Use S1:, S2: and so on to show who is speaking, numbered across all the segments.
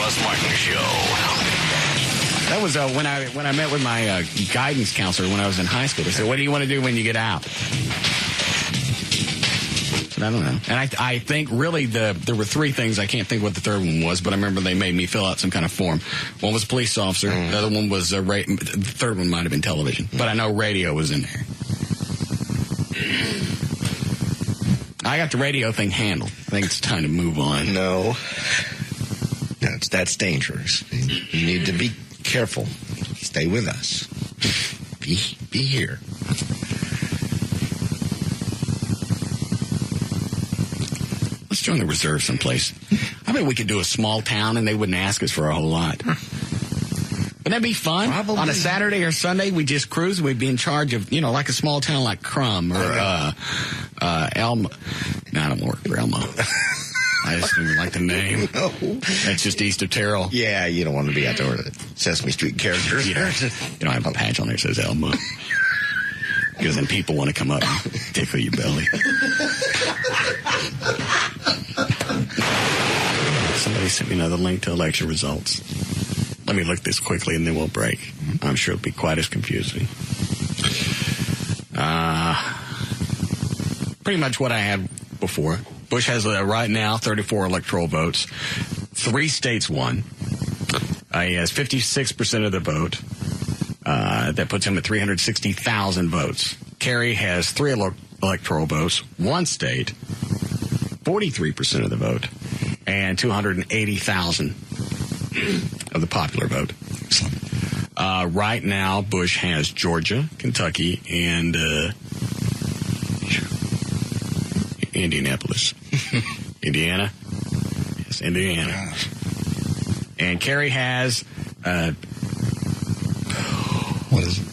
S1: Russ Martin Show.
S2: That was when I met with my guidance counselor when I was in high school. They said, what do you want to do when you get out? I don't know. And I think really there were three things. I can't think what the third one was, but I remember they made me fill out some kind of form. One was police officer. The other one was the third one might have been television. But I know radio was in there. I got the radio thing handled. I think it's time to move on.
S3: No. That's dangerous. You need to be careful. Stay with us. Be here.
S2: Let's join the reserve someplace. I bet we could do a small town and they wouldn't ask us for a whole lot. Wouldn't that be fun?
S3: Probably.
S2: On a Saturday or Sunday, we just cruise. We'd be in charge of, like a small town like Crum or Elmo. No, I don't work for Elmo. I just didn't like the name.
S3: No.
S2: That's just east of Terrell.
S3: Yeah, you don't want to be out there with the Sesame Street characters.
S2: You don't have a patch on there that says Elmo. Because then people want to come up and tickle your belly. Somebody sent me another link to election results. Let me look this quickly and then we'll break. I'm sure it'll be quite as confusing. Pretty much what I had before. Bush has right now 34 electoral votes. 3 states won. He has 56% of the vote. That puts him at 360,000 votes. Kerry has 3 electoral votes, 1 state, 43% of the vote, and 280,000 of the popular vote. Right now, Bush has Georgia, Kentucky, and Indianapolis. Indiana? Yes, Indiana. And Kerry has...
S3: what is it?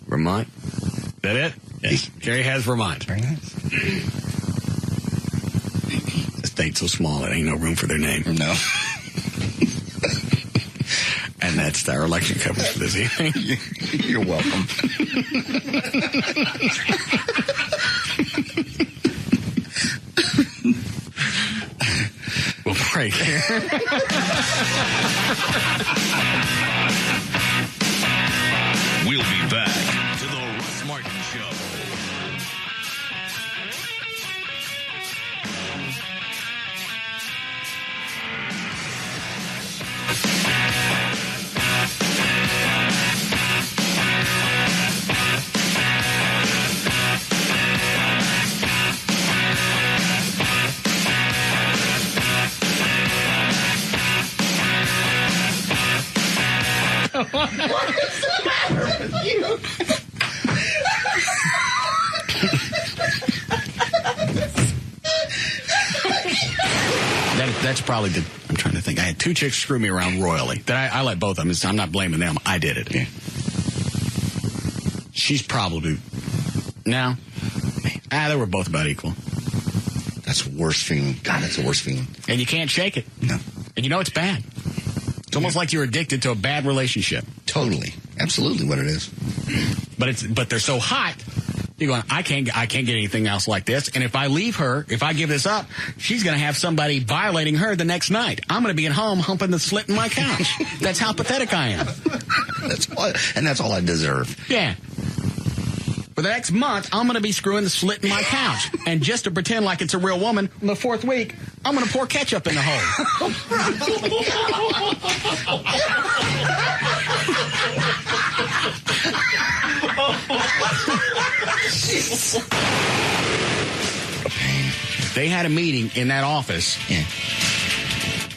S2: Vermont? Is that it? Yes. Kerry has Vermont.
S3: Very nice.
S2: The state's so small, it ain't no room for their name.
S3: No.
S2: And that's our election coverage for this evening.
S3: You're welcome.
S2: We'll break here.
S1: We'll be back to the Russ Martin Show.
S3: What is the matter with you?
S2: That's probably I'm trying to think. I had 2 chicks screw me around royally. I let both of them. I'm not blaming them. I did it. Yeah. She's probably... No. They were both about equal.
S3: That's the worst feeling. God, that's the worst feeling.
S2: And you can't shake it.
S3: No.
S2: And it's bad. It's almost like you're addicted to a bad relationship.
S3: Totally. Absolutely what it is.
S2: But they're so hot, you're going, I can't get anything else like this. And if I leave her, if I give this up, she's going to have somebody violating her the next night. I'm going to be at home humping the slit in my couch. That's how pathetic I am.
S3: That's all I deserve.
S2: Yeah. For the next month, I'm going to be screwing the slit in my couch. And just to pretend like it's a real woman, in the 4th week, I'm going to pour ketchup in the hole. They had a meeting in that office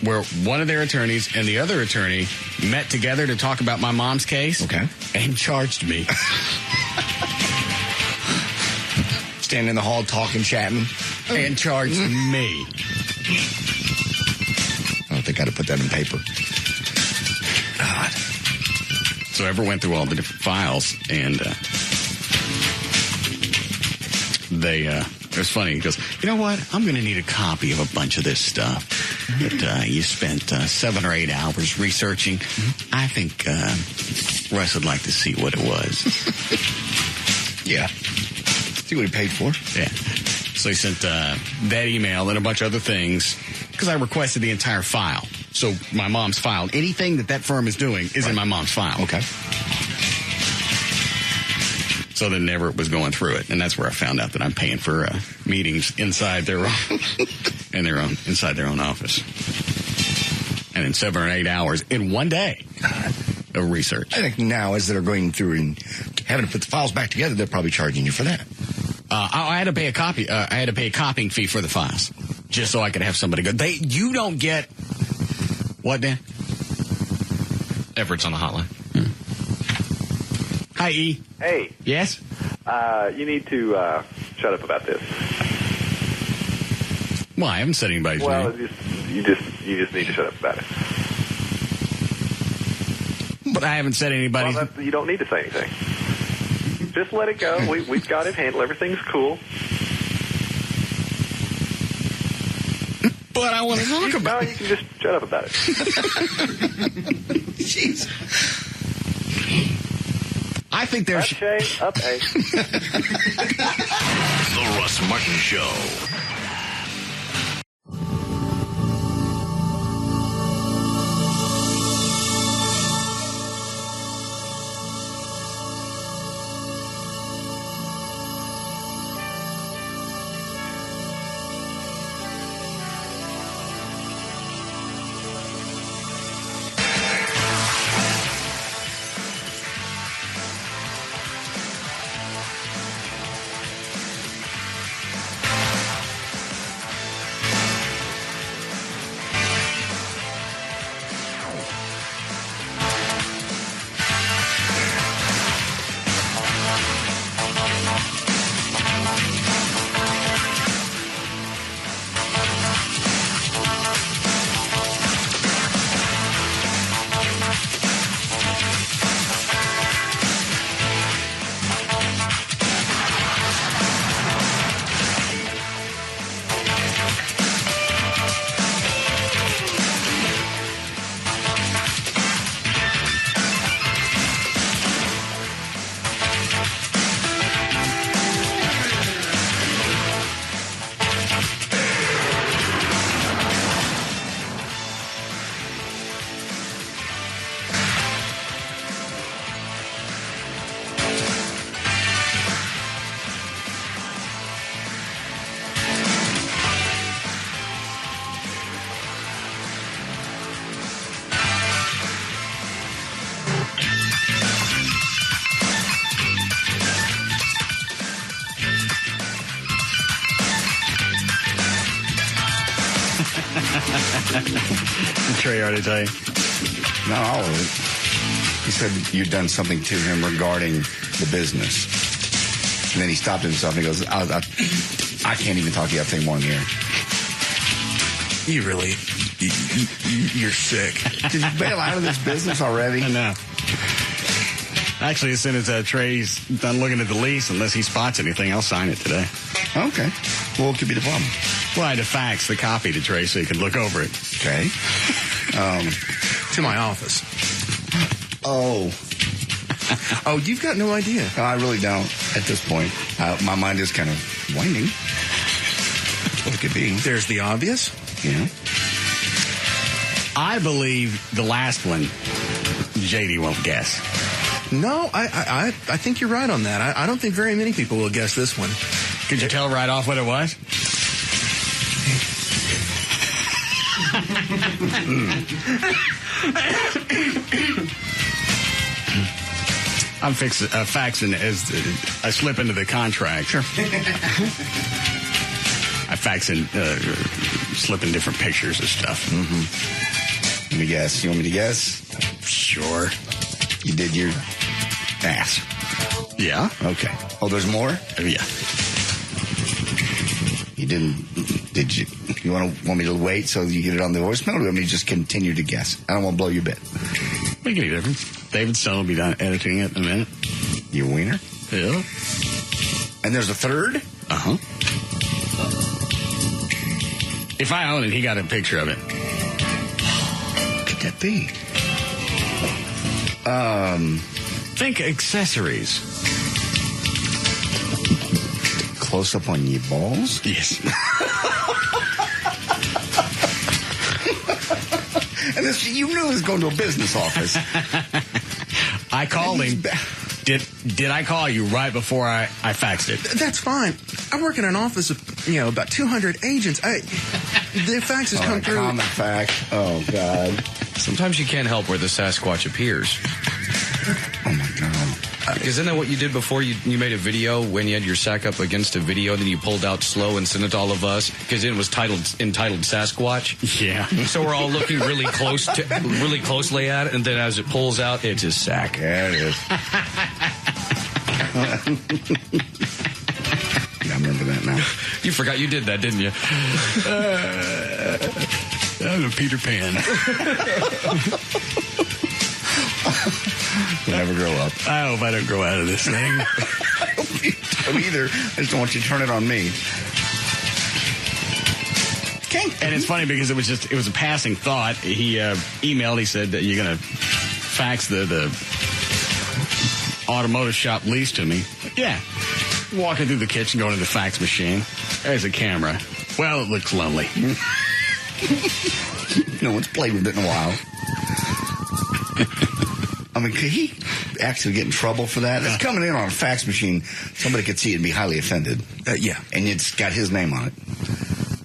S2: where one of their attorneys and the other attorney met together to talk about my mom's case.
S3: Okay.
S2: And charged me.
S3: Standing in the hall talking, chatting.
S2: And charged me.
S3: I don't think I'd have put that in paper.
S2: God. So I ever went through all the different files, and it was funny. He goes, you know what? I'm going to need a copy of a bunch of this stuff that you spent 7 or 8 hours researching. I think Russ would like to see what it was.
S3: Yeah. See what he paid for.
S2: Yeah. So he sent that email and a bunch of other things because I requested the entire file. So my mom's file. Anything that firm is doing is in my mom's file.
S3: Okay.
S2: So then never was going through it. And that's where I found out that I'm paying for meetings inside their inside their own office. And in 7 or 8 hours in one day of research.
S3: I think now as they're going through and having to put the files back together, they're probably charging you for that.
S2: I had to pay a copy. I had to pay a copying fee for the files, just so I could have somebody go. You don't get what, Dan?
S4: Everett's on the hotline.
S2: Hi, E.
S5: Hey.
S2: Yes.
S5: You need to shut up about this.
S2: Well, I haven't said anybody's name.
S5: You just need to shut up about it.
S2: But I haven't said anybody's.
S5: Well, you don't need to say anything. Just let it go. We've got it handled. Everything's cool.
S2: But I want to talk about it.
S5: You can just shut up about it.
S3: Jeez.
S2: I think there's...
S5: Up A.
S1: The Russ Martin Show.
S2: Trey already tell you?
S3: Not all of it. He said you'd done something to him regarding the business. And then he stopped himself and he goes, I can't even talk to you after more in the air.
S6: You really, you're sick.
S3: Did you bail out of this business already?
S2: I know. Actually, as soon as Trey's done looking at the lease, unless he spots anything, I'll sign it today.
S3: Okay. Well, what could be the problem?
S2: Well, I had to fax the copy to Trey so he could look over it.
S3: Okay.
S6: To my office.
S3: Oh,
S6: you've got no idea.
S3: I really don't at this point. My mind is kind of winding. What it could be.
S6: There's the obvious.
S3: Yeah.
S2: I believe the last one, JD won't guess.
S6: No, I think you're right on that. I don't think very many people will guess this one.
S2: Could you tell right off what it was? I'm faxing as I slip into the contract. Sure. I fax in, slip in different pictures of stuff.
S3: Mm-hmm. Let me guess. You want me to guess?
S2: Sure.
S3: You did your ass.
S2: Yeah.
S3: Okay. Oh, there's more?
S2: Yeah.
S3: You didn't. Did you? You want me to wait so you get it on the voicemail, or do you want me to just continue to guess? I don't want to blow your bit.
S2: Make any difference. David Stone will be done editing it in a minute.
S3: You wiener?
S2: Yeah.
S3: And there's a third?
S2: Uh-huh. If I own it, he got a picture of it.
S3: What could that be?
S2: Think accessories.
S3: Close up on your balls?
S2: Yes.
S3: You knew he was going to a business office.
S2: I called him. Did I call you right before I faxed it?
S6: That's fine. I work in an office of, about 200 agents. The faxes come through.
S3: Common fact. Oh, God.
S7: Sometimes you can't help where the Sasquatch appears.
S3: Oh, my God.
S7: Isn't that what you did before? You made a video when you had your sack up against a video, and then you pulled out slow and sent it to all of us because it was entitled Sasquatch.
S2: Yeah.
S7: So we're all looking really closely at it, and then as it pulls out, it's his sack.
S3: There it is. Yeah, I remember that now.
S7: You forgot you did that, didn't you?
S2: I'm a Peter Pan.
S3: You'll never grow up.
S2: I hope I don't grow out of this thing.
S3: I hope you don't either. I just don't want you to turn it on me.
S2: Okay. And it's funny because it was a passing thought. He emailed, he said that you're going to fax the automotive shop lease to me. Yeah. Walking through the kitchen, going to the fax machine. There's a camera. Well, it looks lovely.
S3: No one's played with it in a while. I mean, could he actually get in trouble for that? It's coming in on a fax machine. Somebody could see it and be highly offended.
S6: Yeah.
S3: And it's got his name on it.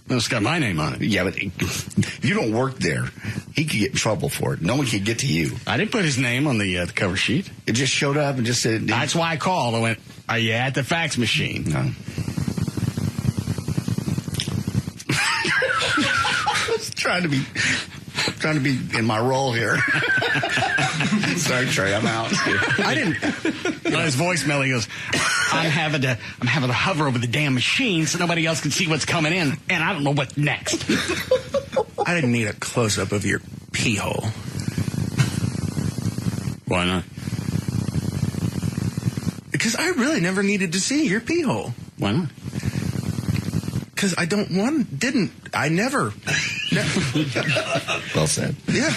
S2: Well, it's got my name on it.
S3: Yeah, but you don't work there. He could get in trouble for it. No one could get to you.
S2: I didn't put his name on the cover sheet.
S3: It just showed up and just said...
S2: That's why I called. I went, are you at the fax machine?
S3: No. I was trying to be in my role here. Sorry, Trey, I'm out.
S2: I didn't. On his voicemail, he goes, I'm having to hover over the damn machine so nobody else can see what's coming in, and I don't know what's next.
S6: I didn't need a close-up of your pee hole.
S2: Why not?
S6: Because I really never needed to see your pee hole.
S2: Why not?
S6: Because I never.
S3: Well said.
S6: Yeah.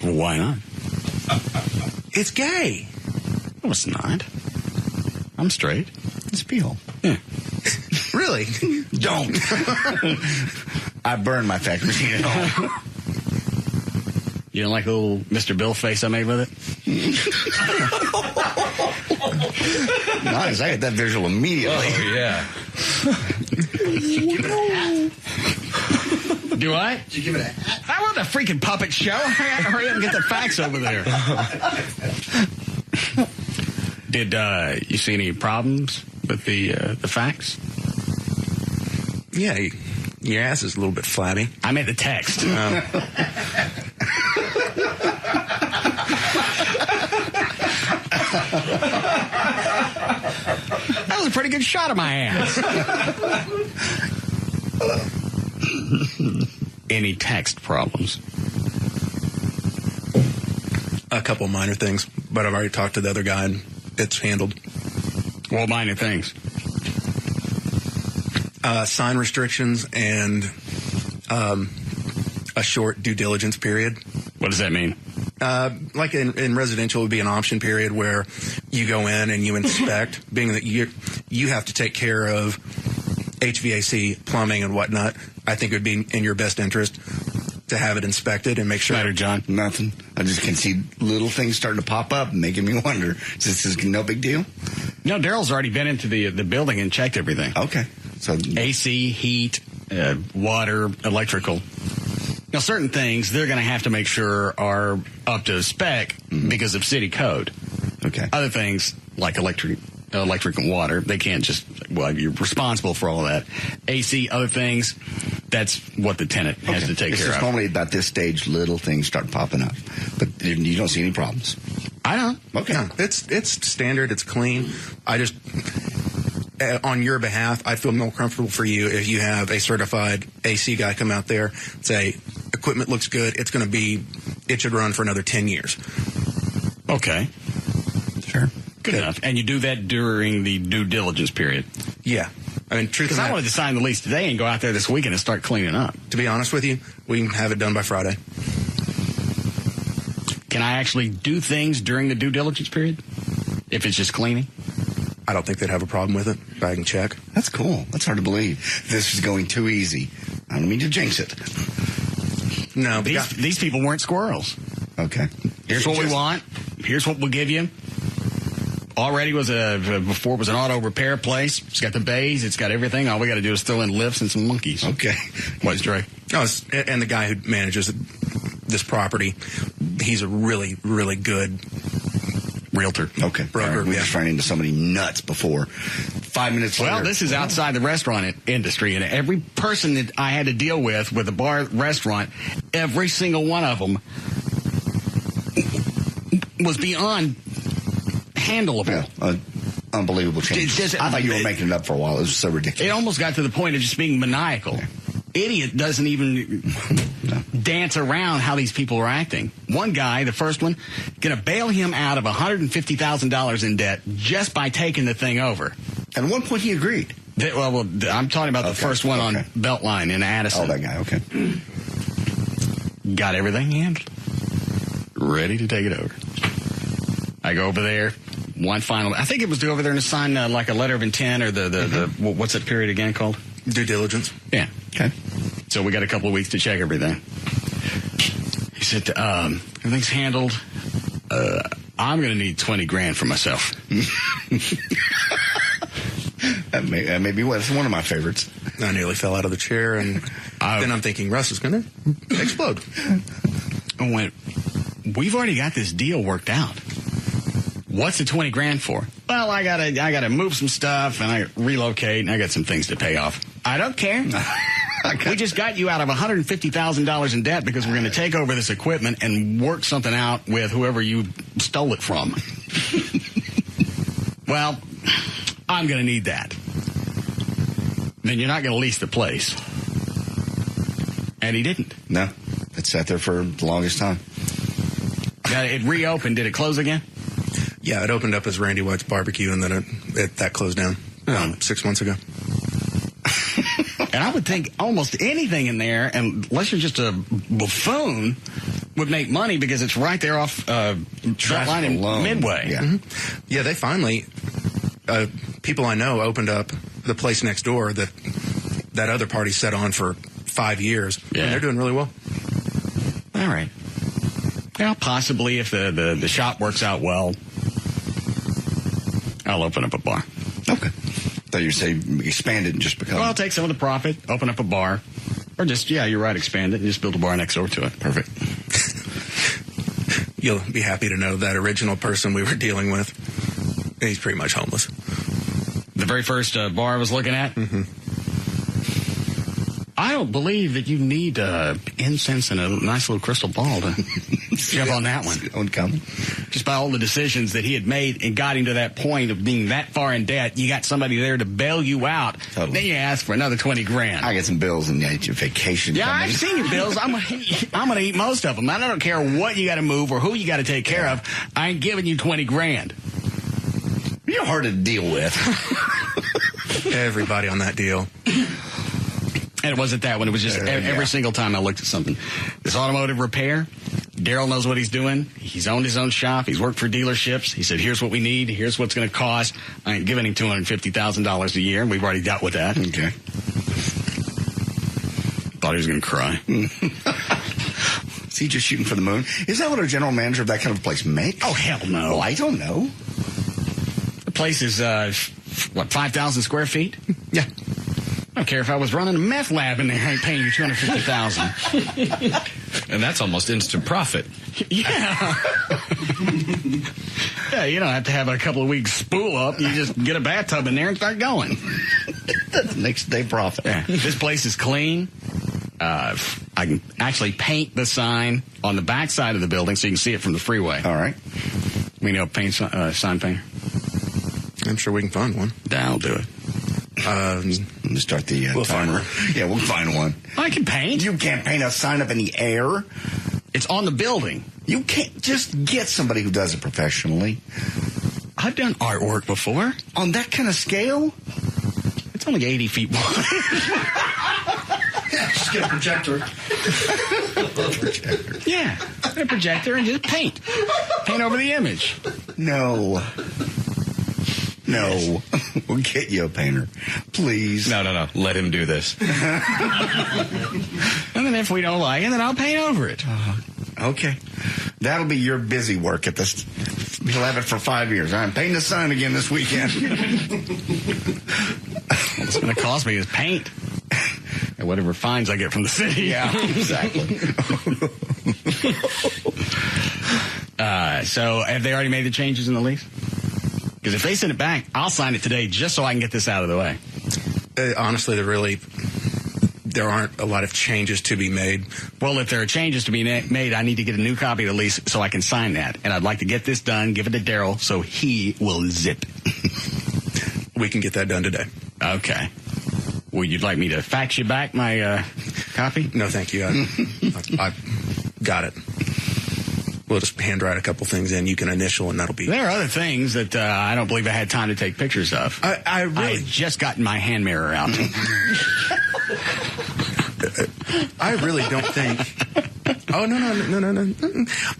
S2: Well, why not?
S6: It's gay.
S2: No, it's not. I'm straight.
S3: It's a pee hole.
S2: Yeah.
S6: Really?
S3: Don't. I burned my fax machine at home.
S2: You don't like the little Mr. Bill face I made with it?
S3: Nice. I get that visual immediately.
S7: Oh, yeah.
S2: Do I?
S6: Did you give it a hat?
S2: I want the freaking puppet show. I got to hurry up and get the fax over there. Did you see any problems with the fax?
S6: Yeah, your ass is a little bit flabby.
S2: I meant the text. That was a pretty good shot of my ass. Any text problems?
S6: A couple minor things, but I've already talked to the other guy, and it's handled.
S2: Well, minor things.
S6: Sign restrictions and a short due diligence period.
S2: What does that mean?
S6: Like in residential, it would be an option period where you go in and you inspect, being that you have to take care of HVAC, plumbing, and whatnot. I think it would be in your best interest to have it inspected and make sure.
S2: Matter, John?
S3: Nothing. I just can see little things starting to pop up and making me wonder. This is no big deal?
S2: No, Daryl's already been into the building and checked everything.
S3: Okay. So
S2: AC, heat, water, electrical. Now, certain things they're going to have to make sure are up to spec because of city code.
S3: Okay.
S2: Other things like electric and water, they can't just, well, you're responsible for all of that. AC, other things, that's what the tenant has to take
S3: it's
S2: care
S3: just
S2: of.
S3: Normally about this stage, little things start popping up, but you don't see any problems.
S2: I don't.
S3: Okay.
S6: No, it's standard. It's clean. I just, on your behalf, I'd feel more comfortable for you if you have a certified AC guy come out there, say, equipment looks good. It should run for another 10 years.
S2: Okay.
S3: Sure.
S2: Good enough. And you do that during the due diligence period.
S6: Yeah. I mean,
S2: Because I wanted to sign the lease today and go out there this weekend and start cleaning up.
S6: to be honest with you, we can have it done by Friday.
S2: Can I actually do things during the due diligence period? If it's just cleaning?
S6: I don't think they'd have a problem with it, but I can check.
S3: That's cool. That's hard to believe. This is going too easy. I don't mean to jinx it.
S6: No,
S2: these people weren't squirrels.
S3: Okay.
S2: Here's what we want. Here's what we'll give you. Already before it was an auto repair place. It's got the bays. It's got everything. All we got to do is throw in lifts and some monkeys.
S3: Okay.
S2: What's Dre?
S6: Oh, and the guy who manages this property, he's a really, really good
S2: realtor.
S3: Okay.
S6: Broker.
S3: Right. We just ran into somebody nuts before. 5 minutes later.
S2: Well, this is outside the restaurant industry, and every person that I had to deal with a bar restaurant, every single one of them was beyond handleable.
S3: Yeah, unbelievable change. I thought you were making it up for a while. It was so ridiculous.
S2: It almost got to the point of just being maniacal. Yeah. Idiot doesn't even dance around how these people are acting. One guy, the first one, going to bail him out of $150,000 in debt just by taking the thing over.
S3: At one point, he agreed.
S2: Well, I'm talking about the first one on Beltline in Addison.
S3: Oh, that guy, okay.
S2: Got everything handled. Ready to take it over. I go over there. One final. I think it was to go over there and sign like a letter of intent or the what's that period again called?
S6: Due diligence.
S2: Yeah.
S3: Okay.
S2: So we got a couple of weeks to check everything. He said, everything's handled. I'm going to need $20,000 for myself.
S3: That may be one of my favorites.
S6: I nearly fell out of the chair, and then I'm thinking Russ is going to explode.
S2: I went, we've already got this deal worked out. What's the $20,000 for? Well, I gotta move some stuff and I relocate and I got some things to pay off. I don't care. We just got you out of $150,000 in debt because we're going to take over this equipment and work something out with whoever you stole it from. Well, I'm going to need that. Then you're not going to lease the place. And he didn't.
S3: No. It sat there for the longest time.
S2: Now, it reopened. Did it close again?
S6: Yeah, it opened up as Randy White's Barbecue, and then that closed down 6 months ago.
S2: And I would think almost anything in there, unless you're just a buffoon, would make money because it's right there off Beltline and Midway.
S3: Yeah,
S6: Yeah, they finally, people I know opened up the place next door that other party set on for 5 years.
S2: Yeah.
S6: And they're doing really well.
S2: All right. Well, possibly if the shop works out well, I'll open up a bar.
S3: Okay. Thought you were saying expand it and just become...
S2: Well, I'll take some of the profit, open up a bar, or just, yeah, you're right, expand it and just build a bar next door to it.
S3: Perfect.
S6: You'll be happy to know that original person we were dealing with, he's pretty much homeless.
S2: The very first bar I was looking at?
S6: Mm-hmm.
S2: I don't believe that you need incense and a nice little crystal ball to jump on that one.
S3: Uncommon.
S2: Just by all the decisions that he had made and got him to that point of being that far in debt, you got somebody there to bail you out.
S3: Totally.
S2: Then you ask for another $20,000.
S3: I get some bills and your vacation.
S2: Yeah,
S3: coming.
S2: I've seen your bills. I'm gonna eat most of them. I don't care what you got to move or who you got to take care of. I ain't giving you $20,000.
S3: You're hard to deal with.
S6: Everybody on that deal.
S2: And it wasn't that one. It was just every single time I looked at something. This automotive repair, Daryl knows what he's doing. He's owned his own shop. He's worked for dealerships. He said, here's what we need. Here's what's going to cost. I ain't giving him $250,000 a year. We've already dealt with that.
S3: Okay.
S2: Thought he was going to cry.
S3: Is he just shooting for the moon? Is that what a general manager of that kind of place makes?
S2: Oh, hell no.
S3: Well, I don't know.
S2: The place is, 5,000 square feet?
S6: Yeah.
S2: I don't care if I was running a meth lab in there. I ain't paying you $250,000.
S7: And that's almost instant profit.
S2: Yeah. Yeah, you don't have to have a couple of weeks spool up. You just get a bathtub in there and start going.
S3: That's next day profit.
S2: Yeah. This place is clean. I can actually paint the sign on the back side of the building so you can see it from the freeway.
S3: All right.
S2: We know paint sign painter.
S6: I'm sure we can find one.
S2: I'll do it.
S3: Let me start the
S6: we'll
S3: timer.
S6: Find one.
S3: Yeah, we'll find one.
S2: I can paint.
S3: You can't paint a sign up in the air.
S2: It's on the building.
S3: You can't just get somebody who does it professionally.
S2: I've done artwork before.
S3: On that kind of scale?
S2: It's only 80 feet wide.
S6: Just get a projector.
S2: Yeah, a projector and just paint. Paint over the image.
S3: No. We'll get you a painter. Please.
S7: No. Let him do this.
S2: And then And if we don't like it, then I'll paint over it.
S3: Okay. That'll be your busy work at this. You'll have it for 5 years. I'm painting the sign again this weekend.
S2: What's going to cost me is paint. And whatever fines I get from the city.
S3: Yeah, exactly.
S2: So have they already made the changes in the lease? Because if they send it back, I'll sign it today just so I can get this out of the way.
S6: Honestly, there aren't a lot of changes to be made.
S2: Well, if there are changes to be made, I need to get a new copy of the lease so I can sign that. And I'd like to get this done, give it to Daryl, so he will zip.
S6: We can get that done today.
S2: Okay. Would you like me to fax you back my copy?
S6: No, thank you. I got it. We'll just handwrite a couple things in. You can initial, and that'll be...
S2: There are other things that I don't believe I had time to take pictures of.
S6: I really...
S2: had just gotten my hand mirror out.
S6: I really don't think... Oh, no.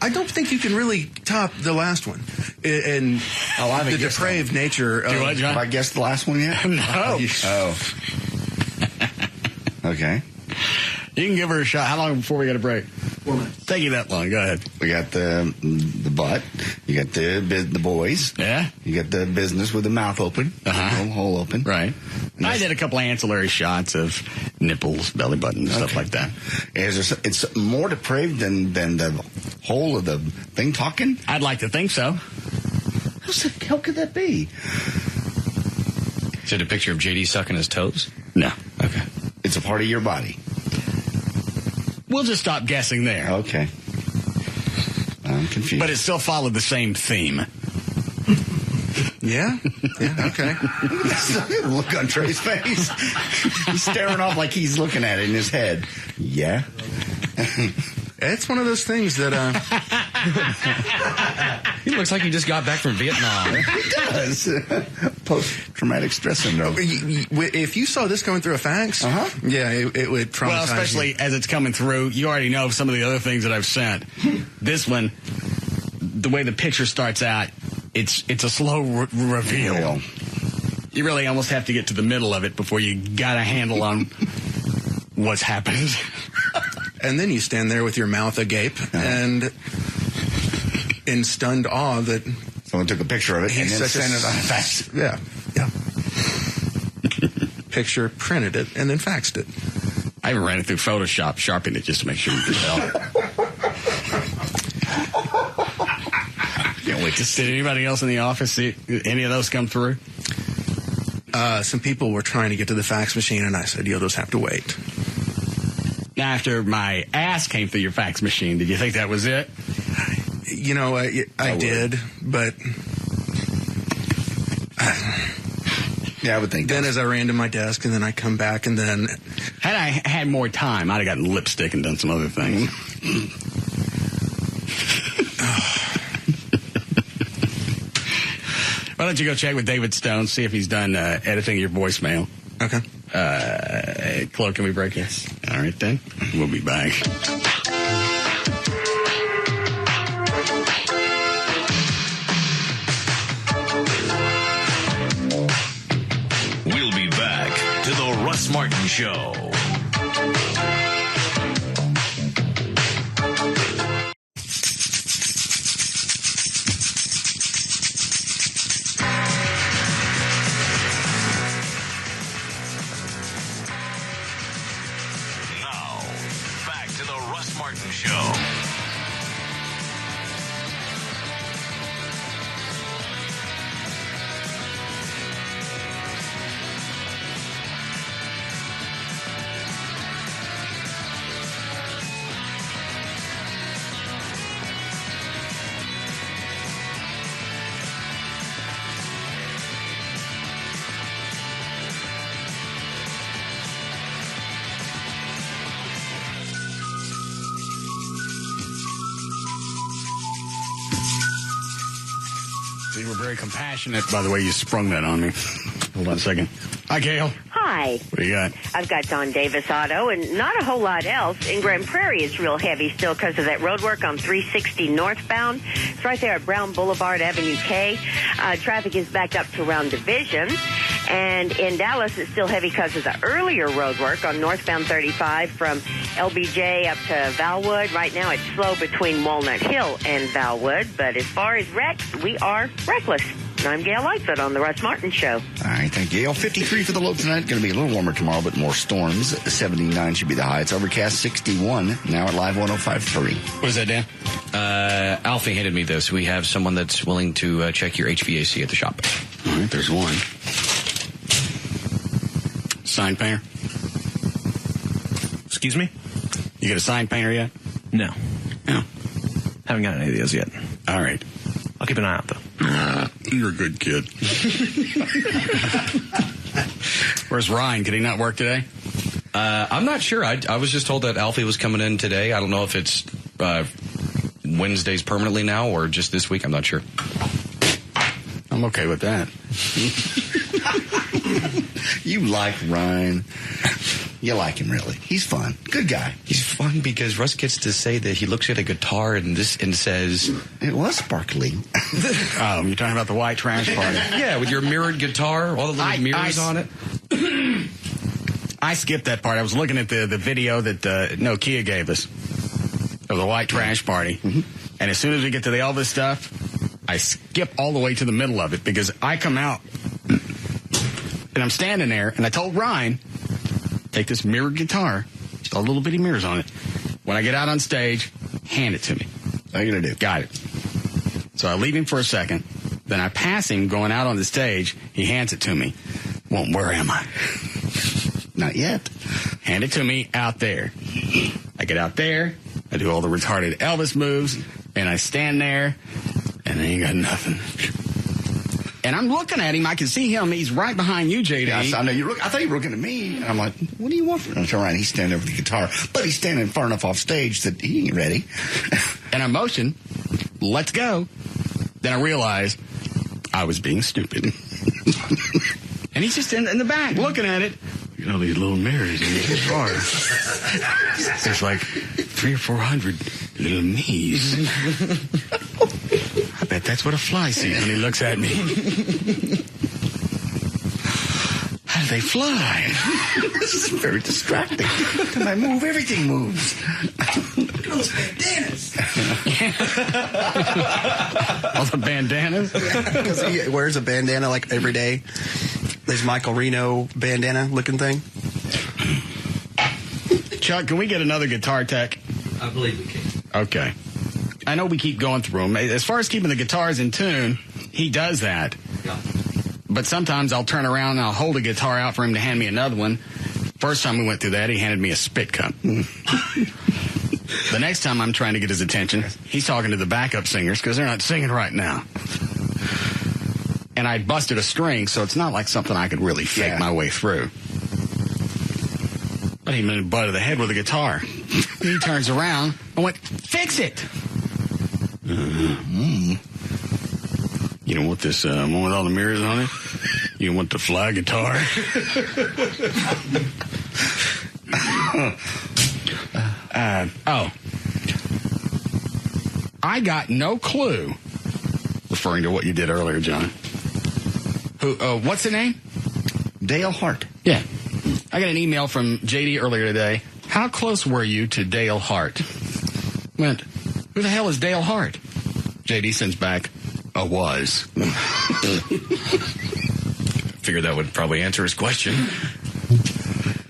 S6: I don't think you can really top the last one. And the depraved nature of...
S2: Do what, John?
S3: Have I guessed the last one yet?
S2: No.
S3: Oh. Okay.
S2: You can give her a shot. How long before we got a break?
S6: 4 minutes.
S2: Take you that long. Go ahead.
S3: We got the butt. You got the boys.
S2: Yeah?
S3: You got the business with the mouth open.
S2: Uh-huh.
S3: Hole open.
S2: Right. I did a couple ancillary shots of nipples, belly button, stuff like that.
S3: It's more depraved than the whole of the thing talking?
S2: I'd like to think so.
S3: How could that be?
S7: Is it a picture of JD sucking his toes?
S2: No.
S7: Okay.
S3: It's a part of your body.
S2: We'll just stop guessing there.
S3: Okay. I'm confused.
S2: But it still followed the same theme.
S6: Yeah, okay.
S3: Look on Trey's face. He's staring off like he's looking at it in his head. Yeah.
S6: It's one of those things that...
S7: He looks like he just got back from Vietnam.
S3: He does. Post-traumatic stress syndrome.
S6: If you saw this coming through a fax, yeah, it would traumatize
S2: Well, especially
S6: you.
S2: as it's coming through, you already know some of the other things that I've sent. This one, the way the picture starts out, it's a slow reveal. You really almost have to get to the middle of it before you got a handle on what's happened.
S6: And then you stand there with your mouth agape and in stunned awe that
S3: someone took a picture of it and then sent it on a fax.
S6: Yeah. Picture, printed it, and then faxed it.
S2: I even ran it through Photoshop, sharpened it just to make sure you could tell.
S3: Can't wait to see.
S2: Did anybody else in the office see any of those come through?
S6: Some people were trying to get to the fax machine, and I said, you'll just have to wait.
S2: Now, after my ass came through your fax machine, did you think that was it?
S6: You know, I did, but...
S3: Yeah, I would think.
S6: Then as I ran to my desk, and then I come back, and then...
S2: Had I had more time, I'd have gotten lipstick and done some other things. Why don't you go check with David Stone, see if he's done editing your voicemail.
S6: Okay.
S2: Chloe, can we break this? All right, then. We'll be back.
S1: We'll be back to the Russ Martin Show. Now, back to the Russ Martin Show.
S2: You were very compassionate, by the way you sprung that on me. Hold on a second. Hi, Gail.
S8: Hi.
S2: What do you got?
S8: I've got Don Davis Auto, and not a whole lot else. In Grand Prairie, it's real heavy still because of that road work on 360 northbound. It's right there at Brown Boulevard, Avenue K. Traffic is backed up to around Division. And in Dallas, it's still heavy because of the earlier road work on northbound 35 from LBJ up to Valwood. Right now, it's slow between Walnut Hill and Valwood. But as far as wrecks, we are reckless. And I'm Gail Lightfoot on the Russ Martin Show.
S3: All right, thank you, Gail. 53 for the low tonight. Going to be a little warmer tomorrow, but more storms. 79 should be the high. It's overcast. 61 now at Live 105.3.
S2: What is that, Dan?
S7: Alfie handed me this. We have someone that's willing to check your HVAC at the shop.
S2: All right, there's one. Sign painter?
S9: Excuse me?
S2: You get a sign painter yet?
S9: No.
S2: No.
S9: Haven't got any of those yet.
S2: All right.
S9: I'll keep an eye out, though.
S2: You're a good kid. Where's Ryan? Could he not work today?
S7: I'm not sure. I was just told that Alfie was coming in today. I don't know if it's Wednesdays permanently now or just this week. I'm not sure.
S2: I'm okay with that.
S3: You like Ryan. You like him, really. He's fun. Good guy.
S7: He's fun because Russ gets to say that he looks at a guitar and says...
S3: It was sparkly.
S2: You're talking about the white trash party.
S7: Yeah, with your mirrored guitar, all the little mirrors on it.
S2: I skipped that part. I was looking at the video that Nokia gave us of the white trash party. Mm-hmm. And as soon as we get to the Elvis stuff, I skip all the way to the middle of it because I come out and I'm standing there and I told Ryan, take this mirrored guitar, just all little bitty mirrors on it. When I get out on stage, hand it to me.
S3: What are you going to do?
S2: Got it. So I leave him for a second. Then I pass him going out on the stage. He hands it to me. Well, where am I?
S3: Not yet.
S2: Hand it to me out there. I get out there. I do all the retarded Elvis moves. And I stand there. And I ain't got nothing. And I'm looking at him. I can see him. He's right behind you, JD.
S3: Yeah, I know I thought you were looking at me. And I'm like, what do you want from him? I turn around. He's standing there with the guitar. But he's standing far enough off stage that he ain't ready.
S2: And I motion, let's go. Then I realized I was being stupid. And he's just in the back looking at it. You know, these little mirrors in the guitar. There's like 300 or 400 little me's. I bet that's what a fly sees when he looks at me. How do they fly?
S3: This is very distracting. When I move, everything moves.
S6: Those bandanas.
S2: All the bandanas?
S6: Because he wears a bandana like every day. This Michael Reno bandana looking thing.
S2: Chuck, can we get another guitar tech?
S10: I believe we can.
S2: Okay. I know we keep going through them. As far as keeping the guitars in tune, he does that.
S10: Yeah.
S2: But sometimes I'll turn around and I'll hold a guitar out for him to hand me another one. First time we went through that, he handed me a spit cup. The next time I'm trying to get his attention, he's talking to the backup singers because they're not singing right now. And I busted a string, so it's not like something I could really fake my way through. But he been butted the head with a guitar. He turns around and went, fix it! You don't want this one with all the mirrors on it? You don't want the fly guitar? I got no clue, referring to what you did earlier, John. What's the name?
S3: Dale Hart.
S2: Yeah. I got an email from JD earlier today. How close were you to Dale Hart? Went, who the hell is Dale Hart? JD sends back, I was.
S7: Figured that would probably answer his question.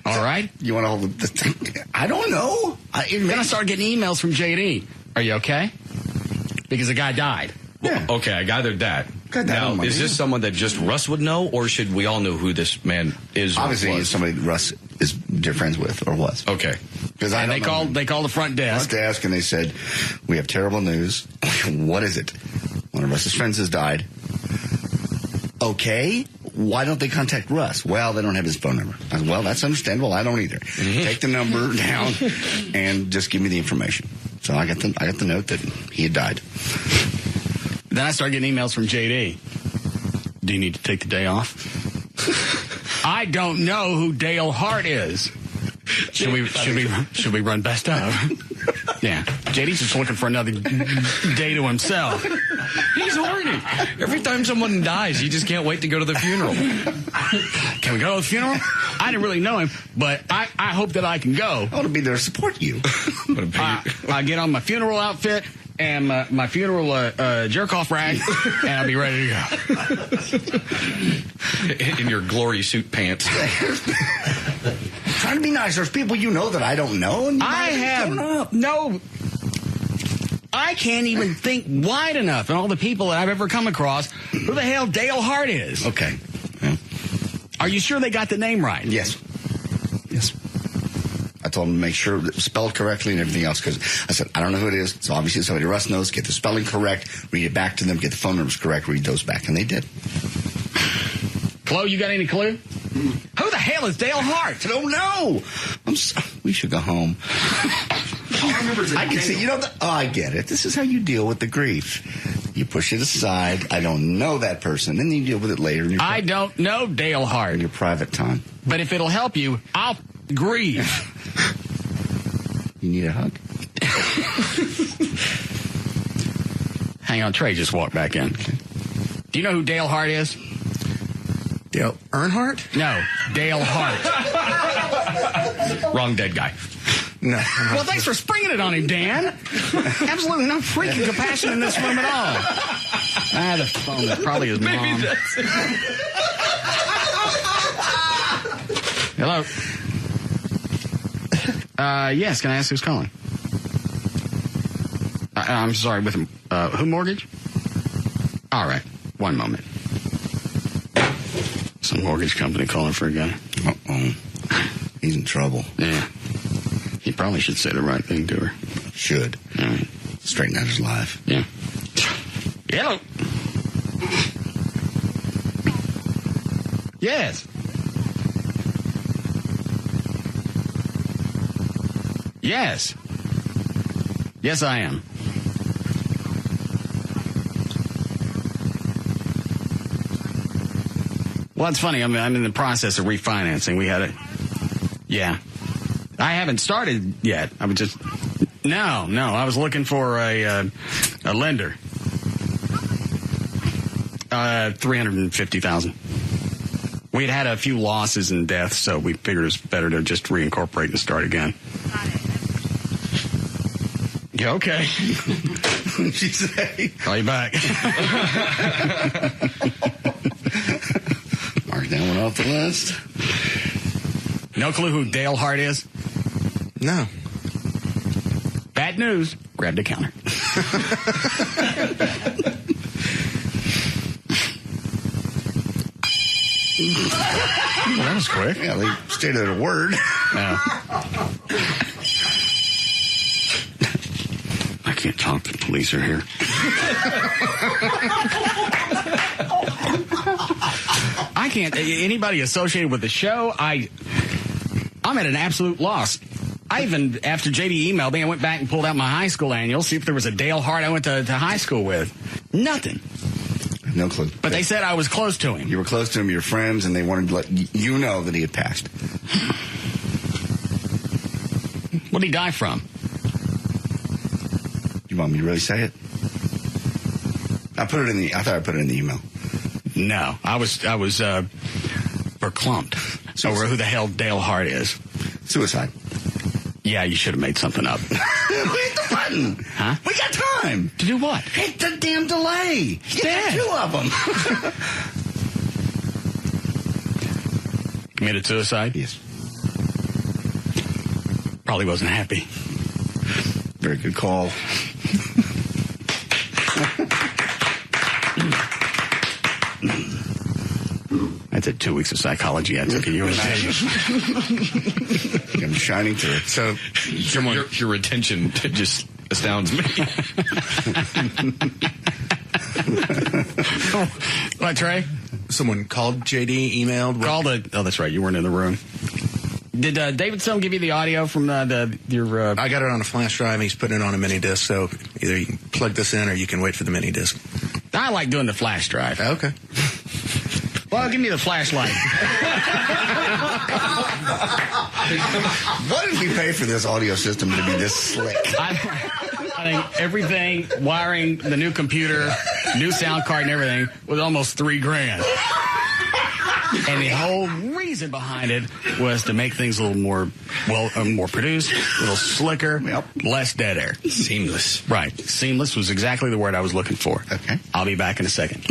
S2: All right.
S3: You want to hold the thing? I don't know.
S2: Then I started getting emails from JD. Are you okay? Because the guy died.
S3: Yeah.
S7: Well, okay, I gathered that. Now, is this someone that just Russ would know, or should we all know who this man is?
S3: Obviously, he's somebody that Russ is dear friends with, or was.
S7: Okay.
S3: Because
S2: they called the front desk.
S3: And they said, we have terrible news. What is it? One of Russ's friends has died. Okay. Why don't they contact Russ? Well, they don't have his phone number. I said, well, that's understandable. I don't either. Mm-hmm. Take the number down and just give me the information. So I got the note that he had died.
S2: Then I started getting emails from JD. Do you need to take the day off? I don't know who Dale Hart is. Should we run best of? Yeah. JD's just looking for another day to himself.
S7: He's horny. Every time someone dies, he just can't wait to go to the funeral.
S2: Can we go to the funeral? I didn't really know him, but I hope that I can go.
S3: I want to be there to support you.
S2: I get on my funeral outfit and my funeral jerk-off rag, and I'll be ready to go.
S7: In your glory suit pants.
S3: Trying to be nice. There's people you know that I don't know. And
S2: I can't even think wide enough, and all the people that I've ever come across, who the hell Dale Hart is.
S3: Okay. Yeah.
S2: Are you sure they got the name right?
S3: Yes. I told him to make sure it was spelled correctly and everything else, because I said, I don't know who it is. So obviously somebody Russ knows. Get the spelling correct, read it back to them, get the phone numbers correct, read those back, and they did.
S2: Chloe, you got any clue? Who the hell is Dale Hart?
S3: I don't know. We should go home. I can see, I get it. This is how you deal with the grief. You push it aside. I don't know that person. Then you deal with it later.
S2: I don't know Dale Hart.
S3: In your private time.
S2: But if it'll help you, I'll grieve.
S3: You need a hug?
S2: Hang on, Trey just walked back in. Okay. Do you know who Dale Hart is?
S6: Dale Earnhardt?
S2: No, Dale Hart.
S7: Wrong dead guy.
S6: No.
S2: Well, thanks for springing it on him, Dan. Absolutely no freaking compassion in this room at all. The phone is probably his mom.
S7: Maybe that's it.
S2: Hello. Yes, can I ask who's calling? I'm sorry, with who mortgage? All right, one moment. Some mortgage company calling for a guy.
S3: Uh-oh. He's in trouble.
S2: Yeah. He probably should say the right thing to her.
S3: Should.
S2: All right.
S3: Straighten out his life.
S2: Yeah. Hello. Yes. Yes. Yes, I am. Well, it's funny. I'm in the process of refinancing. We had yeah. I haven't started yet. I was just, no. I was looking for a lender. $350,000. We had a few losses and deaths, so we figured it was better to just reincorporate and start again. Yeah, okay.
S3: What'd she say?
S2: Call you back.
S3: Mark that one off the list.
S2: No clue who Dale Hart is?
S6: No.
S2: Bad news. Grab the counter. Well, that was quick.
S3: Yeah, they stated a word.
S2: Yeah. I can't talk. The police are here. I can't. Anybody associated with the show, I'm at an absolute loss. I even, after JD emailed me, I went back and pulled out my high school annual, see if there was a Dale Hart I went to high school with. Nothing.
S3: No clue.
S2: But they said I was close to him.
S3: You were close to him, your friends, and they wanted to let you know that he had passed.
S2: What did he die from?
S3: You want me to really say it? I thought I put it in the email.
S2: No, I was verklempt over who the hell Dale Hart is.
S3: Suicide.
S2: Yeah, you should have made something up.
S3: Hit the button.
S2: Huh?
S3: We got time.
S2: To do what?
S3: Hit the damn delay.
S2: Dead.
S3: Two of them.
S2: Committed suicide?
S3: Yes.
S2: Probably wasn't happy.
S3: Very good call.
S2: I did 2 weeks of psychology. I took a USC.
S3: I'm shining through it.
S6: So,
S7: Your retention just astounds me.
S2: What, Trey?
S6: someone called JD, emailed.
S2: Oh, that's right. You weren't in the room. Did David Stone give you the audio from your?
S6: I got it on a flash drive. He's putting it on a mini disc, so either you can plug this in or you can wait for the mini disc.
S2: I like doing the flash drive.
S6: Okay.
S2: Well, give me the flashlight.
S3: What did we pay for this audio system to be this slick?
S2: I think everything, wiring, the new computer, new sound card and everything was almost $3,000. And the whole reason behind it was to make things a little more, more produced, a little slicker, less dead air.
S7: Seamless.
S2: Right. Seamless was exactly the word I was looking for.
S3: Okay.
S2: I'll be back in a second.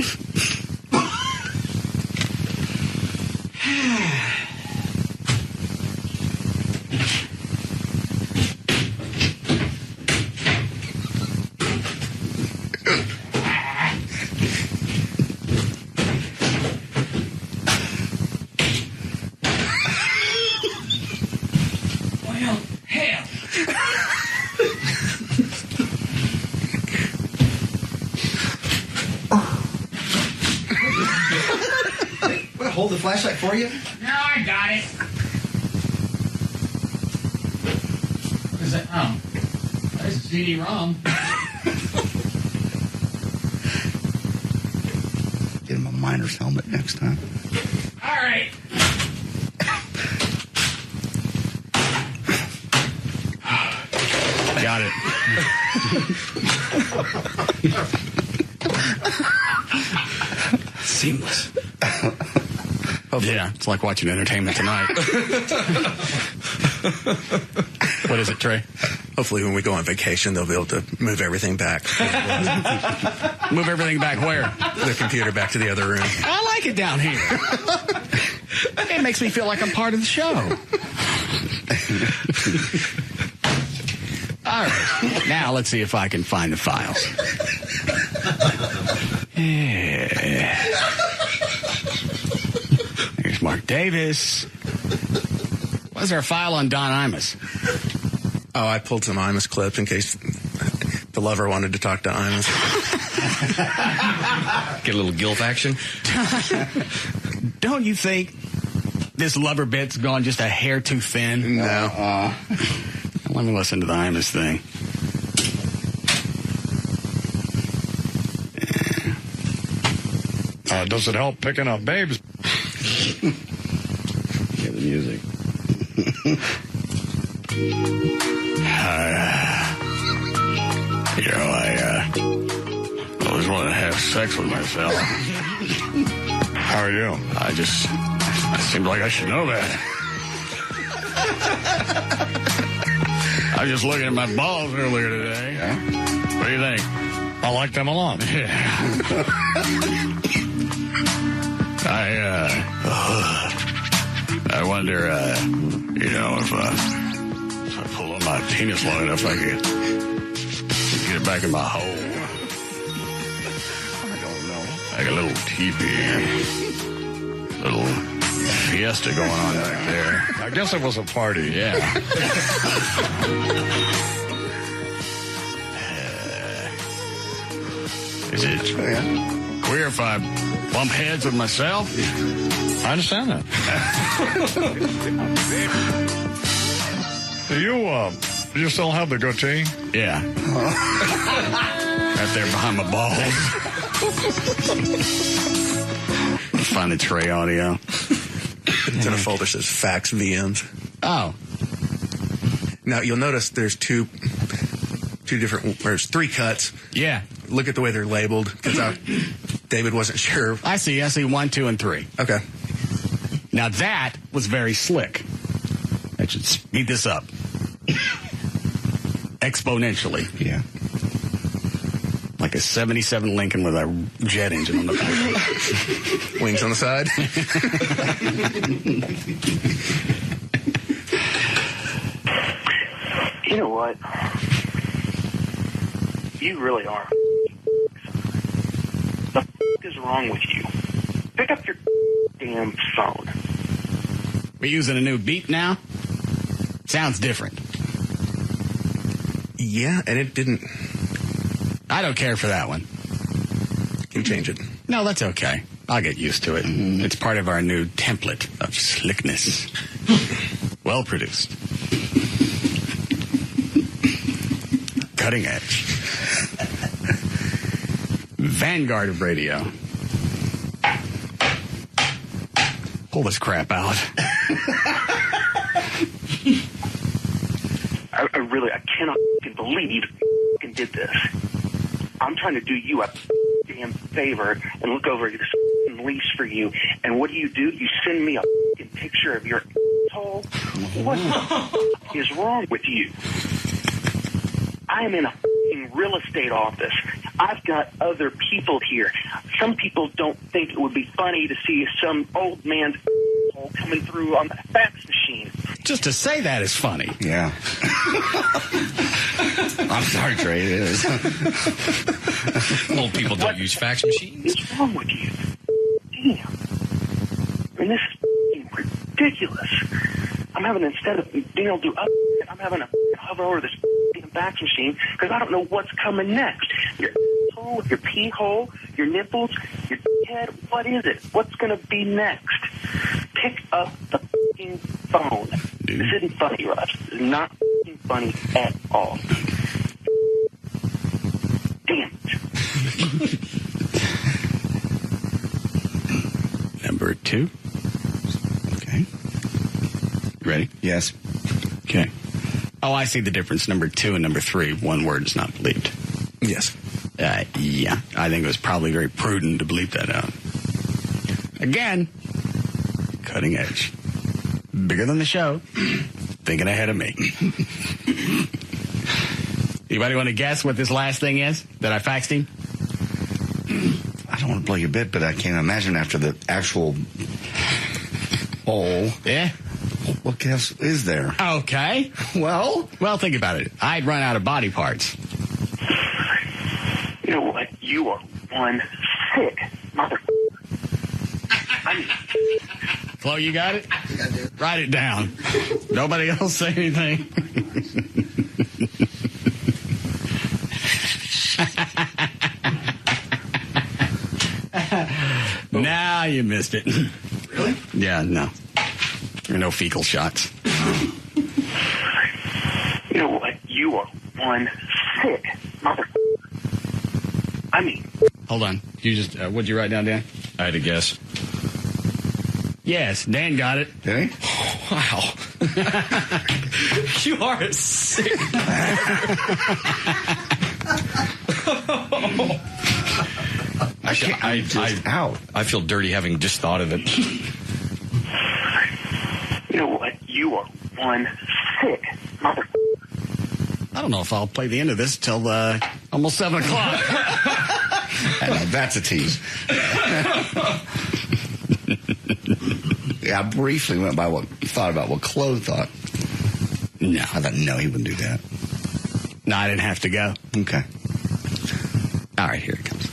S3: Hold the flashlight for you?
S2: No, I got it. What is that? Oh, there's a CD-ROM.
S3: Get him a miner's helmet next time.
S2: All right. Got it.
S7: Seamless.
S2: Yeah, it's like watching Entertainment Tonight. What is it, Trey?
S6: Hopefully when we go on vacation, they'll be able to move everything back.
S2: Move everything back where?
S6: The computer back to the other room.
S2: I like it down here. It makes me feel like I'm part of the show. All right. Now let's see if I can find the files. Yeah. Here's Mark Davis. What's there a file on Don Imus?
S6: Oh, I pulled some Imus clips in case the lover wanted to talk to Imus.
S7: Get a little guilt action.
S2: Don't you think this lover bit's gone just a hair too thin?
S6: No.
S2: Let me listen to the Imus thing.
S10: Does it help picking up babes?
S2: Hear the music. I always wanted to have sex with myself.
S10: How are you?
S2: I seemed like I should know that. I was just looking at my balls earlier today.
S3: Yeah?
S2: What do you think?
S10: I like them a lot.
S2: Yeah. I wonder, if I pull on my penis long enough, I could get it back in my hole.
S3: I don't know.
S2: Like a little teepee. Little fiesta going on back there.
S10: I guess it was a party.
S2: Yeah. Is it queer if I bump heads with myself?
S10: I understand that. Do you still have the goatee?
S2: Yeah. Right there behind my balls. Let's find the Trey audio.
S6: It's in a folder that says fax VMs.
S2: Oh.
S6: Now, you'll notice there's there's three cuts.
S2: Yeah.
S6: Look at the way they're labeled, because David wasn't sure.
S2: I see 1, 2, and 3.
S6: Okay.
S2: Now that was very slick. I should speed this up. Exponentially.
S3: Yeah.
S2: Like a 77 Lincoln with a jet engine on the back.
S6: Wings on the side.
S5: You know what? You really are. The f*** is wrong with you? Pick up your damn phone.
S2: We're using a new beat now? Sounds different.
S6: Yeah, and it didn't.
S2: I don't care for that one.
S6: You change it.
S2: No, that's okay. I'll get used to it. Mm-hmm. It's part of our new template of slickness. Well produced. Cutting edge. Vanguard of radio. Pull this crap out.
S11: I cannot believe you did this. I'm trying to do you a damn favor and look over this lease for you. And what do? You send me a picture of your asshole? What is wrong with you? I am in a real estate office. I've got other people here. Some people don't think it would be funny to see some old man's asshole coming through on the fax machine.
S2: Just to say that is funny.
S3: Yeah. I'm sorry, Trey. It is.
S4: Old people don't use fax machines.
S11: What's wrong with you? Damn. I mean, this is ridiculous. I'm having, instead of being able to do I'm having to hover over this fax machine because I don't know what's coming next. Your asshole, your pee hole, your nipples, your head. What is it? What's going to be next? Pick up the fucking phone. This isn't funny, Russ. This is not fucking funny at all. Damn it.
S2: Number 2.
S3: Okay.
S2: You ready?
S3: Yes.
S2: Okay. Oh, I see the difference. Number 2 and number 3, one word is not bleeped.
S6: Yes.
S2: Yeah. I think it was probably very prudent to bleep that out. Again, cutting edge. Bigger than the show. Thinking ahead of me. Anybody want to guess what this last thing is that I faxed him?
S3: I don't want to blow your bit, but I can't imagine after the actual hole.
S2: Yeah?
S3: What else is there?
S2: Okay.
S3: Well,
S2: think about it. I'd run out of body parts.
S11: You know what? You are one sick motherfucker.
S2: Flo, you got it?
S3: I think I do.
S2: Write it down. Nobody else say anything. Now you missed it.
S3: Really?
S2: Yeah, no. There are no fecal shots.
S11: You know what? You are one sick motherfucker.
S2: Hold on. You just, what'd you write down, Dan?
S4: I had to guess.
S2: Yes, Dan got it.
S3: Did he?
S4: Wow. You are a sick. I feel dirty having just thought of it.
S11: You know what? You are one sick motherfucker.
S2: I don't know if I'll play the end of this till almost 7 o'clock.
S3: That's a tease. Yeah, I briefly thought about what Chloe thought.
S2: No.
S3: I thought, no, he wouldn't do that.
S2: No, I didn't have to go.
S3: Okay.
S2: All right, here it comes.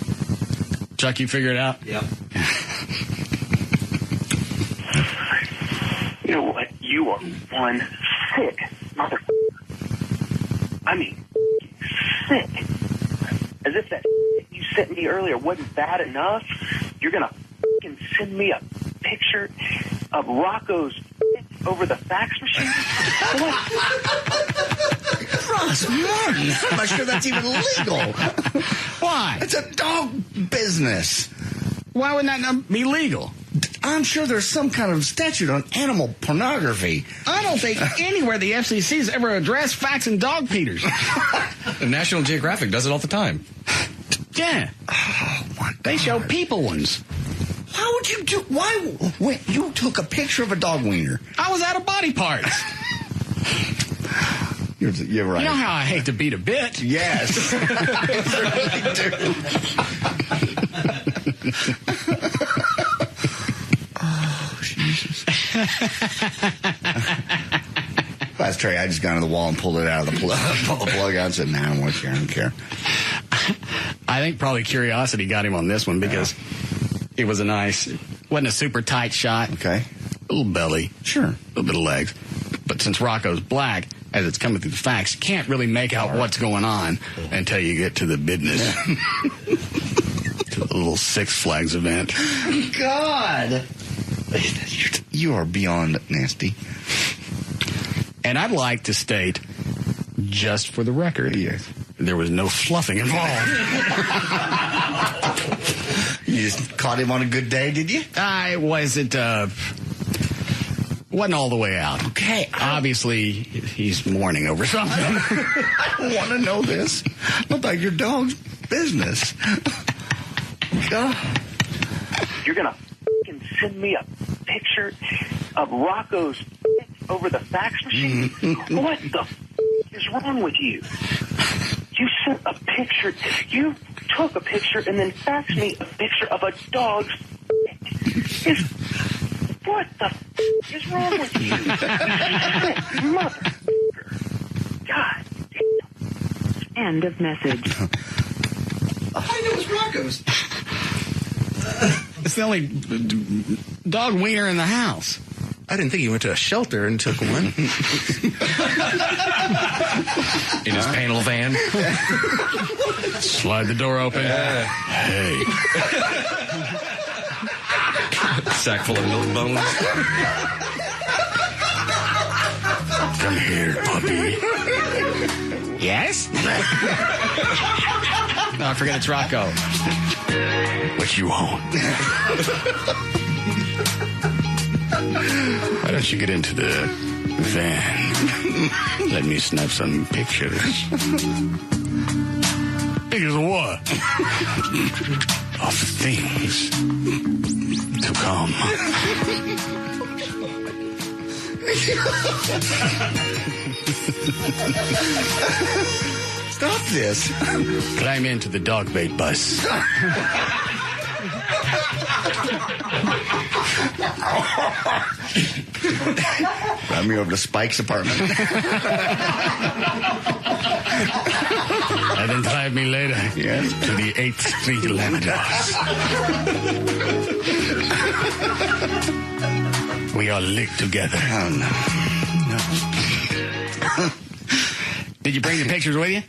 S2: Chuck, you figure it out?
S3: Yep.
S11: You know what? You are one sick motherfucker. Sick. As if that you sent me earlier wasn't bad enough. You're going to send me a picture of Rocco's over the fax machine?
S3: Russ Martin, I'm not sure that's even legal.
S2: Why?
S3: It's a dog business.
S2: Why would that not be legal?
S3: I'm sure there's some kind of statute on animal pornography.
S2: I don't think anywhere the FCC has ever addressed faxing dog feeders.
S4: The National Geographic does it all the time.
S2: Yeah.
S3: Oh, my God.
S2: They show people ones.
S3: Why would you do... When you took a picture of a dog wiener?
S2: I was out of body parts.
S3: You're right.
S2: You know how I hate to beat a bit?
S3: Yes. I really do. Oh, Jesus. That's Trey. I just got on the wall and pulled it out of the plug. Pulled the plug out and said, nah, I don't want you. I don't care.
S2: I think probably curiosity got him on this one because it was wasn't a super tight shot.
S3: Okay.
S2: A little belly.
S3: Sure.
S2: A little bit of legs. But since Rocco's black, as it's coming through the fax, you can't really make out what's going on until you get to the business. To the little Six Flags event.
S3: God. You are beyond nasty.
S2: And I'd like to state, just for the record, there was no fluffing involved.
S3: You just caught him on a good day, did you?
S2: I wasn't, Wasn't all the way out.
S3: Okay.
S2: Obviously, he's mourning over something.
S3: I don't want to know this about your dog's business. God.
S11: You're going to fucking send me a picture of Rocco's over the fax machine? What the is wrong with you? You sent a picture. You took a picture and then faxed me a picture of a dog's. What the is wrong with you? Motherfucker. God damn.
S8: End of message.
S3: I know it's Rocco's.
S2: It's the only dog wiener in the house.
S6: I didn't think he went to a shelter and took one.
S7: In his panel van.
S2: Slide the door open. Hey.
S7: Sack full of milk bones.
S2: Come here, puppy. Yes? No, I forget it's Rocco. What you want? Why don't you get into the van? Let me snap some pictures. Pictures of what? Of things to come.
S3: Stop this.
S2: Climb into the dog bait bus.
S3: Drive me over to Spike's apartment.
S2: And then drive me later to the 8th Street Labradors. We are licked together.
S3: Oh, no.
S2: Did you bring the pictures with you?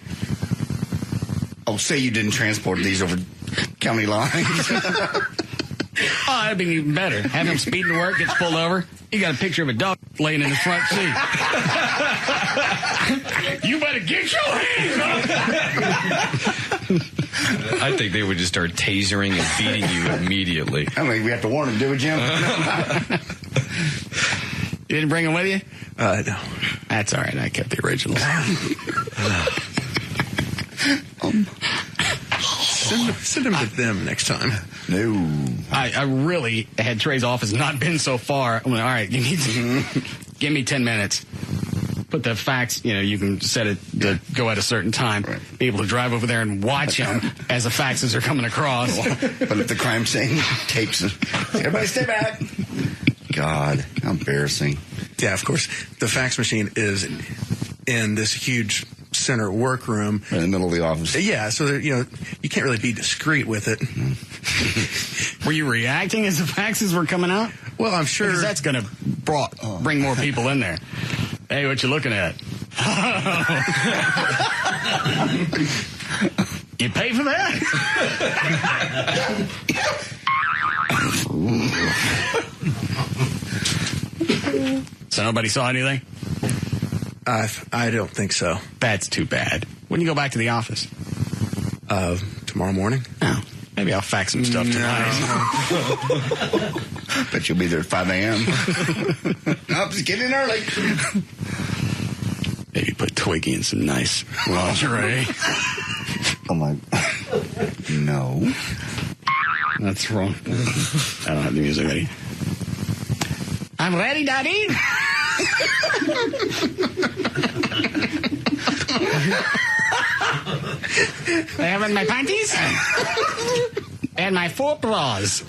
S3: Oh, say you didn't transport these over county lines.
S2: Oh, that'd be even better. Have him speeding to work, gets pulled over. You got a picture of a dog laying in the front seat. You better get your hands up.
S7: I think they would just start tasering and beating you immediately.
S3: I mean, we have to warn him, do we, Jim?
S2: You didn't bring them with you?
S6: No.
S2: That's all right. I kept the originals.
S6: Send him to them next time.
S3: No.
S2: I really had Trey's office not been so far. I went, all right, you need to give me 10 minutes. Put the fax, you can set it to go at a certain time. Right. Be able to drive over there and watch them as the faxes are coming across.
S3: But if the crime scene tapes it. Everybody stay back. God, how embarrassing.
S6: Yeah, of course. The fax machine is in this huge center workroom.
S3: In the middle of the office.
S6: Yeah, so you can't really be discreet with it.
S2: Were you reacting as the faxes were coming out?
S6: Well, I'm sure.
S2: Because that's going to bring more people in there. Hey, what you looking at? You pay for that? So nobody saw anything?
S6: I don't think so.
S2: That's too bad. When you go back to the office?
S6: Tomorrow morning.
S2: Oh, maybe I'll fax some stuff tonight.
S3: Bet you'll be there at 5 a.m. Nope, just get in early.
S2: Maybe put Twiggy in some nice lingerie.
S3: Oh, my. No.
S2: That's wrong. I don't have the music ready. I'm ready, Daddy. I have in my panties and my 4 bras.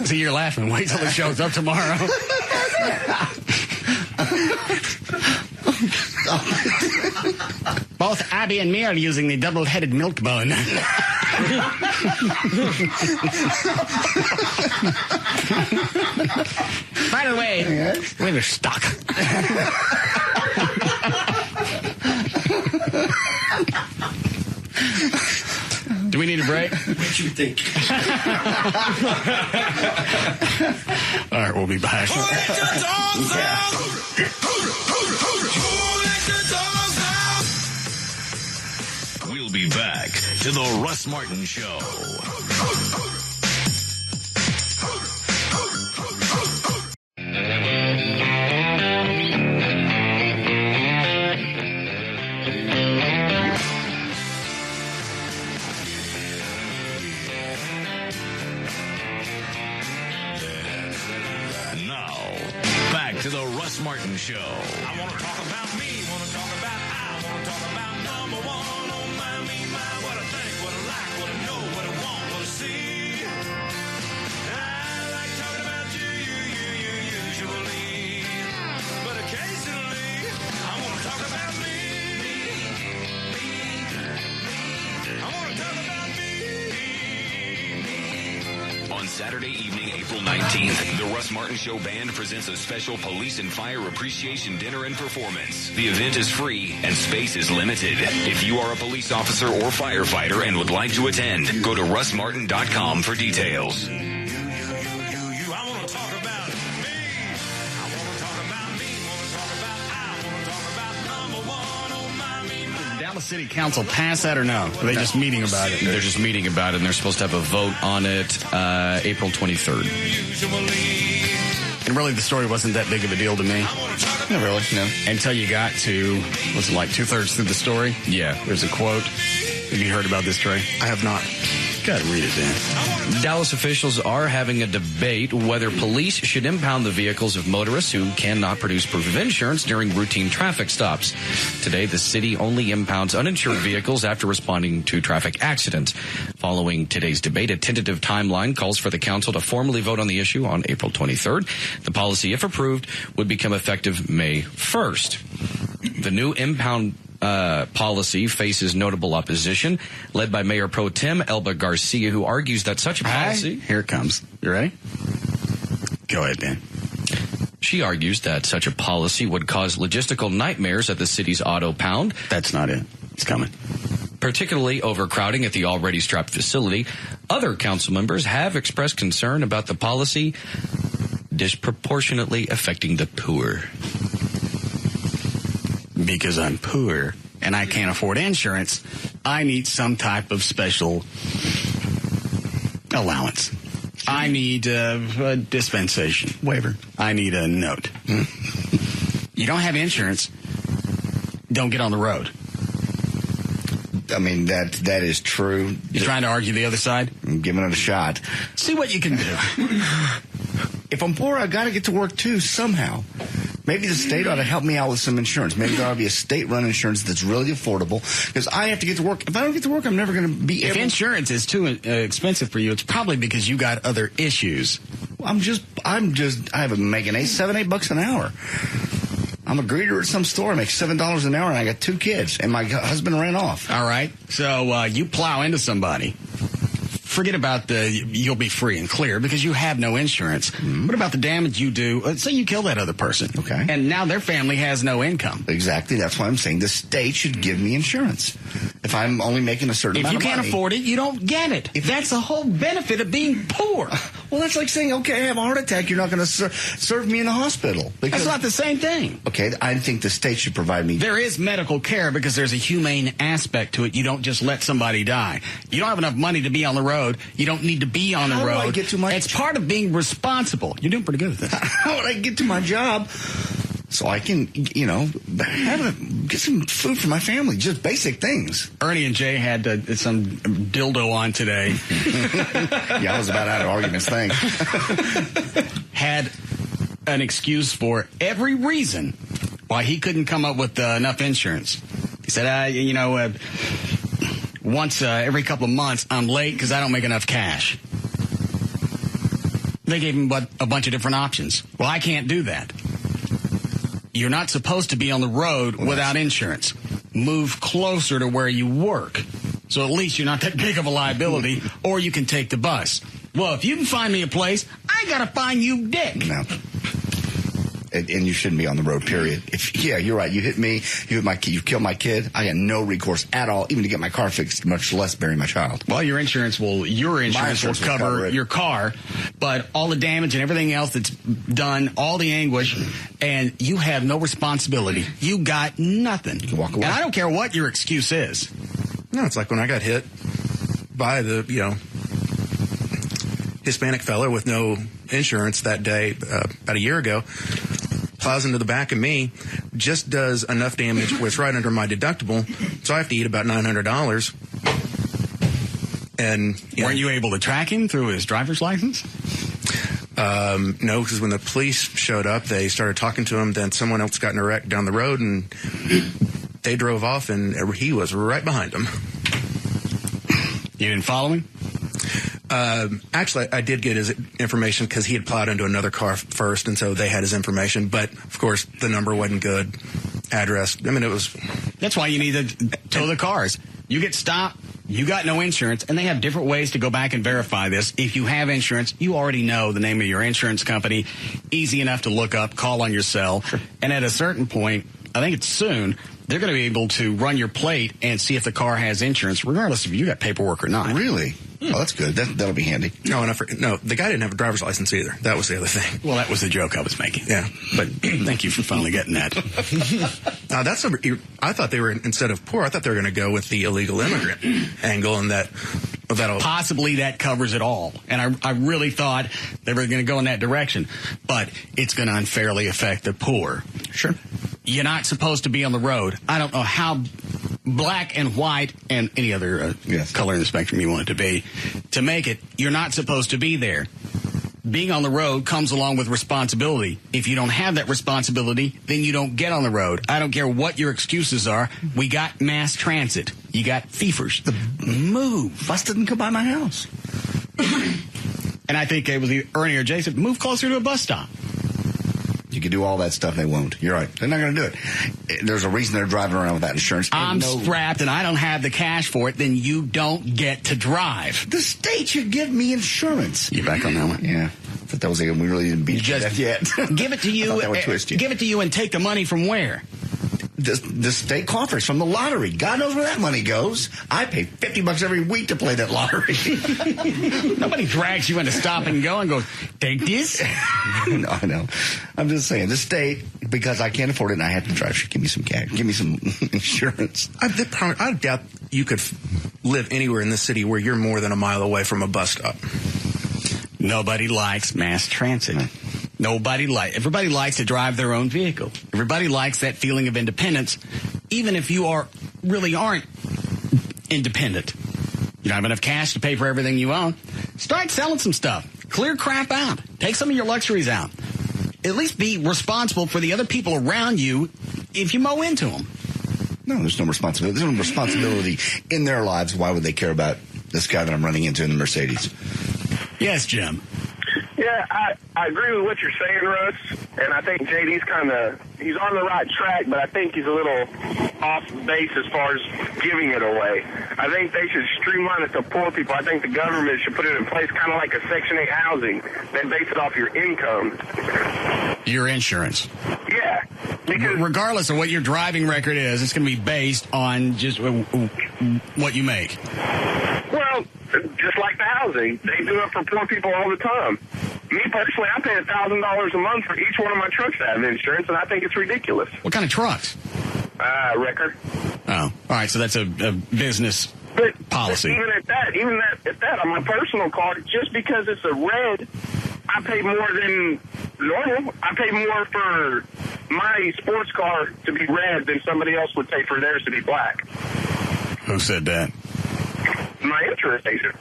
S2: See, you're laughing. Wait till it shows up tomorrow. Both Abby and me are using the double-headed milk bone. By the way, we're stuck. Do we need a break?
S3: What you think?
S2: All right, we'll be back.
S1: We'll We'll be back to the Russ Martin Show. To the Russ Martin Show.
S12: I want to talk about me, want to talk about I, want to talk about number one on my, me, my, what I think, what I like, what I know, what I want, what I see. I like talking about you usually, but occasionally I want to talk about me. I want to talk about me.
S1: On Saturday evening, April 19th, the Russ Martin Show Band presents a special Police and Fire Appreciation Dinner and Performance. The event is free and space is limited. If you are a police officer or firefighter and would like to attend, go to russmartin.com for details.
S12: I want to talk about me. I want to talk about me, want to talk about I, want to talk about number one on my, me, my.
S2: Dallas City Council pass that or no? Are they just meeting about it?
S7: They're just meeting about it, and they're supposed to have a vote on it April 23rd.
S2: And really, the story wasn't that big of a deal to me.
S3: Not really, no.
S2: Until you got to, was it like 2/3 through the story?
S7: Yeah.
S2: There's a quote. Have you heard about this, Trey?
S6: I have not.
S2: Gotta read it then.
S7: Dallas officials are having a debate whether police should impound the vehicles of motorists who cannot produce proof of insurance during routine traffic stops. Today, the city only impounds uninsured vehicles after responding to traffic accidents. Following today's debate, a tentative timeline calls for the council to formally vote on the issue on April 23rd. The policy, if approved, would become effective May 1st. The new impound policy faces notable opposition, led by Mayor Pro Tem Elba Garcia, who argues that such a policy...
S2: Here it comes. You ready? Go ahead, Dan.
S7: She argues that such a policy would cause logistical nightmares at the city's auto pound.
S2: That's not it. It's coming.
S7: Particularly overcrowding at the already strapped facility. Other council members have expressed concern about the policy disproportionately affecting the poor.
S2: Because I'm poor and I can't afford insurance, I need some type of special allowance. I need a dispensation.
S3: Waiver.
S2: I need a note. You don't have insurance, don't get on the road.
S3: I mean, that is true.
S2: You're trying to argue the other side?
S3: I'm giving it a shot.
S2: See what you can do.
S3: If I'm poor, I got to get to work too somehow. Maybe the state ought to help me out with some insurance. Maybe there ought to be a state-run insurance that's really affordable because I have to get to work. If I don't get to work, I'm never going to be able.
S2: If insurance is too expensive for you, it's probably because you got other issues.
S3: I have making $7-8 an hour. I'm a greeter at some store. I make $7 an hour, and I got 2 kids, and my husband ran off.
S2: All right. So you plow into somebody. Forget about you'll be free and clear because you have no insurance. Mm-hmm. What about the damage you do? Let's say you kill that other person.
S3: Okay.
S2: And now their family has no income.
S3: Exactly. That's why I'm saying the state should give me insurance. If I'm only making a certain amount of money.
S2: If you can't afford it, you don't get it. That's the whole benefit of being poor.
S3: Well, that's like saying, okay, I have a heart attack. You're not going to serve me in the hospital.
S2: That's not the same thing.
S3: Okay. I think the state should provide me.
S2: There is medical care because there's a humane aspect to it. You don't just let somebody die. You don't have enough money to be on the road. You don't need to be on the road.
S3: How do I get to my...
S2: It's part of being responsible. You're doing pretty good at this.
S3: How would I get to my job so I can, get some food for my family? Just basic things.
S2: Ernie and Jay had some dildo on today.
S3: Yeah, I was about out of arguments. Thanks.
S2: Had an excuse for every reason why he couldn't come up with enough insurance. He said, once every couple of months, I'm late because I don't make enough cash. They gave him a bunch of different options. Well, I can't do that. You're not supposed to be on the road without insurance. Move closer to where you work. So at least you're not that big of a liability, or you can take the bus. Well, if you can find me a place, I got to find you dick.
S3: No. And you shouldn't be on the road, period. You're right. You hit me, you killed my kid. I got no recourse at all, even to get my car fixed, much less bury my child.
S2: Well, your insurance will cover your car, but all the damage and everything else that's done, all the anguish, and you have no responsibility. You got nothing.
S3: You can walk away.
S2: And I don't care what your excuse is.
S6: No, it's like when I got hit by the, Hispanic fellow with no insurance that day about a year ago. Plows into the back of me, just does enough damage where it's right under my deductible, so I have to eat about $900. And
S2: weren't you able to track him through his driver's license?
S6: No, because when the police showed up, they started talking to him. Then someone else got in a wreck down the road, and they drove off, and he was right behind them.
S2: You didn't follow him?
S6: Actually, I did get his information because he had plowed into another car first, and so they had his information. But, of course, the number wasn't good. Address. I mean, it was...
S2: That's why you need to tow the cars. You get stopped, you got no insurance, and they have different ways to go back and verify this. If you have insurance, you already know the name of your insurance company. Easy enough to look up, call on your cell. Sure. And at a certain point, I think it's soon, they're going to be able to run your plate and see if the car has insurance, regardless if you got paperwork or not.
S3: Really? Oh, that's good. That'll be handy.
S6: No, the guy didn't have a driver's license either. That was the other thing.
S2: Well, that was the joke I was making.
S6: Yeah.
S2: But thank you for finally getting that.
S6: I thought they were, instead of poor, I thought they were going to go with the illegal immigrant angle, and that'll...
S2: Possibly that covers it all. And I really thought they were going to go in that direction. But it's going to unfairly affect the poor.
S3: Sure.
S2: You're not supposed to be on the road. I don't know how black and white and any other color in the spectrum you want it to be. To make it, you're not supposed to be there. Being on the road comes along with responsibility. If you don't have that responsibility, then you don't get on the road. I don't care what your excuses are. We got mass transit. You got thiefers. Move.
S3: Bus didn't come by my house.
S2: And I think it was Ernie or Jason, move closer to a bus stop.
S3: You can do all that stuff. They won't. You're right. They're not going to do it. There's a reason they're driving around without insurance.
S2: I'm strapped and I don't have the cash for it. Then you don't get to drive.
S3: The state should give me insurance.
S2: You back on that one?
S3: Yeah. I thought that was we really didn't beat that yet.
S2: Give it to you.
S3: That would twist you.
S2: Give it to you and take the money from where?
S3: The state coffers from the lottery. God knows where that money goes. I pay $50 every week to play that lottery.
S2: Nobody drags you into stop and go and goes, take this.
S3: No, I know. I'm just saying, the state, because I can't afford it and I have to drive, should give me some cash. Give me some insurance.
S6: I doubt you could live anywhere in this city where you're more than a mile away from a bus stop.
S2: Nobody likes mass transit. Everybody likes to drive their own vehicle. Everybody likes that feeling of independence, even if you really aren't independent. You don't have enough cash to pay for everything you own. Start selling some stuff. Clear crap out. Take some of your luxuries out. At least be responsible for the other people around you if you mow into them.
S3: No, there's no responsibility. There's no responsibility in their lives. Why would they care about this guy that I'm running into in the Mercedes?
S2: Yes, Jim.
S13: Yeah, I agree with what you're saying, Russ, and I think JD's he's on the right track, but I think he's a little off base as far as giving it away. I think they should streamline it to poor people. I think the government should put it in place kind of like a Section 8 housing, then base it off your income.
S2: Your insurance.
S13: Yeah. Because
S2: regardless of what your driving record is, it's going to be based on just what you make.
S13: Well, just like the housing, they do it for poor people all the time. Me personally, I pay $1,000 a month for each one of my trucks to have insurance, and I think it's ridiculous.
S2: What kind of trucks?
S13: Wrecker.
S2: Oh, all right. So that's a business policy.
S13: Even at that, on my personal car, just because it's a red, I pay more than normal. I pay more for my sports car to be red than somebody else would pay for theirs to be black.
S2: Who said that?
S13: My insurance agent.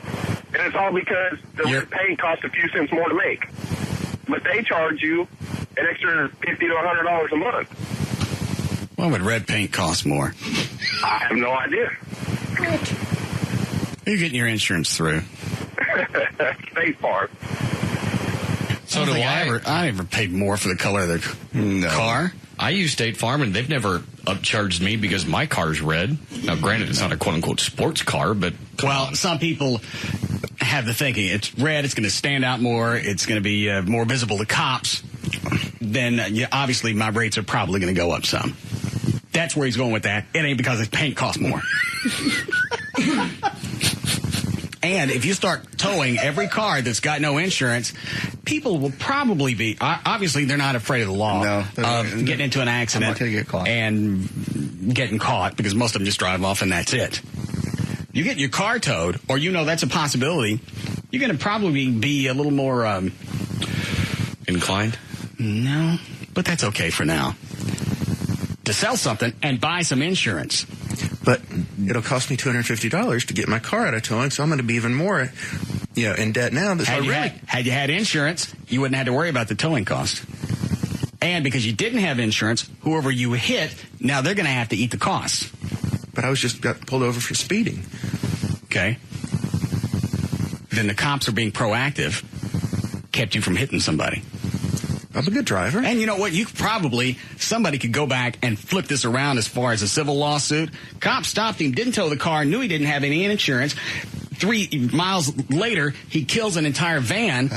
S13: And it's all because the red paint costs a few cents more to make. But they charge you an extra $50 to $100 a month.
S2: Why would red paint cost more?
S13: I have no idea.
S2: Who are you getting your insurance through?
S13: State Farm.
S7: So do I.
S2: I never paid more for the color of the car.
S7: I use State Farm, and they've never upcharged me because my car's red. Now, granted, it's not a quote-unquote sports car, but...
S2: Well, some people have the thinking it's red, it's going to stand out more, it's going to be more visible to cops. Then, obviously, my rates are probably going to go up some. That's where he's going with that. It ain't because his paint costs more. And if you start towing every car that's got no insurance, people will probably be, obviously they're not afraid of the law of getting into an accident
S3: get caught.
S2: and getting caught because most of them just drive off and that's it. you get your car towed, or that's a possibility, you're going to probably be a little more
S7: inclined.
S2: No, but that's okay for now. To sell something and buy some insurance.
S6: But it'll cost me $250 to get my car out of towing, so I'm going to be even more, in debt now.
S2: Had you had insurance, you wouldn't have to worry about the towing cost. And because you didn't have insurance, whoever you hit, now they're going to have to eat the cost.
S6: But I got pulled over for speeding.
S2: Okay. Then the cops are being proactive, kept you from hitting somebody.
S6: I'm a good driver.
S2: And you know what? Somebody could go back and flip this around as far as a civil lawsuit. Cops stopped him, didn't tow the car, knew he didn't have any insurance. 3 miles later, he kills an entire van.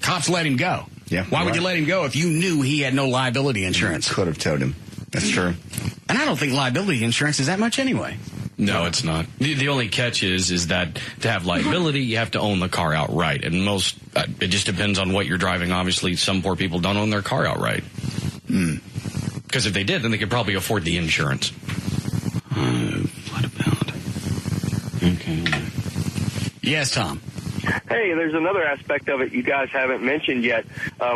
S2: Cops let him go.
S3: Yeah.
S2: Why would you let him go if you knew he had no liability insurance?
S3: Could have towed him. That's true.
S2: And I don't think liability insurance is that much anyway.
S7: No, it's not. The only catch is that to have liability, you have to own the car outright. And it just depends on what you're driving. Obviously, some poor people don't own their car outright. Because if they did, then they could probably afford the insurance.
S2: What about? Okay. Yes, Tom.
S5: Hey, there's another aspect of it you guys haven't mentioned yet.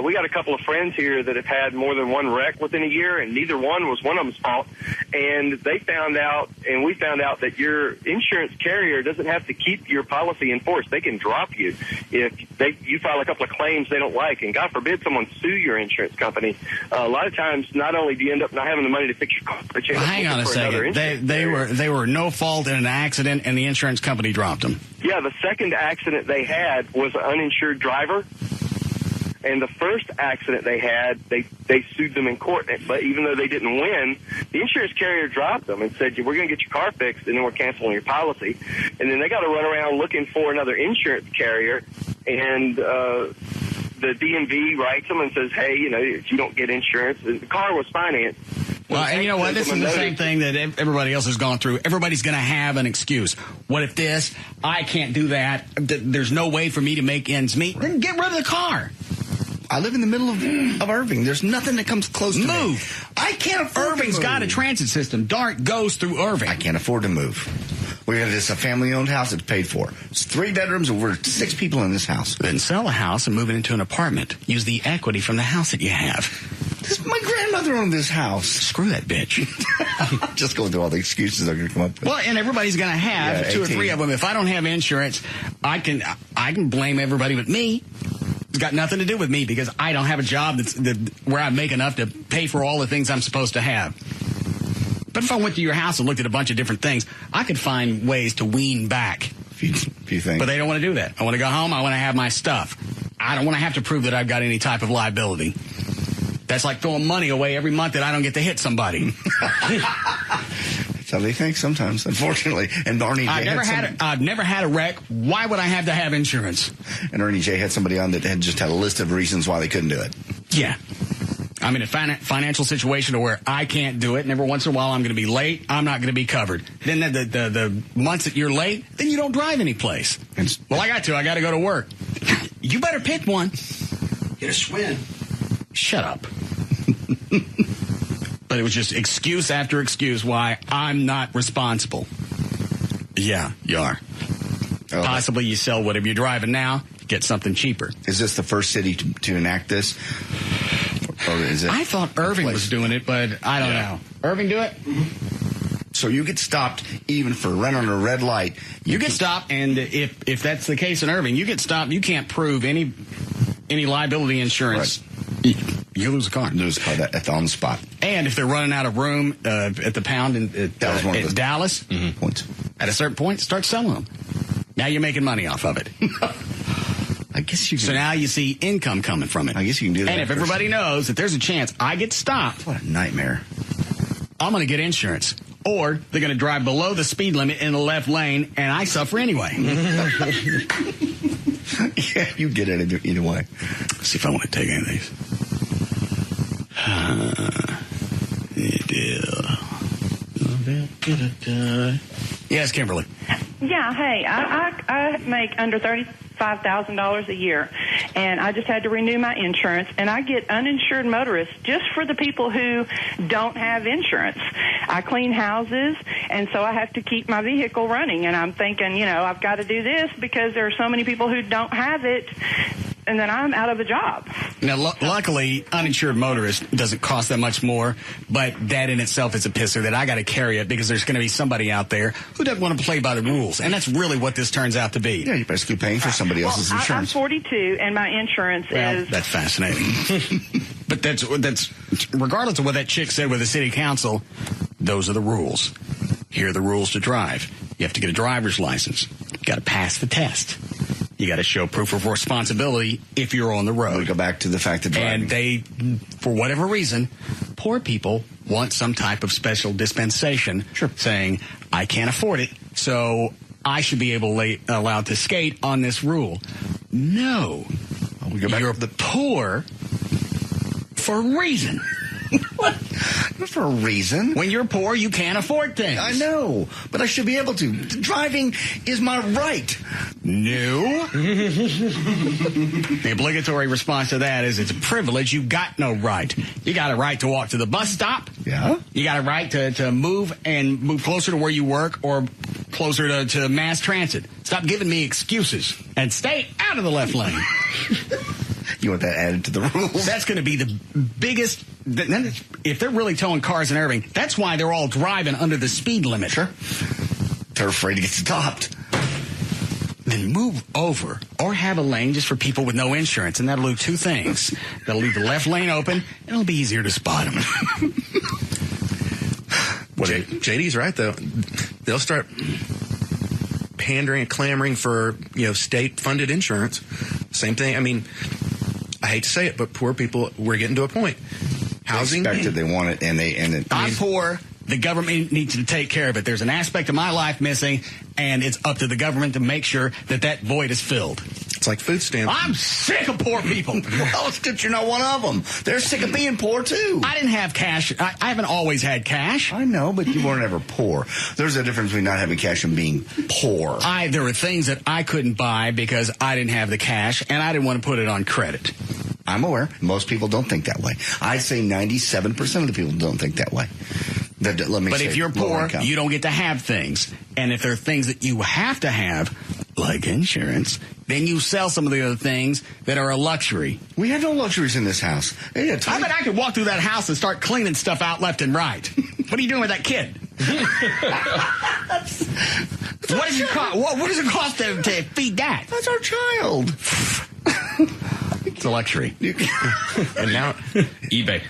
S5: We got a couple of friends here that have had more than one wreck within a year, and neither one was one of them's fault. And we found out that your insurance carrier doesn't have to keep your policy in force. They can drop you if you file a couple of claims they don't like, and God forbid someone sue your insurance company. A lot of times, not only do you end up not having the money to fix your car, but you end up
S2: hang on a second. They were no fault in an accident, and the insurance company dropped them.
S5: Yeah, the second accident they had was an uninsured driver. And the first accident they had, they sued them in court. But even though they didn't win, the insurance carrier dropped them and said, we're going to get your car fixed, and then we're canceling your policy. And then they got to run around looking for another insurance carrier. And the DMV writes them and says, hey, if you don't get insurance, and the car was financed.
S2: Well, and you know what? This is the same thing that everybody else has gone through. Everybody's going to have an excuse. What if this? I can't do that. There's no way for me to make ends meet. Then get rid of the car.
S3: I live in the middle of Irving. There's nothing that comes close to me. I can't afford
S2: Irving's
S3: to move.
S2: got a transit system. DART goes through Irving.
S3: I can't afford to move. It's a family-owned house that's paid for. It's 3 bedrooms, and we're 6 people in this house.
S2: Then sell a house and move it into an apartment. Use the equity from the house that you have.
S3: My grandmother owned this house.
S2: Screw that bitch.
S3: Just going through all the excuses I'm going to come up with.
S2: Well, and everybody's going to have 2 or 3 of them. If I don't have insurance, I can blame everybody but me. It's got nothing to do with me because I don't have a job where I make enough to pay for all the things I'm supposed to have. But if I went to your house and looked at a bunch of different things, I could find ways to wean back.
S3: Few things.
S2: But they don't want to do that. I want to go home. I want to have my stuff. I don't want to have to prove that I've got any type of liability. That's like throwing money away every month that I don't get to hit somebody.
S3: That's how they think sometimes, unfortunately. And Ernie J.
S2: I've never had a wreck. Why would I have to have insurance?
S3: And Ernie J. had somebody on that had just had a list of reasons why they couldn't do it.
S2: Yeah. I'm in a financial situation where I can't do it, and every once in a while I'm going to be late. I'm not going to be covered. Then the months that you're late, then you don't drive any place. Well, I got to go to work. You better pick one.
S6: Get a swim.
S2: Shut up. But it was just excuse after excuse why I'm not responsible. Yeah, you are.
S3: Oh.
S2: Possibly you sell whatever you're driving now, get something cheaper.
S3: Is this the first city to enact this? Or is it?
S2: I thought Irving was doing it, but I don't know. Irving do it?
S3: So you get stopped even for running a red light.
S2: You get stopped, and if that's the case in Irving, you get stopped. You can't prove any liability insurance. Right. You lose a car.
S3: Lose a car on the spot.
S2: And if they're running out of room at the pound at Dallas,
S3: points.
S2: At a certain point, start selling them. Now you're making money off of it.
S3: I guess you can.
S2: So now you see income coming from it.
S3: I guess you can do that.
S2: And if everybody knows that there's a chance I get stopped.
S3: What a nightmare.
S2: I'm going to get insurance. Or they're going to drive below the speed limit in the left lane, and I suffer anyway.
S3: Yeah, you get it either way.
S2: Let's see if I want to take any of these. Yes, Kimberly.
S14: Yeah, hey, I make under $35,000 a year, and I just had to renew my insurance, and I get uninsured motorists just for the people who don't have insurance. I clean houses, and so I have to keep my vehicle running, and I'm thinking, I've got to do this because there are so many people who don't have it, and then I'm out of a job.
S2: Now, luckily, uninsured motorist doesn't cost that much more, but that in itself is a pisser that I got to carry it because there's going to be somebody out there who doesn't want to play by the rules, and that's really what this turns out to be.
S3: Yeah, you're basically paying for somebody else's insurance.
S14: I'm 42, and my insurance is...
S2: That's fascinating. But that's regardless of what that chick said with the city council, those are the rules. Here are the rules to drive. You have to get a driver's license. You got to pass the test. You got to show proof of responsibility if you're on the road.
S3: We go back to the fact that driving.
S2: And they, for whatever reason, poor people want some type of special dispensation saying, I can't afford it, so I should be allowed to skate on this rule. No. You're poor for a reason.
S3: What? Not for a reason.
S2: When you're poor, you can't afford things.
S3: I know, but I should be able to. Driving is my right.
S2: No. The obligatory response to that is it's a privilege. You got no right. You got a right to walk to the bus stop.
S3: Yeah.
S2: You got a right to move closer to where you work or closer to mass transit. Stop giving me excuses and stay out of the left lane.
S3: You want that added to the rules?
S2: That's going to be the biggest... If they're really towing cars and everything, that's why they're all driving under the speed limit.
S3: Sure. They're afraid to get stopped.
S2: Then move over or have a lane just for people with no insurance, and that'll do two things. That'll leave the left lane open, and it'll be easier to spot them.
S6: JD's right, though. They'll start pandering and clamoring for, state-funded insurance. Same thing. I mean, I hate to say it, but poor people, we're getting to a point. Housing.
S3: They expect it, they want it, and
S2: I'm poor. The government needs to take care of it. There's an aspect of my life missing, and it's up to the government to make sure that void is filled.
S6: It's like food stamps.
S2: I'm sick of poor people.
S3: Well, it's good you're not one of them. They're sick of being poor, too.
S2: I didn't have cash. I haven't always had cash.
S3: I know, but you weren't ever poor. There's a difference between not having cash and being poor.
S2: There were things that I couldn't buy because I didn't have the cash, and I didn't want to put it on credit.
S3: I'm aware. Most people don't think that way. I'd say 97% of the people don't think that way. But
S2: if you're poor, you don't get to have things. And if there are things that you have to have, like insurance, then you sell some of the other things that are a luxury.
S3: We have no luxuries in this house.
S2: I bet I could walk through that house and start cleaning stuff out left and right. What are you doing with that kid? What does it cost to feed that?
S3: That's our child.
S2: It's a luxury.
S6: And now,
S7: eBay.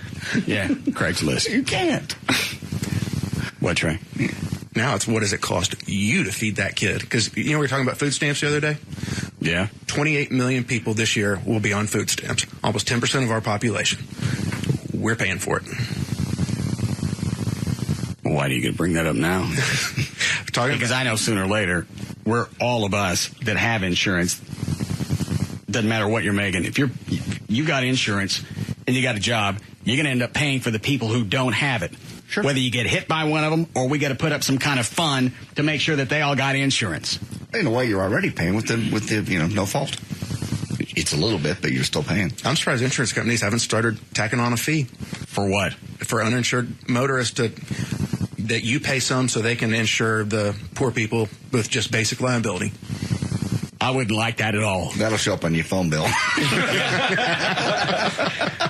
S2: Yeah, Craigslist.
S3: You can't.
S2: What, Trey?
S6: Now it's what does it cost you to feed that kid? Because, we were talking about food stamps the other day?
S2: Yeah.
S6: 28 million people this year will be on food stamps. Almost 10% of our population. We're paying for it.
S2: Why do you get to bring that up now? Because I know sooner or later, all of us that have insurance, doesn't matter what you're making. If you got insurance and you got a job, you're going to end up paying for the people who don't have it.
S3: Sure.
S2: Whether you get hit by one of them or we got to put up some kind of fund to make sure that they all got insurance.
S3: In a way, you're already paying with the no fault. It's a little bit, but you're still paying.
S6: I'm surprised insurance companies haven't started tacking on a fee.
S2: For what?
S6: For uninsured motorists that you pay some so they can insure the poor people with just basic liability.
S2: I wouldn't like that at all.
S3: That'll show up on your phone bill.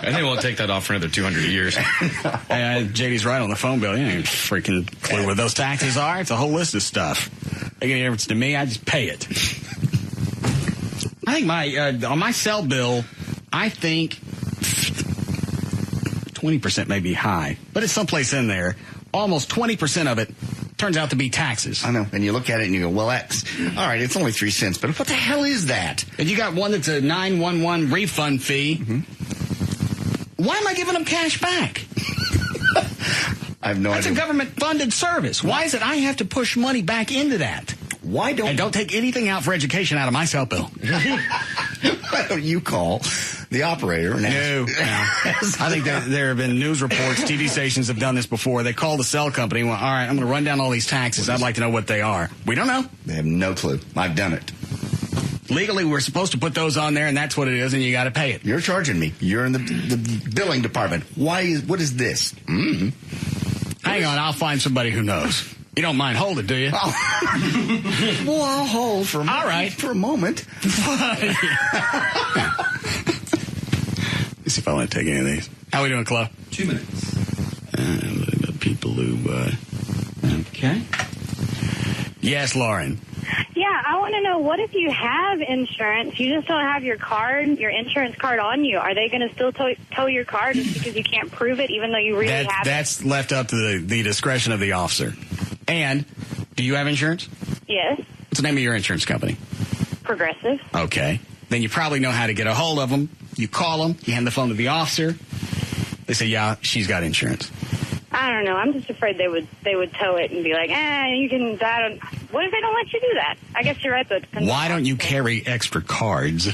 S7: And they won't take that off for another 200 years.
S2: JD's right on the phone bill. You ain't freaking clue what those taxes are. It's a whole list of stuff. They get a difference to me. I just pay it. I think on my cell bill, I think 20% may be high, but it's someplace in there. Almost 20% of it turns out to be taxes.
S3: I know. And you look at it and you go, well, all right, it's only 3 cents, but what the hell is that?
S2: And you got one that's a 911 refund fee.
S3: Mm-hmm.
S2: Why am I giving them cash back?
S3: I have no idea.
S2: That's a government-funded service. Why is it I have to push money back into that? And don't take anything out for education out of my cell bill.
S3: Why don't you call the operator?
S2: No. I think there have been news reports, TV stations have done this before. They call the cell company. Well, all right, I'm going to run down all these taxes. I'd like to know what they are. We don't know.
S3: They have no clue. I've done it.
S2: Legally, we're supposed to put those on there, and that's what it is, and you got to pay it.
S3: You're charging me. You're in the billing department. What is this?
S2: Hang on, I'll find somebody who knows. You don't mind holding, do you?
S3: Oh. Well, I'll hold for a moment.
S2: All right.
S3: For a moment.
S2: Let's see if I want to take any of these. How we doing, Chloe?
S6: 2 minutes.
S2: People who, okay. Yes, Lauren.
S15: Yeah, I want to know, what if you have insurance, you just don't have your insurance card on you? Are they going to still tow your car just because you can't prove it, even though you really have it?
S2: That's left up to the discretion of the officer. And, do you have insurance?
S15: Yes.
S2: What's the name of your insurance company?
S15: Progressive.
S2: Okay. Then you probably know how to get a hold of them. You call them, you hand the phone to the officer. They say, yeah, she's got insurance.
S15: I don't know. I'm just afraid they would tow it and be like, you can. What if they don't let you do that? I guess you're right, but
S2: why don't you carry extra cards?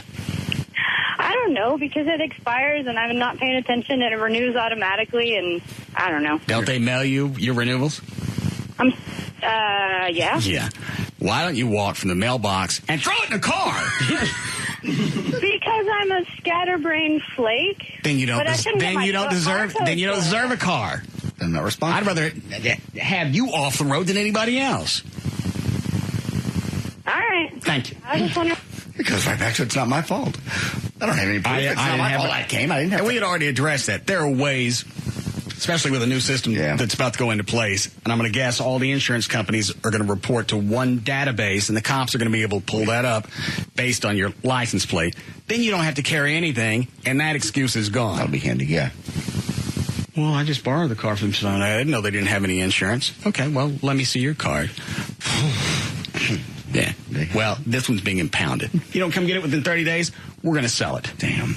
S15: I don't know, because it expires and I'm not paying attention and it renews automatically, and I don't know.
S2: Don't they mail you your renewals?
S15: Yeah.
S2: Yeah. Why don't you walk from the mailbox and throw it in the car?
S15: Because I'm a scatterbrained flake.
S2: Then you don't deserve a car.
S3: I'm not responsible.
S2: I'd rather have you off the road than anybody else.
S15: All right.
S2: Thank you.
S15: I just wonder.
S3: It goes right back to it's not my fault. I don't have any proof. It's not my fault. I didn't have
S2: and we had already addressed that. There are ways, especially with a new system that's about to go into place, and I'm going to guess all the insurance companies are going to report to one database, and the cops are going to be able to pull that up based on your license plate. Then you don't have to carry anything, and that excuse is gone.
S3: That'll be handy, yeah.
S2: Well, I just borrowed the car from someone. I didn't know they didn't have any insurance. Okay, well, let me see your card. Yeah. Well, this one's being impounded. You don't come get it within 30 days, we're going to sell it.
S3: Damn.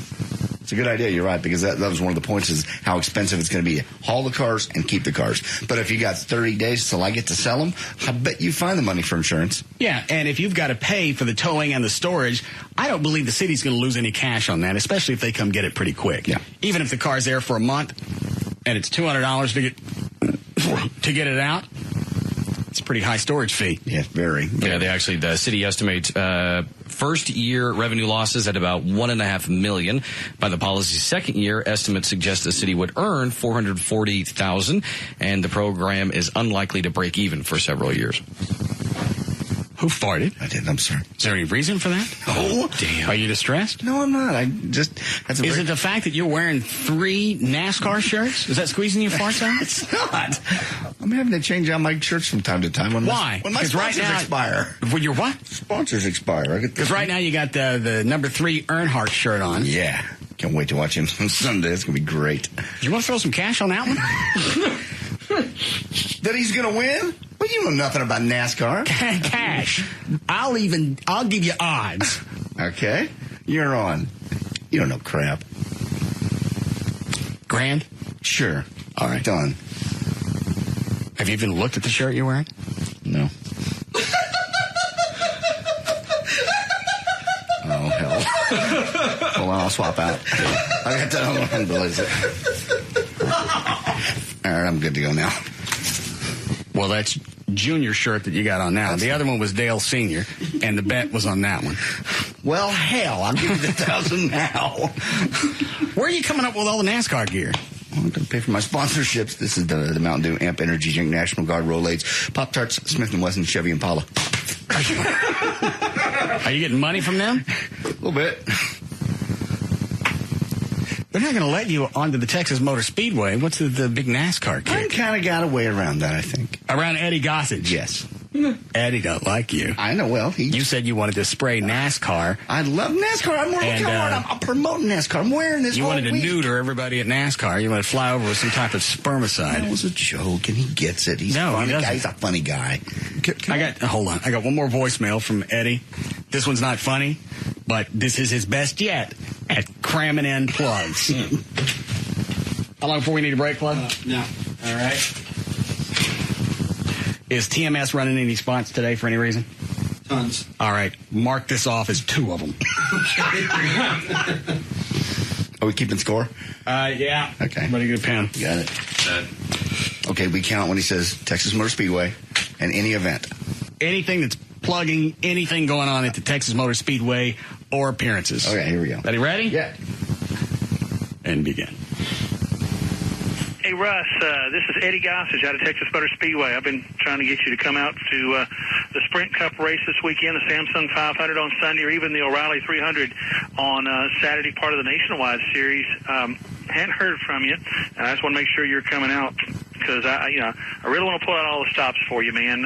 S3: It's a good idea. You're right, because that was one of the points is how expensive it's going to be. Haul the cars and keep the cars. But if you got 30 days till I get to sell them, I bet you find the money for insurance.
S2: Yeah, and if you've got to pay for the towing and the storage, I don't believe the city's going to lose any cash on that, especially if they come get it pretty quick. Yeah. Even if the car's there for a month and it's $200 to get it out. It's a pretty high storage fee.
S3: Yeah, very.
S7: Yeah, the city estimates first year revenue losses at about $1.5 million. By the policy's second year, estimates suggest the city would earn $440,000, and the program is unlikely to break even for several years.
S2: Who farted?
S3: I did. I'm sorry.
S2: Is there any reason for that?
S3: Oh,
S2: damn. Are you distressed?
S3: No, I'm not. Is
S2: it the fact that you're wearing 3 NASCAR shirts? Is that squeezing your farts out?
S3: It's not. I'm having to change out my shirts from time to time.
S2: Why?
S3: When my sponsors expire.
S2: When your what?
S3: Sponsors expire.
S2: Because right now you got the number 3 Earnhardt shirt on.
S3: Yeah. Can't wait to watch him on Sunday. It's going to be great.
S2: You want to throw some cash on that one?
S3: That he's going to win? Well, you know nothing about NASCAR.
S2: Cash. I'll give you odds.
S3: Okay. You're on. You don't know crap.
S2: Grand?
S3: Sure.
S2: All right.
S3: Done.
S2: Have you even looked at the shirt you're wearing?
S3: No. Oh, hell. Hold on, I'll swap out. I got that on one, but all right, I'm good to go now.
S2: Well, that's Junior shirt that you got on now. The other one was Dale Senior, and the bet was on that one.
S3: Well, hell, I'll give you the 1,000 now.
S2: Where are you coming up with all the NASCAR gear?
S3: I'm going to pay for my sponsorships. This is the Mountain Dew Amp Energy Drink, National Guard Rolaids, Pop-Tarts, Smith & Wesson, Chevy Impala.
S2: Are you getting money from them?
S3: A little bit.
S2: They're not going to let you onto the Texas Motor Speedway. What's the big NASCAR kick?
S3: I kind of got a way around that, I think.
S2: Around Eddie Gossage?
S3: Yes.
S2: Eddie don't like you.
S3: I know. Well,
S2: you said you wanted to spray NASCAR.
S3: I love NASCAR. I'm working hard. I'm promoting NASCAR. I'm wearing this.
S2: You wanted to neuter everybody at NASCAR. You wanted to fly over with some type of spermicide.
S3: That was a joke, and he gets it. He's funny guy. He's a funny guy.
S2: Hold on. I got one more voicemail from Eddie. This one's not funny, but this is his best yet at cramming in plugs. How long before we need a break, plug?
S6: No.
S2: All right. Is TMS running any spots today for any reason?
S6: Tons.
S2: All right. Mark this off as 2 of them.
S3: Are we keeping score?
S2: Yeah.
S3: Okay.
S2: Everybody get a pen.
S3: Got it. Okay, we count when he says Texas Motor Speedway and any event.
S2: Anything that's plugging anything going on at the Texas Motor Speedway or appearances.
S3: Okay, here we go.
S2: Ready?
S3: Yeah.
S2: And begin.
S16: Hey, Russ, this is Eddie Gossage out of Texas Motor Speedway. I've been trying to get you to come out to the Sprint Cup race this weekend, the Samsung 500 on Sunday, or even the O'Reilly 300 on Saturday, part of the Nationwide Series. Hadn't heard from you, and I just want to make sure you're coming out because I really want to pull out all the stops for you, man.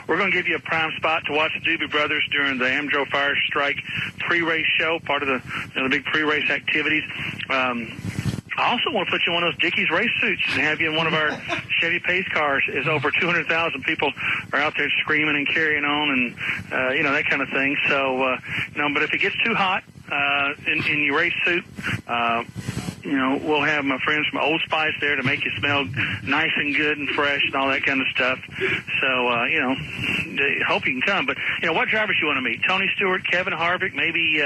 S16: We're going to give you a prime spot to watch the Doobie Brothers during the Amdro Fire Strike pre-race show, part of the big pre-race activities. I also want to put you in one of those Dickies race suits and have you in one of our Chevy Pace cars. As over 200,000 people are out there screaming and carrying on and, that kind of thing. So, but if it gets too hot in your race suit, we'll have my friends from Old Spice there to make you smell nice and good and fresh and all that kind of stuff. So, hope you can come. But, what drivers you want to meet? Tony Stewart, Kevin Harvick, maybe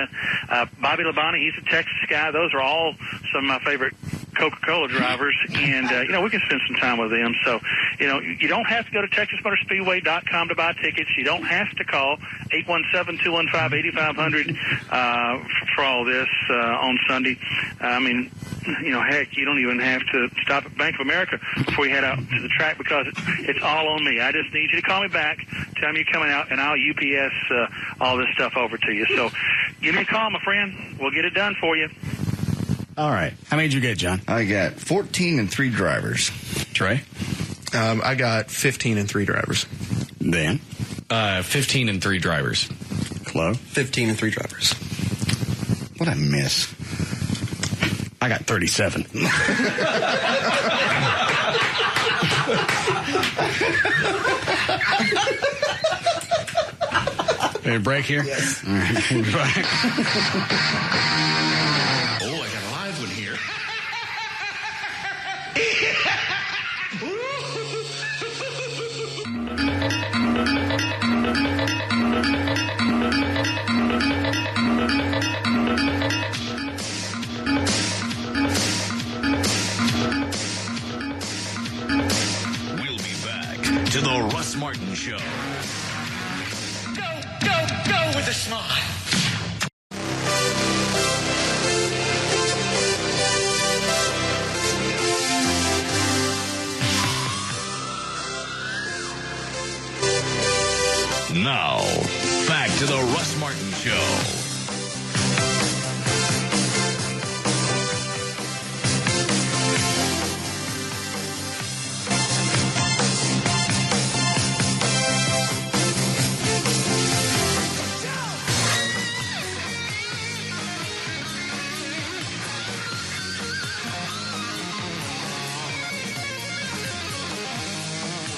S16: Bobby Labonte. He's a Texas guy. Those are all some of my favorite Coca-Cola drivers. And, we can spend some time with them. So, you don't have to go to TexasMotorspeedway.com to buy tickets. You don't have to call 817-215-8500 for all this on Sunday. Heck, you don't even have to stop at Bank of America before you head out to the track because it's all on me. I just need you to call me back, tell me you're coming out, and I'll UPS all this stuff over to you. So give me a call, my friend. We'll get it done for you.
S2: All right. How many did you get, John?
S3: I got 14 and 3 drivers.
S2: Trey?
S6: I got 15 and 3 drivers.
S2: Dan?
S7: 15 and 3 drivers.
S2: Chloe?
S6: 15 and 3 drivers.
S3: What'd I miss?
S2: I got 37. Any break here?
S3: Yes.
S2: All right. We'll be back.
S1: Oh, I got a live one here. We'll be back to the Russ Martin Show.
S12: Go with a smile.
S1: Now, back to the Russ Martin Show.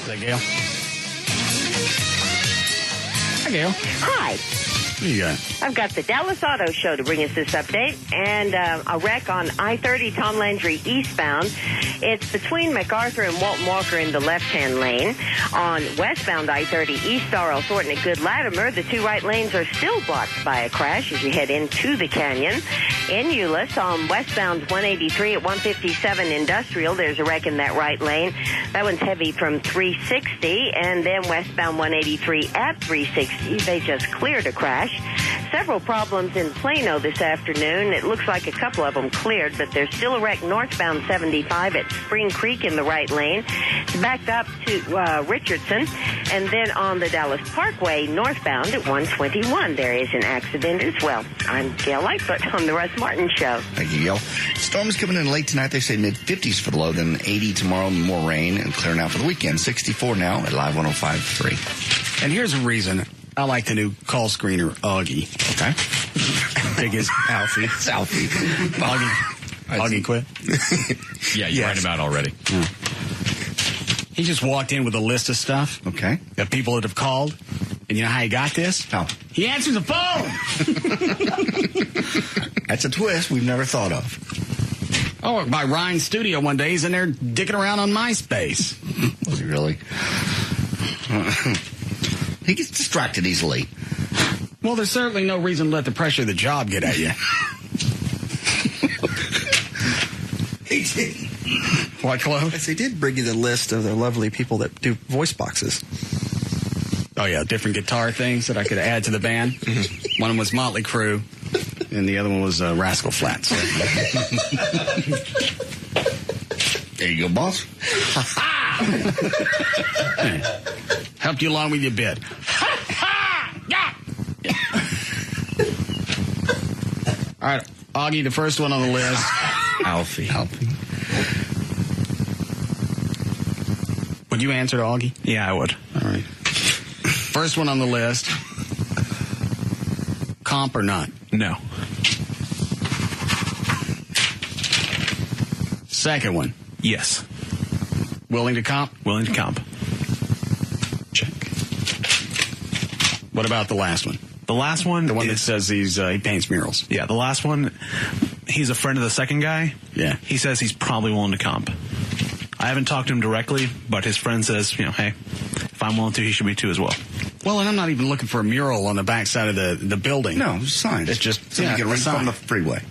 S2: Is that Gail? Hi, Gail.
S8: Hi.
S2: What do you got?
S8: I've got the Dallas Auto Show to bring us this update, and a wreck on I-30 Tom Landry eastbound. It's between MacArthur and Walton Walker in the left-hand lane. On westbound I-30 East Starl Thornton at Good Latimer, the 2 right lanes are still blocked by a crash as you head into the canyon. In Euless, on westbound 183 at 157 Industrial, there's a wreck in that right lane. That one's heavy from 360, and then westbound 183 at 360, they just cleared a crash. Several problems in Plano this afternoon. It looks like a couple of them cleared, but there's still a wreck northbound 75 at Spring Creek in the right lane. It's backed up to Richardson. And then on the Dallas Parkway northbound at 121, there is an accident as well. I'm Gail Lightfoot on the Russ Martin Show.
S3: Thank you, Gail. Storm's coming in late tonight. They say mid-50s for the low, then 80 tomorrow, more rain, and clearing out for the weekend. 64 now at Live 105.3.
S2: And here's a reason I like the new call screener, Augie. Okay? Big as Alfie.
S3: It's Alfie.
S2: Augie quit?
S7: Yeah, you ran him out already.
S2: Yeah. He just walked in with a list of stuff.
S3: Okay.
S2: That people that have called. And you know how he got this?
S3: How?
S2: He answers the phone.
S3: That's a twist we've never thought of.
S2: Oh, by Ryan's studio one day, he's in there dicking around on MySpace.
S3: Was he really? He gets distracted easily.
S2: Well, there's certainly no reason to let the pressure of the job get at you.
S3: He did.
S2: What, Chloe?
S6: Yes, they did bring you the list of the lovely people that do voice boxes.
S2: Oh, yeah, different guitar things that I could add to the band. Mm-hmm. One of them was Motley Crue, and the other one was Rascal Flatts.
S3: There you go, boss.
S2: Helped you along with your bid. All right, Augie, the first one on the list.
S9: Alfie.
S2: Would you answer to Augie?
S9: Yeah, I would.
S2: All right. First one on the list. Comp or not?
S9: No.
S2: Second one.
S9: Yes.
S2: Willing to comp?
S9: Willing to comp.
S2: Check. What about the last one?
S9: The last one?
S2: The one that says he paints murals.
S9: Yeah, the last one, he's a friend of the second guy.
S2: Yeah.
S9: He says he's probably willing to comp. I haven't talked to him directly, but his friend says, hey, if I'm willing to, he should be too as well.
S2: Well, and I'm not even looking for a mural on the backside of the building.
S3: No, it's signs.
S2: It's just
S3: so you can read from the freeway.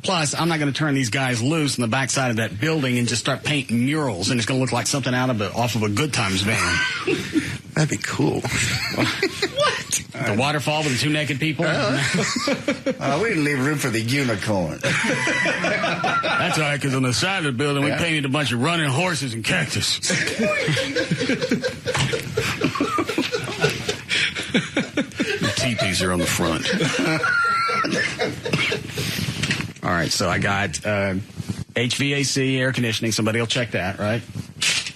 S2: Plus, I'm not going to turn these guys loose on the backside of that building and just start painting murals, and it's going to look like something off of a Good Times van.
S6: That'd be cool.
S2: What? The waterfall with the two naked people?
S3: We didn't leave room for the unicorn.
S2: That's all right, because on the side of the building, we painted a bunch of running horses and cactus. The teepees are on the front. All right, so I got HVAC, air conditioning. Somebody will check that, right?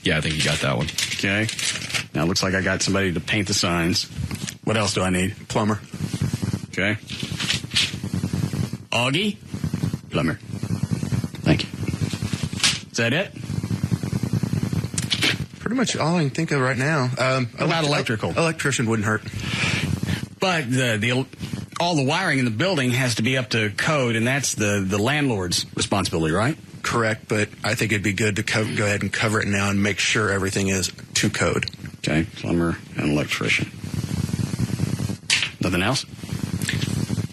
S7: Yeah, I think you got that one.
S2: Okay. Now it looks like I got somebody to paint the signs. What else do I need?
S6: Plumber.
S2: Okay. Augie? Plumber. Thank you. Is that it?
S6: Pretty much all I can think of right now.
S2: What about electrical?
S6: Electrician wouldn't hurt.
S2: But all the wiring in the building has to be up to code, and that's the landlord's responsibility, right?
S6: Correct, but I think it'd be good to go ahead and cover it now and make sure everything is to code.
S2: Okay, plumber and electrician. Nothing else?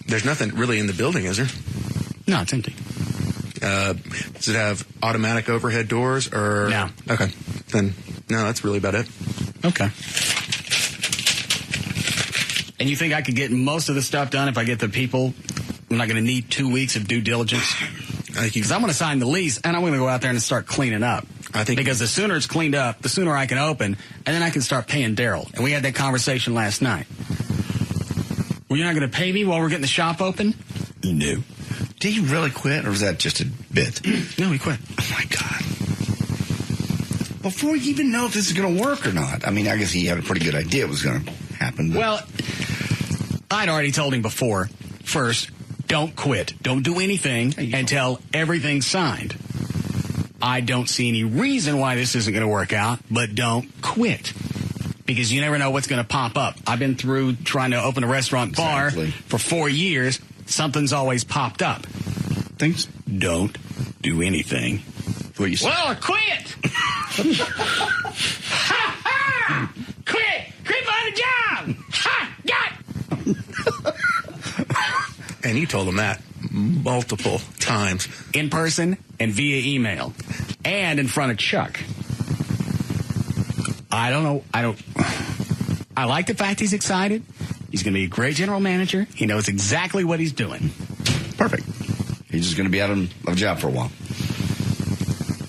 S6: There's nothing really in the building, is there?
S2: No, it's empty.
S6: Does it have automatic overhead doors or?
S2: No.
S6: Okay, then no, that's really about it.
S2: Okay. And you think I could get most of the stuff done if I get the people? I'm not going to need 2 weeks of due diligence. Because I'm going to sign the lease, and I'm going to go out there and start cleaning up.
S6: I think
S2: because the sooner it's cleaned up, the sooner I can open, and then I can start paying Daryl. And we had that conversation last night. Well, you're not going to pay me while we're getting the shop open? No.
S3: Did he really quit, or was that just a bit?
S2: No, he quit.
S3: Oh, my God. Before you even know if this is going to work or not. I mean, I guess he had a pretty good idea it was going to happen. But.
S2: Well, I'd already told him before. First, don't quit. Don't do anything until everything's signed. I don't see any reason why this isn't going to work out, but don't quit. Because you never know what's going to pop up. I've been through trying to open a restaurant bar for 4 years. Something's always popped up.
S3: Things
S2: don't do anything.
S3: What you say?
S2: Well, quit! Ha ha! Quit! Quit on the job! Ha! Got!
S6: And you told him that multiple times.
S2: In person and via email. And in front of Chuck. I don't know. I like the fact he's excited. He's going to be a great general manager. He knows exactly what he's doing.
S3: Perfect. He's just going to be out of a job for a while.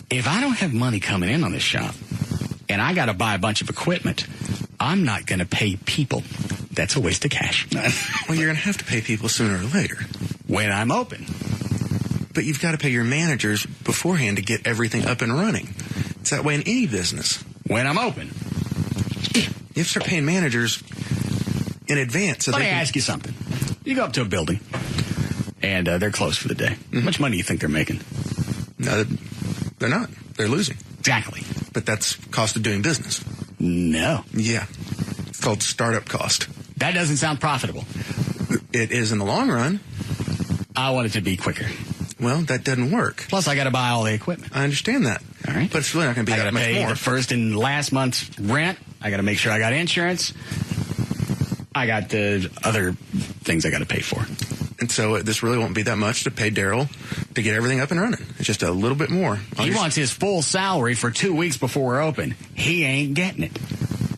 S2: If I don't have money coming in on this shop, and I got to buy a bunch of equipment, I'm not going to pay people. That's a waste of cash.
S6: Well, you're going to have to pay people sooner or later.
S2: When I'm open.
S6: But you've got to pay your managers beforehand to get everything up and running. It's that way in any business.
S2: When I'm open.
S6: You have to start paying managers in advance. So
S2: Let me ask you something. You go up to a building, and they're closed for the day. How much money do you think they're making?
S6: No, they're not. They're losing.
S2: Exactly.
S6: But that's cost of doing business.
S2: No.
S6: Yeah. It's called startup cost.
S2: That doesn't sound profitable.
S6: It is in the long run.
S2: I want it to be quicker.
S6: Well, that doesn't work.
S2: Plus, I got to buy all the equipment.
S6: I understand that.
S2: All right.
S6: But it's really not going to be that much more. I got to pay the
S2: first and last month's rent. I got to make sure I got insurance. I got the other things I got to pay for.
S6: And so this really won't be that much to pay Daryl to get everything up and running. It's just a little bit more.
S2: He wants his full salary for 2 weeks before we're open. He ain't getting it.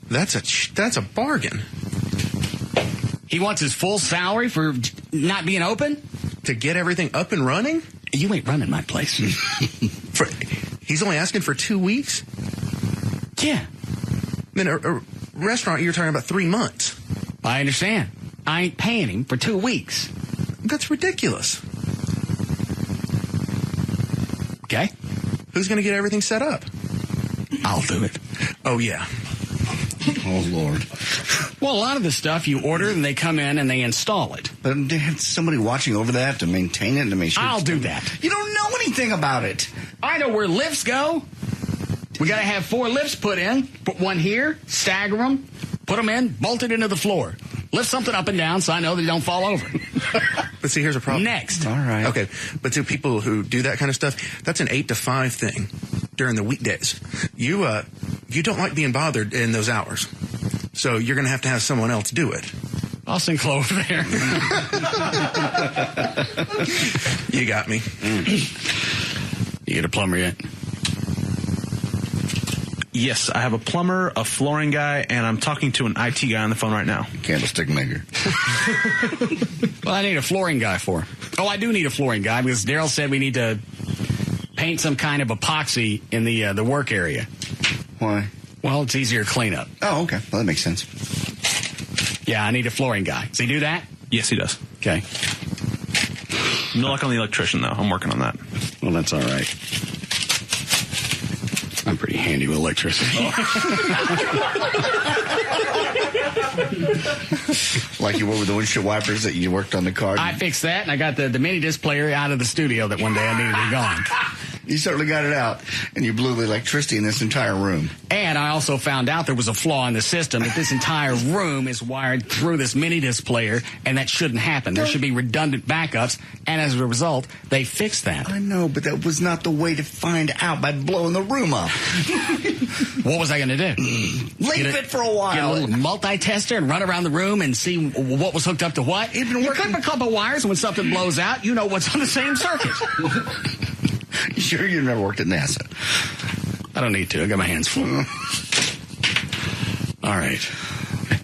S6: That's a bargain.
S2: He wants his full salary for not being open?
S6: To get everything up and running?
S2: You ain't running my place.
S6: He's only asking for 2 weeks?
S2: Yeah.
S6: Then a restaurant, you're talking about 3 months.
S2: I understand. I ain't paying him for 2 weeks.
S6: That's ridiculous.
S2: Okay.
S6: Who's going to get everything set up?
S2: I'll do it.
S6: Oh, yeah.
S3: Oh, Lord.
S2: Well, a lot of the stuff you order and they come in and they install it.
S3: But they have somebody watching over that to maintain it and to make sure.
S2: I'll do that.
S3: You don't know anything about it.
S2: I know where lifts go. We got to have 4 lifts put in. Put one here, stagger them, put them in, bolt it into the floor. Lift something up and down so I know they don't fall over.
S6: But see, here's a problem.
S2: Next.
S3: All right.
S6: Okay, but to people who do that kind of stuff, that's an 8 to 5 thing during the weekdays. You don't like being bothered in those hours, so you're going to have someone else do it.
S2: I'll send Chloe over there.
S6: You got me.
S2: You get a plumber yet?
S9: Yes, I have a plumber, a flooring guy, and I'm talking to an IT guy on the phone right now.
S3: Candlestick maker.
S2: Well, I need a flooring guy for. Oh, I do need a flooring guy because Daryl said we need to paint some kind of epoxy in the work area.
S3: Why?
S2: Well, it's easier to clean up.
S3: Oh, okay. Well, that makes sense.
S2: Yeah, I need a flooring guy. Does he do that?
S9: Yes, he does.
S2: Okay.
S9: No luck on the electrician, though. I'm working on that.
S2: Well, that's all right. I'm pretty handy with electricity.
S3: Like you were with the windshield wipers that you worked on the car.
S2: I fixed that, and I got the mini disc player out of the studio that one day I needed it gone.
S3: You certainly got it out, and you blew the electricity in this entire room.
S2: And I also found out there was a flaw in the system, that this entire room is wired through this mini disc player, and that shouldn't happen. There should be redundant backups, and as a result, they fixed that.
S3: I know, but that was not the way to find out by blowing the room up.
S2: What was I going to do?
S3: Leave it for a while.
S2: Get a little multi-tester and run around the room and see what was hooked up to what? You clip a couple wires, and when something blows out, you know what's on the same circuit.
S3: You sure you've never worked at NASA?
S2: I don't need to. I got my hands full. All right.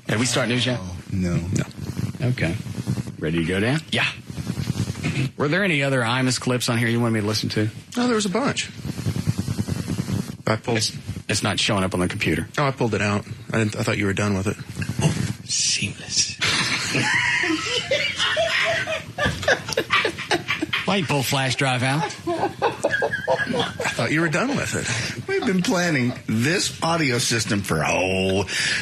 S2: Have we start news yet?
S3: No.
S2: Okay. Ready to go down? Yeah. Were there any other Imus clips on here you wanted me to listen to?
S6: Oh, there was a bunch. I pulled.
S2: It's not showing up on the computer.
S6: Oh, I pulled it out. I thought you were done with it.
S2: Seamless. Why you pull flash drive out?
S6: I thought you were done with it.
S3: We've been planning this audio system for,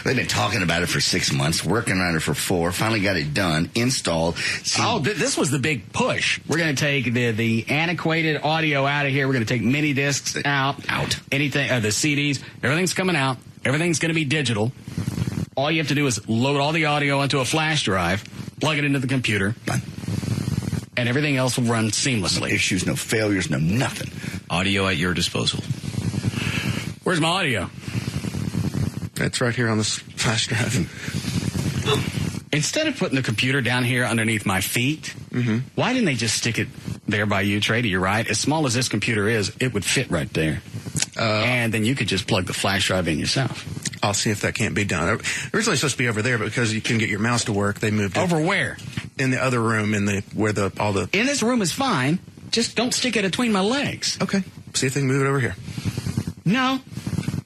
S3: they've been talking about it for 6 months, working on it for 4, finally got it done, installed.
S2: This was the big push. We're going to take the antiquated audio out of here. We're going to take mini discs out. Anything, the CDs, everything's coming out. Everything's going to be digital. All you have to do is load all the audio onto a flash drive, plug it into the computer, and everything else will run seamlessly.
S3: No issues, no failures, no nothing.
S7: Audio at your disposal.
S2: Where's my audio?
S6: It's right here on this flash drive.
S2: Instead of putting the computer down here underneath my feet, why didn't they just stick it there by you, Trey, to your right? As small as this computer is, it would fit right there. And then you could just plug the flash drive in yourself.
S6: I'll see if that can't be done. Originally supposed to be over there, but because you couldn't get your mouse to work, they moved it.
S2: Over where?
S6: In the other room, in
S2: this room is fine. Just don't stick it between my legs.
S6: Okay. See if they can move it over here.
S2: No.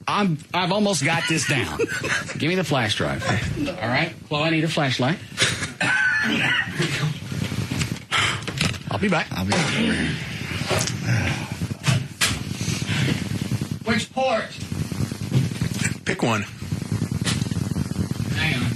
S2: I've almost got this down. Give me the flash drive. All right. Well, I need a flashlight. I'll be back. Which port?
S6: Pick one.
S2: Hang on.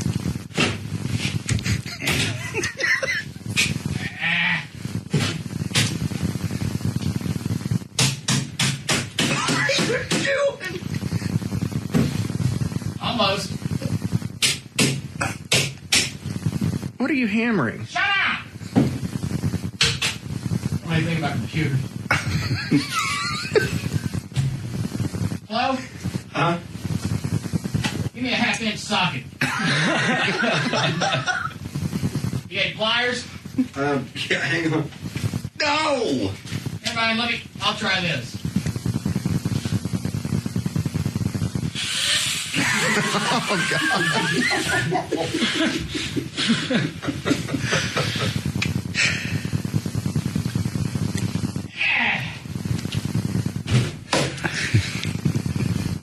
S2: Almost.
S6: What are you hammering?
S2: Shut up! What do you think about computers? Hello?
S3: Huh?
S2: Give me a half-inch socket. You got any pliers?
S3: Yeah, hang on. No!
S2: Never mind, I'll try this.
S3: Oh,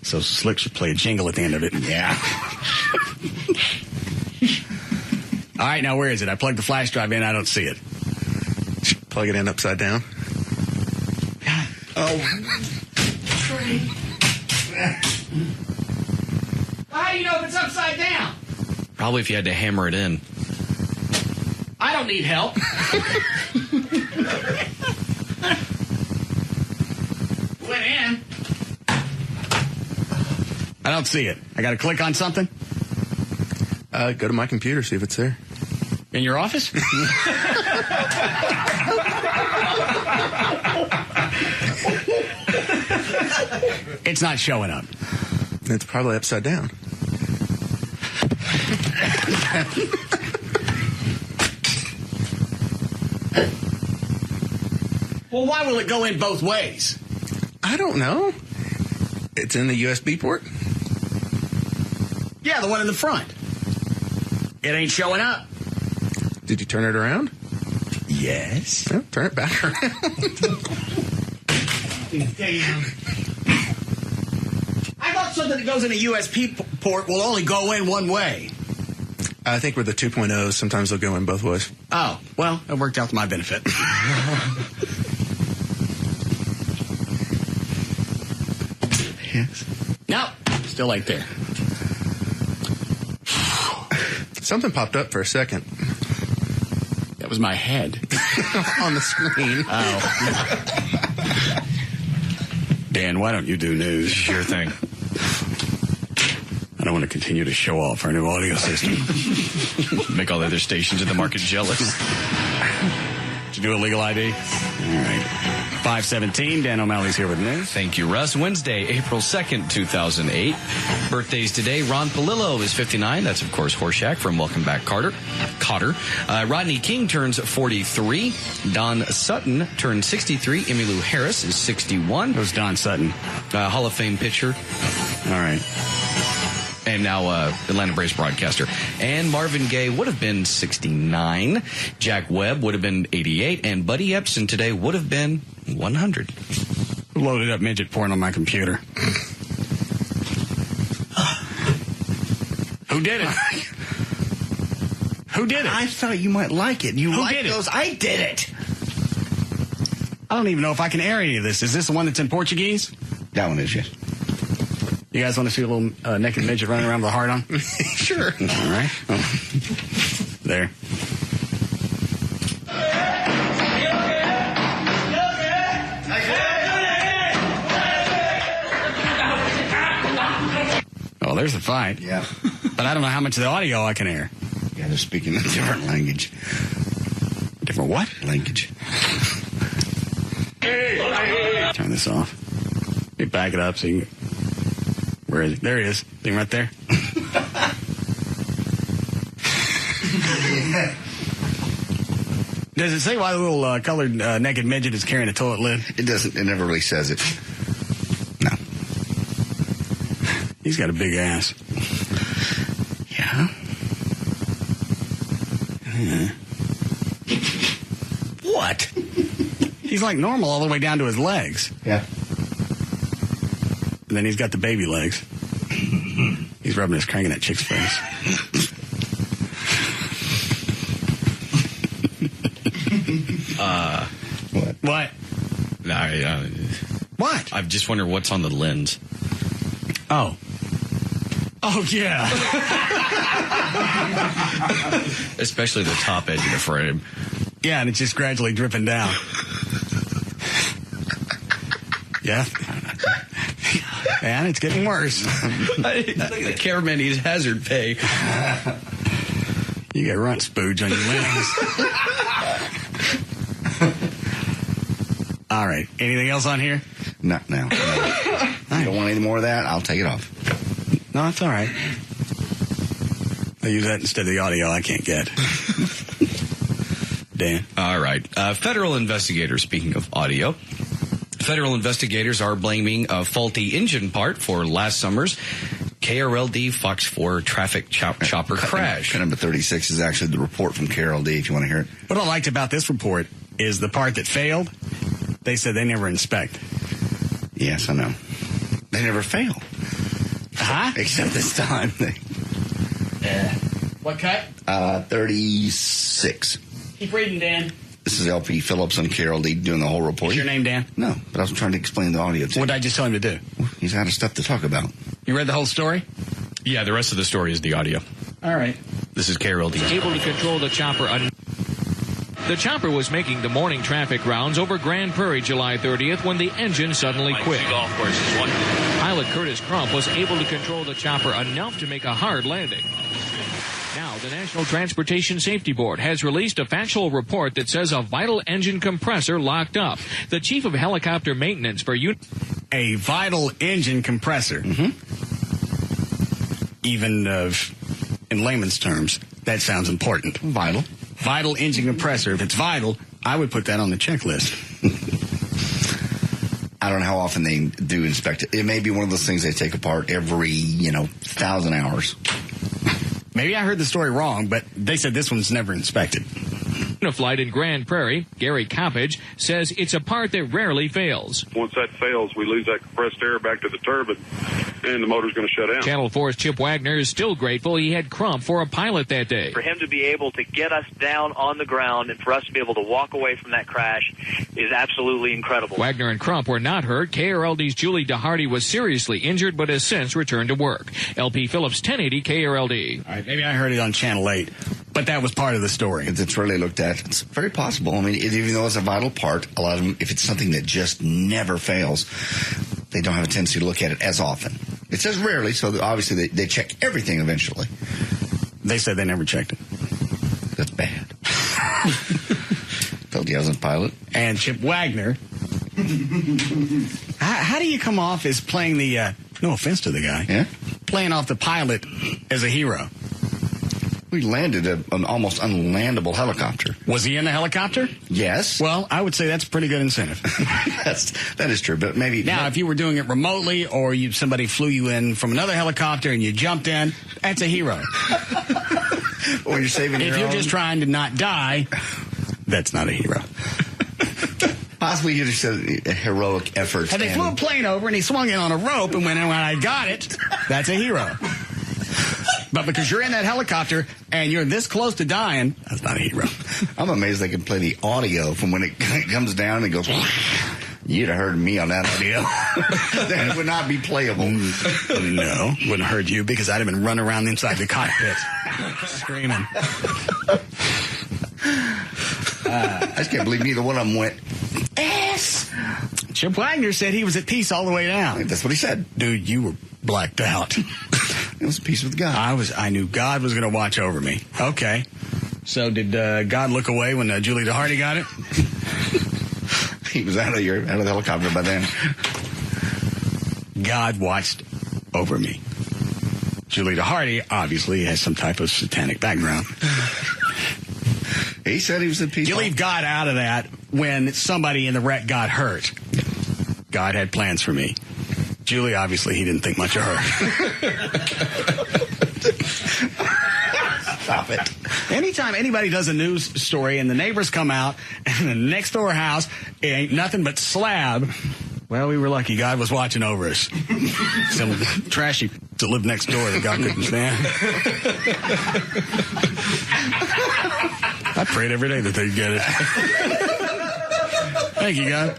S2: So Slick should play a jingle at the end of it.
S3: Yeah.
S2: All right, now where is it? I plugged the flash drive in. I don't see it.
S6: Plug it in upside down.
S3: Oh.
S2: How do you know if it's upside down?
S7: Probably if you had to hammer it in.
S2: I don't need help. Went in. I don't see it. I got to click on something?
S6: Go to my computer, see if it's there.
S2: In your office? It's not showing up.
S6: It's probably upside down.
S2: Well, why will it go in both ways?
S6: I don't know. It's in the USB port?
S2: Yeah, the one in the front. It ain't showing up.
S6: Did you turn it around?
S2: Yes.
S6: Oh, turn it back around.
S2: Damn. I thought something that goes in a USB port will only go in one way.
S6: I think with the 2.0s, sometimes they'll go in both ways.
S2: Oh, well, it worked out to my benefit.
S3: Yes.
S2: Nope, still ain't there.
S6: Something popped up for a second.
S2: That was my head.
S6: On the screen.
S2: Oh. Dan, why don't you do news?
S7: Sure thing.
S2: I don't want to continue to show off our new audio system.
S7: Make all the other stations in the market jealous.
S2: Did you do a legal ID? All right. 5:17, Dan O'Malley's here with news.
S7: Thank you, Russ. Wednesday, April 2nd, 2008. Birthdays today. Ron Palillo is 59. That's, of course, Horseshack from Welcome Back, Cotter. Rodney King turns 43. Don Sutton turns 63. Emmylou Harris is 61.
S2: Who's Don Sutton?
S7: Hall of Fame pitcher.
S2: All right.
S7: And now Atlanta Braves broadcaster. And Marvin Gaye would have been 69. Jack Webb would have been 88. And Buddy Epson today would have been 100.
S2: Loaded up midget porn on my computer. Who did it? Who did it?
S3: I thought you might like it. You
S2: Who
S3: like
S2: did it?
S3: those? I did it.
S2: I don't even know if I can air any of this. Is this the one that's in Portuguese?
S3: That one is, yes.
S2: You guys want to see a little naked midget running around with a heart on?
S6: Sure.
S2: All right. There. Oh, there's a fight.
S3: Yeah.
S2: But I don't know how much of the audio I can air.
S3: Yeah, they're speaking a different language.
S2: Different what?
S3: Language.
S2: Turn this off. Let me back it up so you can... Where is it? There he is. Thing right there. Does it say why the little colored naked midget is carrying a toilet lid?
S3: It doesn't. It never really says it. No.
S2: He's got a big ass.
S3: Yeah. What?
S2: He's like normal all the way down to his legs.
S3: Yeah.
S2: And then he's got the baby legs. He's rubbing his crank in that chick's face. What? What?
S7: I just wonder what's on the lens.
S2: Oh. Oh, yeah.
S7: Especially the top edge of the frame.
S2: Yeah, and it's just gradually dripping down. Yeah. And it's getting worse.
S7: The cameraman needs hazard pay.
S2: You got runt spooge on your lens. All right. Anything else on here?
S3: Not now. No. You don't want any more of that? I'll take it off.
S2: No, that's all right. I'll use that instead of the audio I can't get. Dan.
S7: All right. Federal investigators, speaking of audio, federal investigators are blaming a faulty engine part for last summer's KRLD Fox 4 traffic chopper crash.
S3: Cut number 36 is actually the report from KRLD, if you want to hear it.
S2: What I liked about this report is the part that failed, they said they never inspect.
S3: Yes, I know. They never fail.
S2: Huh?
S3: Except this time.
S2: What cut?
S3: 36.
S2: Keep reading, Dan.
S3: This is LP Phillips on KRLD doing the whole report.
S2: Is your name Dan?
S3: No, but I was trying to explain the audio to you.
S2: What did I just tell him to do?
S3: He's out of stuff to talk about.
S2: You read the whole story?
S7: Yeah, the rest of the story is the audio.
S2: All right.
S7: This is KRLD.
S17: Able to control the chopper. The chopper was making the morning traffic rounds over Grand Prairie July 30th when the engine suddenly quit. Pilot Curtis Crump was able to control the chopper enough to make a hard landing. Now, the National Transportation Safety Board has released a factual report that says a vital engine compressor locked up. The chief of helicopter maintenance for
S2: a vital engine compressor.
S3: Mm-hmm.
S2: Even in layman's terms, that sounds important.
S3: Vital.
S2: Vital engine compressor. If it's vital, I would put that on the checklist.
S3: I don't know how often they do inspect it. It may be one of those things they take apart every, 1,000 hours.
S2: Maybe I heard the story wrong, but they said this one's never inspected.
S17: A flight in Grand Prairie, Gary Coppage, says it's a part that rarely fails.
S18: Once that fails, we lose that compressed air back to the turbine, and the motor's going to shut down.
S17: Channel 4's Chip Wagner is still grateful he had Crump for a pilot that day.
S19: For him to be able to get us down on the ground and for us to be able to walk away from that crash is absolutely incredible.
S17: Wagner and Crump were not hurt. KRLD's Julie DeHardy was seriously injured but has since returned to work. LP Phillips, 1080 KRLD.
S2: All right, maybe I heard it on Channel 8, but that was part of the story.
S3: It's really looked at. It's very possible. I mean, even though it's a vital part, a lot of them, if it's something that just never fails, they don't have a tendency to look at it as often. It says rarely, so obviously they check everything eventually.
S2: They said they never checked it.
S3: That's bad. Told you I was a pilot.
S2: And Chip Wagner. How do you come off as playing the, no offense to the guy,
S3: yeah,
S2: playing off the pilot as a hero?
S3: We landed an almost unlandable helicopter.
S2: Was he in the helicopter?
S3: Yes.
S2: Well, I would say that's a pretty good incentive.
S3: that is true, but maybe...
S2: Now, if you were doing it remotely or somebody flew you in from another helicopter and you jumped in, that's a hero.
S3: Or you're saving your
S2: If you're
S3: own.
S2: just trying to not die, that's not a hero.
S3: Possibly you just said a heroic effort.
S2: Had they flew a plane over and he swung in on a rope and when I got it, that's a hero. But because you're in that helicopter and you're this close to dying, that's not a hero.
S3: I'm amazed they can play the audio from when it comes down and goes, you'd have heard me on that audio. That would not be playable.
S2: No, wouldn't have heard you because I'd have been running around inside the cockpit screaming.
S3: I just can't believe neither one of them went, yes.
S2: Chip Wagner said he was at peace all the way down.
S3: That's what he said.
S2: Dude, you were blacked out.
S3: It was a peace with God.
S2: I knew God was going to watch over me. Okay. So did God look away when Julie DeHardy got it?
S3: He was out of the helicopter by then.
S2: God watched over me. Julie DeHardy obviously has some type of satanic background.
S3: He said he was at peace.
S2: You leave God out of that when somebody in the wreck got hurt. God had plans for me. Julie, obviously, he didn't think much of her.
S3: Stop it.
S2: Anytime anybody does a news story and the neighbors come out and the next door house ain't nothing but slab, well, we were lucky. God was watching over us. Some trashy to live next door that God couldn't stand. I prayed every day that they'd get it. Thank you, God.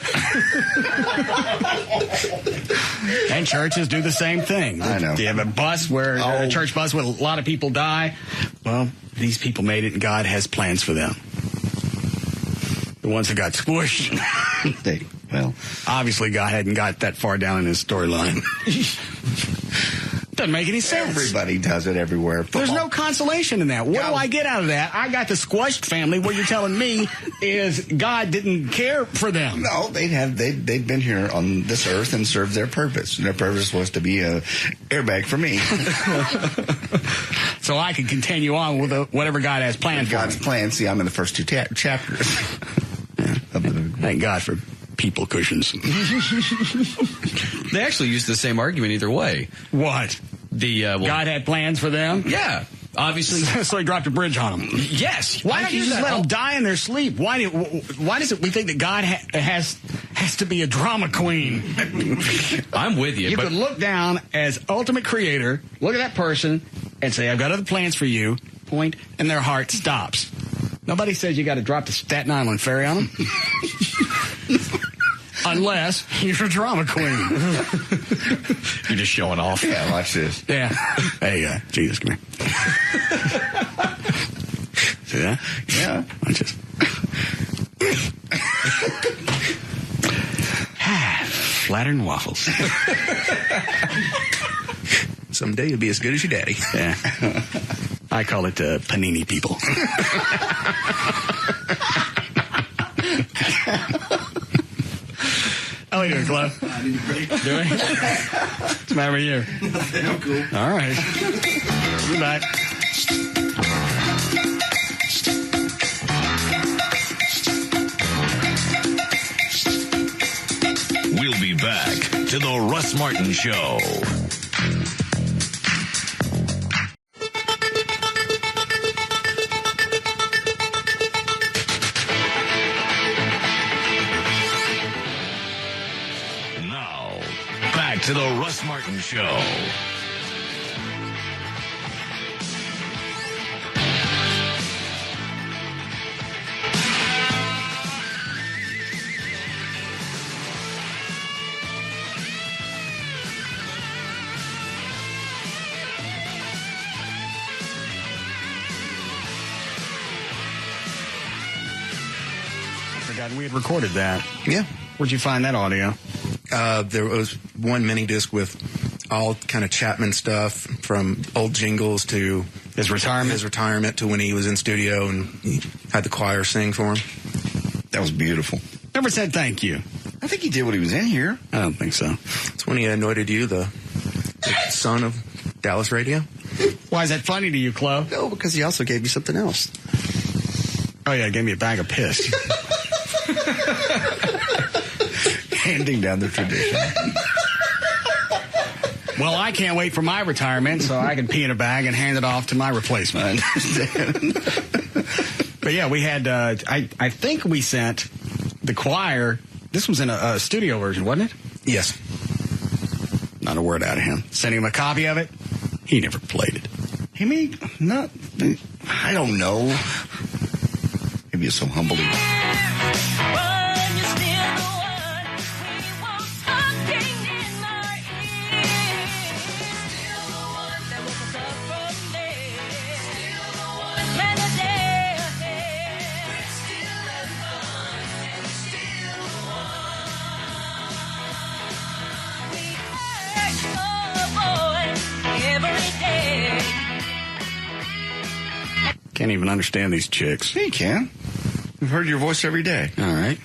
S2: And churches do the same thing.
S3: I know.
S2: Do you have a bus where a church bus where a lot of people die? Well, these people made it, and God has plans for them. The ones that got squished.
S3: Well,
S2: obviously, God hadn't got that far down in his storyline. Doesn't make any sense.
S3: Everybody does it everywhere.
S2: There's no consolation in that. What do I get out of that? I got the squished family. What you're telling me is God didn't care for them.
S3: No, they've been here on this earth and served their purpose. Their purpose was to be a airbag for me.
S2: So I can continue on with whatever God has planned for
S3: God's
S2: me.
S3: plan. See, I'm in the first two chapters.
S2: Thank God for people cushions.
S7: They actually used the same argument either way.
S2: What?
S7: God
S2: had plans for them?
S7: Yeah. Obviously.
S2: So he dropped a bridge on them.
S7: Yes.
S2: Why don't you just let them die in their sleep? Why does it we think that God has to be a drama queen?
S7: I'm with you.
S2: You could look down as ultimate creator, look at that person, and say, I've got other plans for you, point, and their heart stops. Nobody says you got to drop the Staten Island ferry on them. Unless you're a drama queen.
S7: You're just showing off.
S3: Yeah, watch this.
S2: Yeah. Hey, Jesus, come here. See that?
S3: Yeah.
S2: Watch this. Flattering waffles.
S6: Someday you'll be as good as your daddy.
S2: Yeah. I call it panini people. How are you doing, Cliff? Doing? What's the matter with you?
S3: I'm cool.
S2: All right. Be back.
S1: We'll be back to the Russ Martin Show. Now, back to the Russ Martin Show.
S2: God, we had recorded that.
S6: Yeah.
S2: Where'd you find that audio?
S6: There was one mini disc with all kind of Chapman stuff, from old jingles to
S2: his retirement
S6: to when he was in studio and he had the choir sing for him.
S3: That was beautiful.
S2: Never said thank you.
S3: I think he did when he was in here.
S2: I don't think so.
S6: It's when he anointed you the son of Dallas radio.
S2: Why is that funny to you, Chloe?
S6: No, because he also gave you something else.
S2: Oh, yeah, gave me a bag of piss.
S3: Handing down the tradition.
S2: Well, I can't wait for my retirement so I can pee in a bag and hand it off to my replacement.
S3: I understand.
S2: But yeah, we had, I think we sent the choir, this was in a studio version, wasn't it?
S6: Yes.
S2: Not a word out of him. Sent him a copy of it. He never played it.
S3: He may not, I don't know. Maybe it's so humble.
S2: Can't even understand these chicks.
S3: Yeah, you can. We've heard your voice every day.
S2: All right.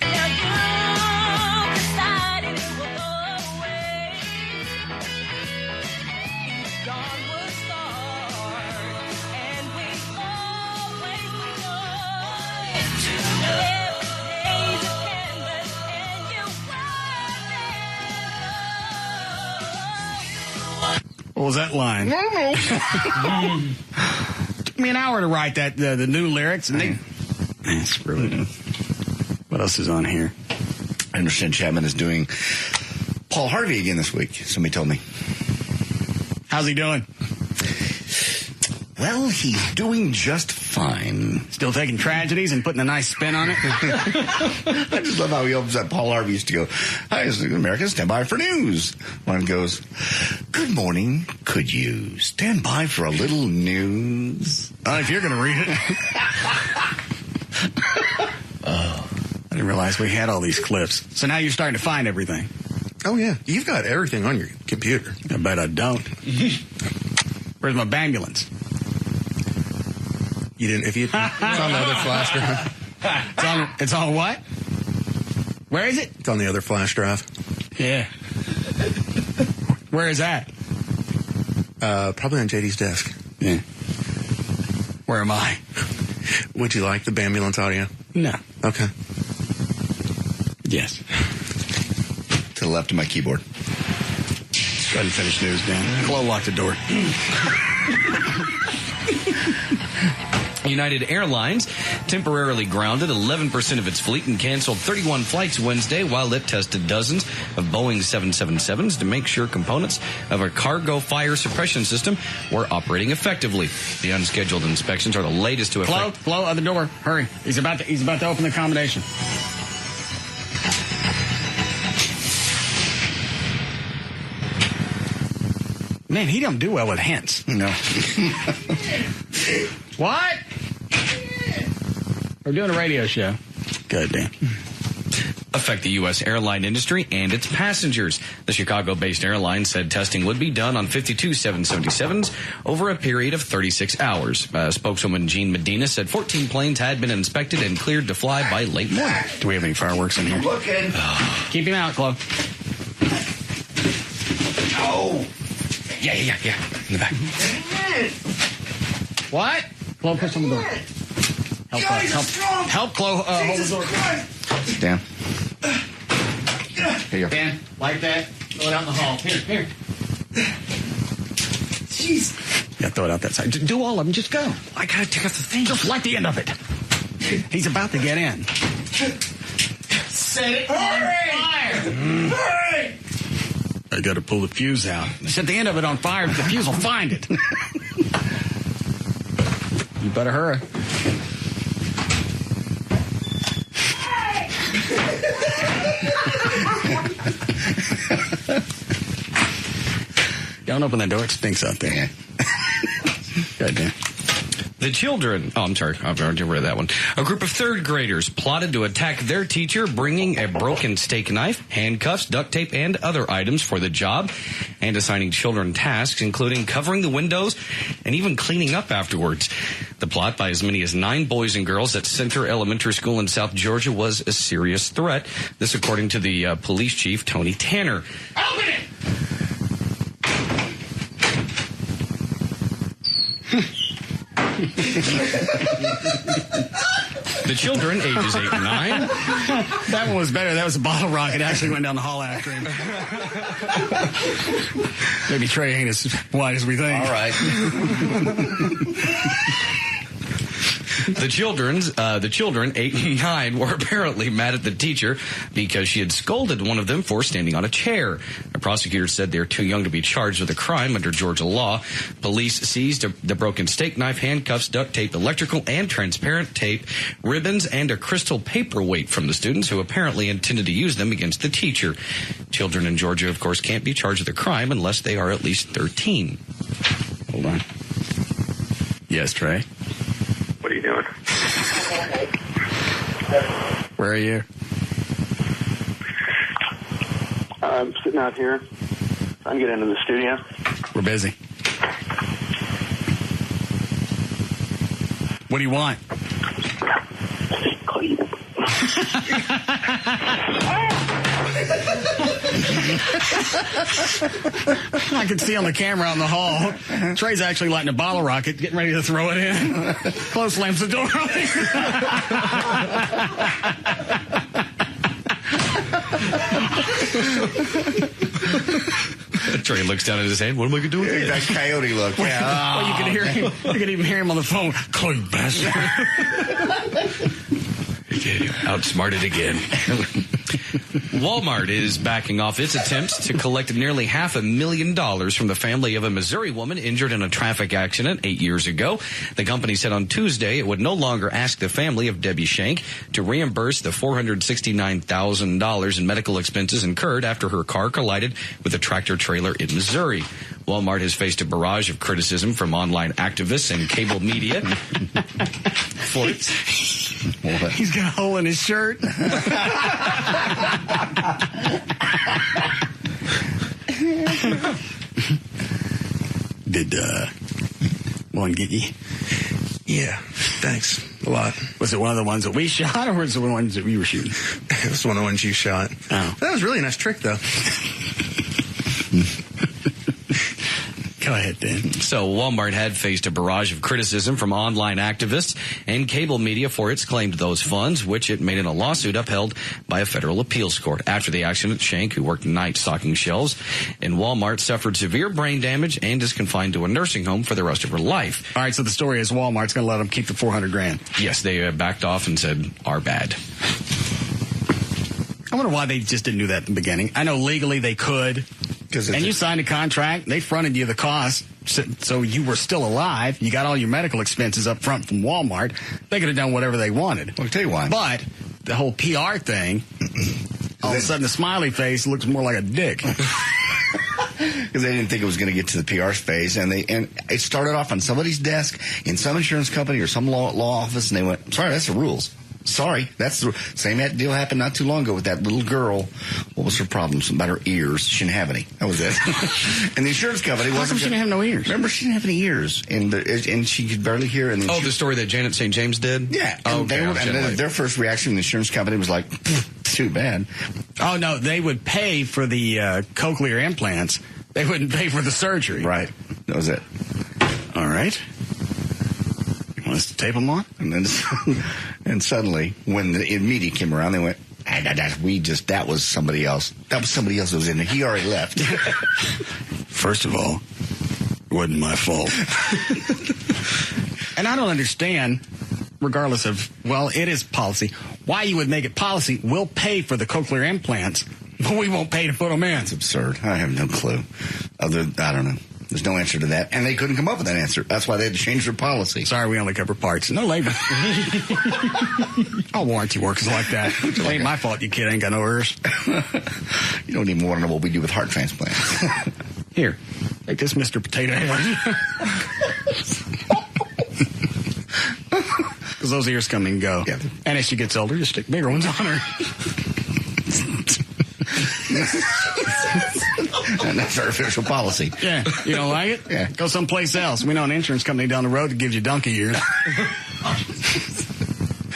S2: What was that line? Took me an hour to write that the new lyrics, and screw it. What else is on here?
S3: I understand Chapman is doing Paul Harvey again this week. Somebody told me.
S2: How's he doing?
S3: Well, he's doing just fine.
S2: Still taking tragedies and putting a nice spin on it?
S3: I just love how he opens up. Paul Harvey used to go, "Hi, America, stand by for news." One goes, "Good morning. Could you stand by for a little news?"
S2: If you're going to read it. I didn't realize we had all these clips. So now you're starting to find everything.
S6: Oh, yeah. You've got everything on your computer.
S2: I bet I don't. Where's my ambulance?
S6: You didn't. If you, it's on the other flash drive.
S2: It's on what? Where is it?
S6: It's on the other flash drive.
S2: Yeah. Where is that?
S6: Probably on JD's desk.
S2: Yeah. Where am I?
S6: Would you like the ambulance audio?
S2: No.
S6: Okay.
S2: Yes.
S3: To the left of my keyboard.
S2: Go ahead and finish news, Dan. Chloe, lock the door.
S7: United Airlines temporarily grounded 11% of its fleet and canceled 31 flights Wednesday while it tested dozens of Boeing 777s to make sure components of a cargo fire suppression system were operating effectively. The unscheduled inspections are the latest to affect...
S2: Flo, other door. Hurry. He's about to open the accommodation. Man, he don't do well with hints.
S3: No.
S2: What? We're doing a radio show. Good, Dan.
S7: Affect the U.S. airline industry and its passengers. The Chicago-based airline said testing would be done on 52 777s over a period of 36 hours. Spokeswoman Jean Medina said 14 planes had been inspected and cleared to fly by late morning.
S2: Do we have any fireworks in here?
S3: Looking.
S2: Keep him out, Chloe.
S3: Oh.
S7: Yeah. In the back.
S2: What? Chloe, push on the door. Help Chloe hold the door.
S3: Dan. Here you go.
S2: Dan, like that. Throw it out in the hall. Here. Jeez. Yeah, throw it out that side. Do all of them. Just go. I gotta take off the thing. Just light the end of it. He's about to get in. Set it on fire. Hurry! I gotta pull the fuse out. Set the end of it on fire. The fuse will find it. You better hurry. Don't open that door. It stinks out there. Good, Dan.
S7: The children... Oh, I'm sorry. I've already read that one. A group of third graders plotted to attack their teacher, bringing a broken steak knife, handcuffs, duct tape, and other items for the job, and assigning children tasks, including covering the windows and even cleaning up afterwards. The plot by as many as 9 boys and girls at Center Elementary School in South Georgia was a serious threat. This according to the police chief, Tony Tanner.
S2: Open it!
S7: The children, ages 8 and 9.
S2: That one was better. That was a bottle rocket. Actually went down the hall after him. Maybe Trey ain't as white as we think.
S3: All right.
S7: The children, 8 and 9, were apparently mad at the teacher because she had scolded one of them for standing on a chair. A prosecutor said they're too young to be charged with a crime under Georgia law. Police seized the broken steak knife, handcuffs, duct tape, electrical and transparent tape, ribbons, and a crystal paperweight from the students who apparently intended to use them against the teacher. Children in Georgia, of course, can't be charged with a crime unless they are at least 13.
S2: Hold on. Yes, Trey?
S13: What are you doing?
S2: Where are you?
S13: I'm sitting out here. I'm getting into the studio.
S2: We're busy. What do you want? I can see on the camera out in the hall. Trey's actually lighting a bottle rocket, getting ready to throw it in. Close slams the door.
S7: Trey looks down at his hand. What am I going to do with it?
S3: That coyote look. Yeah.
S2: Well, you can hear him. You can even hear him on the phone. Chloe bastard.
S7: Outsmarted again. Walmart is backing off its attempts to collect nearly $500,000 from the family of a Missouri woman injured in a traffic accident 8 years ago. The company said on Tuesday it would no longer ask the family of Debbie Shank to reimburse the $469,000 in medical expenses incurred after her car collided with a tractor trailer in Missouri. Walmart has faced a barrage of criticism from online activists and cable media.
S2: He's got a hole in his shirt. Did one get you?
S6: Yeah, thanks a lot.
S2: Was it one of the ones that we shot, or was it one of the ones that we were shooting?
S6: It was one of the ones you shot. Oh. That was really a nice trick, though.
S2: Go ahead, Dan.
S7: So Walmart had faced a barrage of criticism from online activists and cable media for its claim to those funds, which it made in a lawsuit upheld by a federal appeals court. After the accident, Shank, who worked night stocking shelves in Walmart, suffered severe brain damage and is confined to a nursing home for the rest of her life.
S2: All right, so the story is Walmart's going to let them keep the $400,000.
S7: Yes, they backed off and said, "Our bad."
S2: I wonder why they just didn't do that in the beginning. I know legally they could. And you signed a contract. They fronted you the cost, so you were still alive. You got all your medical expenses up front from Walmart. They could have done whatever they wanted.
S3: I'll tell you why.
S2: But the whole PR thing, all of a sudden the smiley face looks more like a dick.
S3: Because they didn't think it was going to get to the PR space, and it started off on somebody's desk in some insurance company or some law office, and they went, "Sorry, that's the rules. Sorry, that's the same deal happened not too long ago with that little girl. What was her problem? Something about her ears. She didn't have any. That was it." And the insurance company wasn't.
S2: How come she didn't have no ears?
S3: Remember, she didn't have any ears, and she could barely hear. And
S7: the story that Janet St. James did.
S3: Yeah. And their first reaction, the insurance company was like, "Too bad."
S2: Oh no, they would pay for the cochlear implants. They wouldn't pay for the surgery.
S3: Right. That was it.
S2: All right. You want us to tape them on?
S3: And then, and suddenly, when the media came around, they went, that was somebody else. That was somebody else that was in there. He already left.
S2: First of all, it wasn't my fault. And I don't understand, regardless of, it is policy, why you would make it policy. We'll pay for the cochlear implants, but we won't pay to put them in.
S3: It's absurd. I have no clue. I don't know. There's no answer to that. And they couldn't come up with that answer. That's why they had to change their policy.
S2: Sorry, we only cover parts. No labor. All warranty work is like that. It ain't my fault you kid ain't got no ears.
S3: You don't even want to know what we do with heart transplants.
S2: Here, take this, Mr. Potato Head. Because those ears come and go. Yeah. And as she gets older, just stick bigger ones on her.
S3: And that's our official policy.
S2: Yeah. You don't like it?
S3: Yeah.
S2: Go someplace else. We know an insurance company down the road that gives you donkey ears.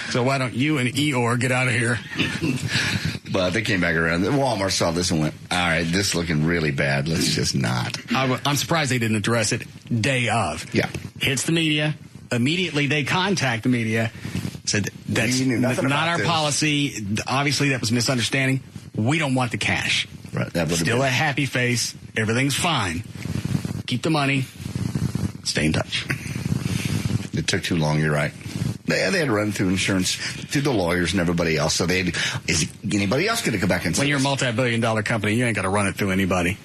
S2: So why don't you and Eeyore get out of here?
S3: But they came back around. Walmart saw this and went, all right, this is looking really bad. Let's just not.
S2: I'm surprised they didn't address it day of.
S3: Yeah.
S2: Hits the media. Immediately they contact the media. Said, that's not our policy. Obviously that was misunderstanding. We don't want the cash.
S3: Right. That
S2: Still a happy face. Everything's fine. Keep the money. Stay in touch.
S3: It took too long, you're right. They had to run through insurance, through the lawyers and everybody else. So is anybody else going to come back and say
S2: when you're a multi-billion-dollar company, you ain't got to run it through anybody.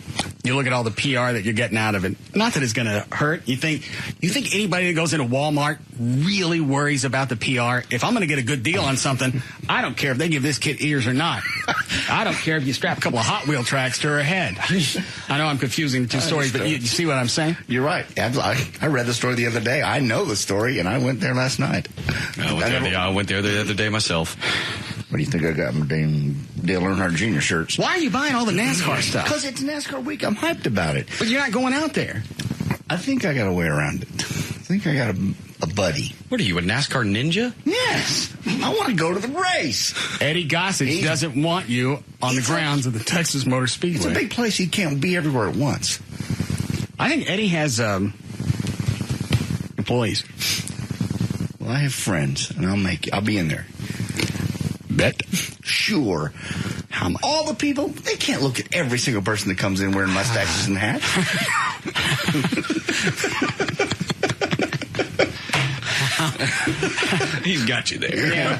S2: You look at all the PR that you're getting out of it. Not that it's going to hurt. You think anybody that goes into Walmart really worries about the PR? If I'm going to get a good deal on something, I don't care if they give this kid ears or not. I don't care if you strap a couple of Hot Wheel tracks to her head. I know I'm confusing the two stories, but you see what I'm saying?
S3: You're right. I read the story the other day. I know the story, and I went there last night.
S7: I went there the other day myself.
S3: What do you think I got my damn Dale Earnhardt Jr. shirts?
S2: Why are you buying all the NASCAR stuff?
S3: Because it's NASCAR week. I'm hyped about it.
S2: But you're not going out there.
S3: I think I got a way around it. I think I got a buddy.
S7: What are you, a NASCAR ninja?
S3: Yes. I want to go to the race.
S2: Eddie Gossage doesn't want you on the grounds of the Texas Motor Speedway.
S3: It's a big place. He can't be everywhere at once.
S2: I think Eddie has employees.
S3: Well, I have friends, and I'll be in there.
S2: Bet.
S3: Sure. How much? All the people, they can't look at every single person that comes in wearing mustaches and hats.
S7: He's got you there.
S2: Yeah.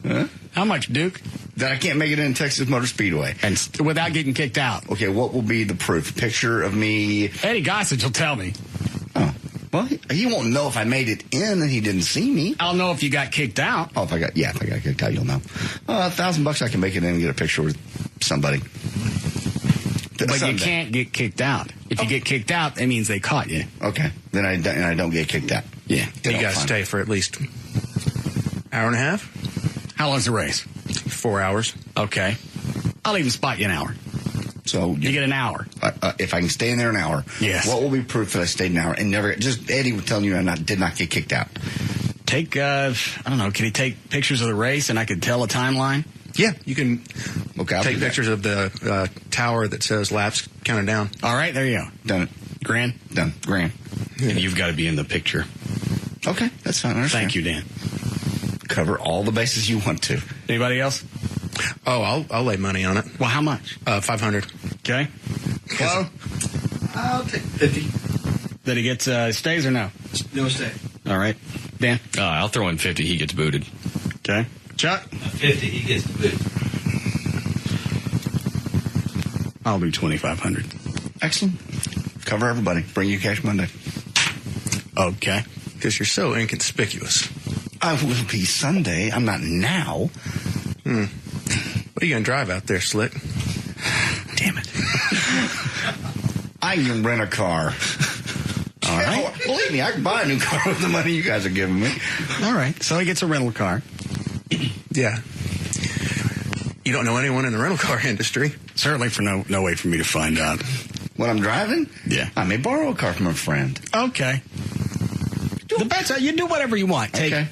S3: Huh?
S2: How much, Duke?
S3: That I can't make it in Texas Motor Speedway.
S2: And without getting kicked out.
S3: Okay, what will be the proof? Picture of me?
S2: Eddie Gossage will tell me.
S3: Oh. Well, he won't know if I made it in and he didn't see me.
S2: I'll know if you got kicked out.
S3: Oh, if I got kicked out, you'll know. $1,000 I can make it in and get a picture with somebody.
S2: But you can't get kicked out. If you get kicked out, that means they caught you.
S3: Okay. Then I don't get kicked out.
S2: Yeah.
S6: You guys stay for at least hour and a half.
S2: How long's the race?
S6: 4 hours.
S2: Okay. I'll even spot you an hour.
S3: So
S2: you get an hour.
S3: If I can stay in there an hour,
S2: yes.
S3: What will be proof that I stayed an hour and never? Just Eddie was telling you I did not get kicked out.
S2: Take I don't know. Can he take pictures of the race and I could tell a timeline?
S6: Yeah, you can take pictures of the tower that says laps counted down.
S2: All right, there you go.
S3: Done it.
S2: Grand?
S3: Done. Grand.
S2: And you've got to be in the picture.
S3: Okay, that's fine.
S2: Thank you, Dan.
S3: Cover all the bases you want to.
S2: Anybody else?
S6: Oh, I'll lay money on it.
S2: Well, how much?
S6: 500.
S2: Okay. Hello?
S20: I'll take 50.
S2: Did he get stays or no?
S20: No stay.
S2: All right. Dan?
S7: I'll throw in 50. He gets booted.
S2: Okay. Chuck?
S20: 50. He gets the boot.
S2: I'll do 2,500.
S3: Excellent. Cover everybody. Bring you cash Monday.
S2: Okay.
S6: Because you're so inconspicuous.
S3: I will be Sunday. I'm not now.
S6: What are you going to drive out there, Slick?
S3: Damn it. I can rent a car. All right. Believe me, I can buy a new car with the money you guys are giving me.
S2: All right. So he gets a rental car.
S6: Yeah. You don't know anyone in the rental car industry.
S2: Certainly for no way for me to find out.
S3: When I'm driving?
S2: Yeah.
S3: I may borrow a car from a friend.
S2: Okay. The bet's you do whatever you want. Take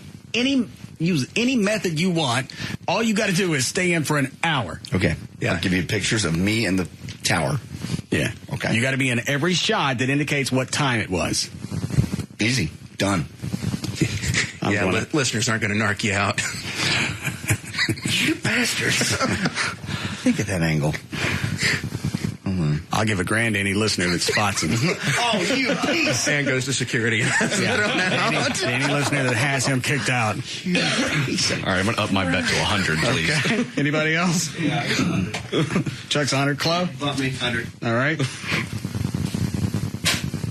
S2: use any method you want. All you got to do is stay in for an hour.
S3: Okay. Yeah. I'll give you pictures of me and the tower.
S2: Yeah.
S3: Okay.
S2: You got to be in every shot that indicates what time it was.
S3: Easy. Done.
S6: Listeners aren't going to narc you out.
S3: You bastards. Think of that angle.
S2: I'll give $1,000 to any listener that spots him.
S3: Oh, you piece.
S6: And goes to security.
S2: Any listener that has him kicked out.
S7: All right, I'm going to up my bet to 100, please.
S2: Okay. Anybody else?
S20: Yeah.
S2: Chuck's 100. Chloe?
S20: Bump me 100.
S2: All right.